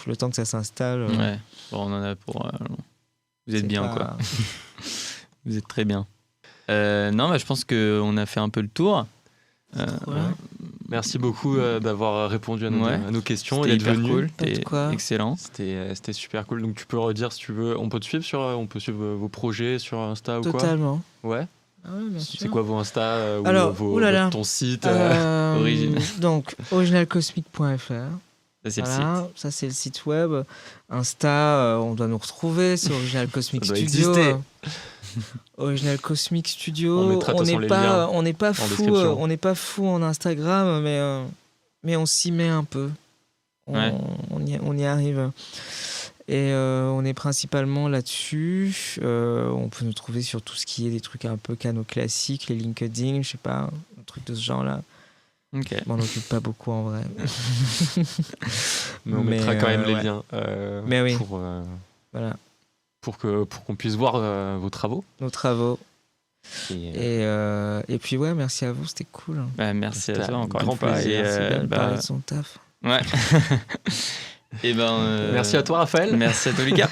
Speaker 2: le temps que ça s'installe...
Speaker 3: Ouais. Bon, on en a pour... Vous êtes
Speaker 2: c'est
Speaker 3: bien,
Speaker 2: pas-
Speaker 3: quoi. Vous êtes très bien. Non, je pense qu'on a fait un peu le tour.
Speaker 2: Voilà.
Speaker 6: Merci beaucoup d'avoir répondu à
Speaker 3: Ouais.
Speaker 6: nos questions et
Speaker 3: C'était
Speaker 6: d'être
Speaker 3: hyper
Speaker 6: venu.
Speaker 3: cool.
Speaker 2: Pas de
Speaker 3: C'était
Speaker 2: quoi.
Speaker 3: excellent.
Speaker 6: C'était super cool. Donc tu peux redire si tu veux. On peut te suivre on peut suivre vos projets sur Insta ou
Speaker 2: Totalement.
Speaker 6: quoi. Ouais.
Speaker 2: Ah ouais, bien sûr.
Speaker 6: C'est quoi vos Insta ou
Speaker 2: Alors, oulala.
Speaker 6: ton site
Speaker 3: Origine.
Speaker 2: Donc, originalcosmique.fr.
Speaker 3: Ça, c'est le
Speaker 2: Voilà,
Speaker 3: site.
Speaker 2: ça c'est le site web. Insta, on doit nous retrouver, c'est Original Cosmic
Speaker 6: Ça doit
Speaker 2: Studio.
Speaker 6: exister.
Speaker 2: Original Cosmic Studio.
Speaker 6: On mettra de toute façon les
Speaker 2: pas,
Speaker 6: liens
Speaker 2: on n'est pas
Speaker 6: en
Speaker 2: fou,
Speaker 6: description.
Speaker 2: on n'est pas fou en Instagram, mais on s'y met un peu.
Speaker 3: Ouais.
Speaker 2: On y arrive. Et on est principalement là-dessus. On peut nous trouver sur tout ce qui est des trucs un peu canaux classiques, les LinkedIn, je sais pas, un truc de ce genre-là.
Speaker 3: Ok.
Speaker 2: Je m'en occupe pas beaucoup en vrai.
Speaker 6: Mais on
Speaker 2: Mais,
Speaker 6: mettra quand même les
Speaker 2: ouais.
Speaker 6: liens
Speaker 2: Mais oui. Voilà,
Speaker 6: pour qu'on puisse voir vos travaux.
Speaker 2: nos travaux.
Speaker 6: Et,
Speaker 2: Et puis ouais, merci à vous, c'était cool.
Speaker 3: Bah, merci à
Speaker 6: C'était
Speaker 3: toi
Speaker 6: un
Speaker 3: encore
Speaker 6: grand
Speaker 3: une fois.
Speaker 6: plaisir.
Speaker 2: C'est bien de
Speaker 3: bah,
Speaker 2: parler de son taf.
Speaker 3: ouais. Et ben.
Speaker 6: merci à toi Raphaël.
Speaker 3: Merci à toi Lucas.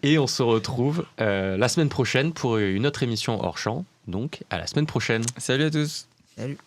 Speaker 6: Et on se retrouve la semaine prochaine pour une autre émission hors champ. Donc à la semaine prochaine.
Speaker 3: Salut à tous.
Speaker 2: Salut.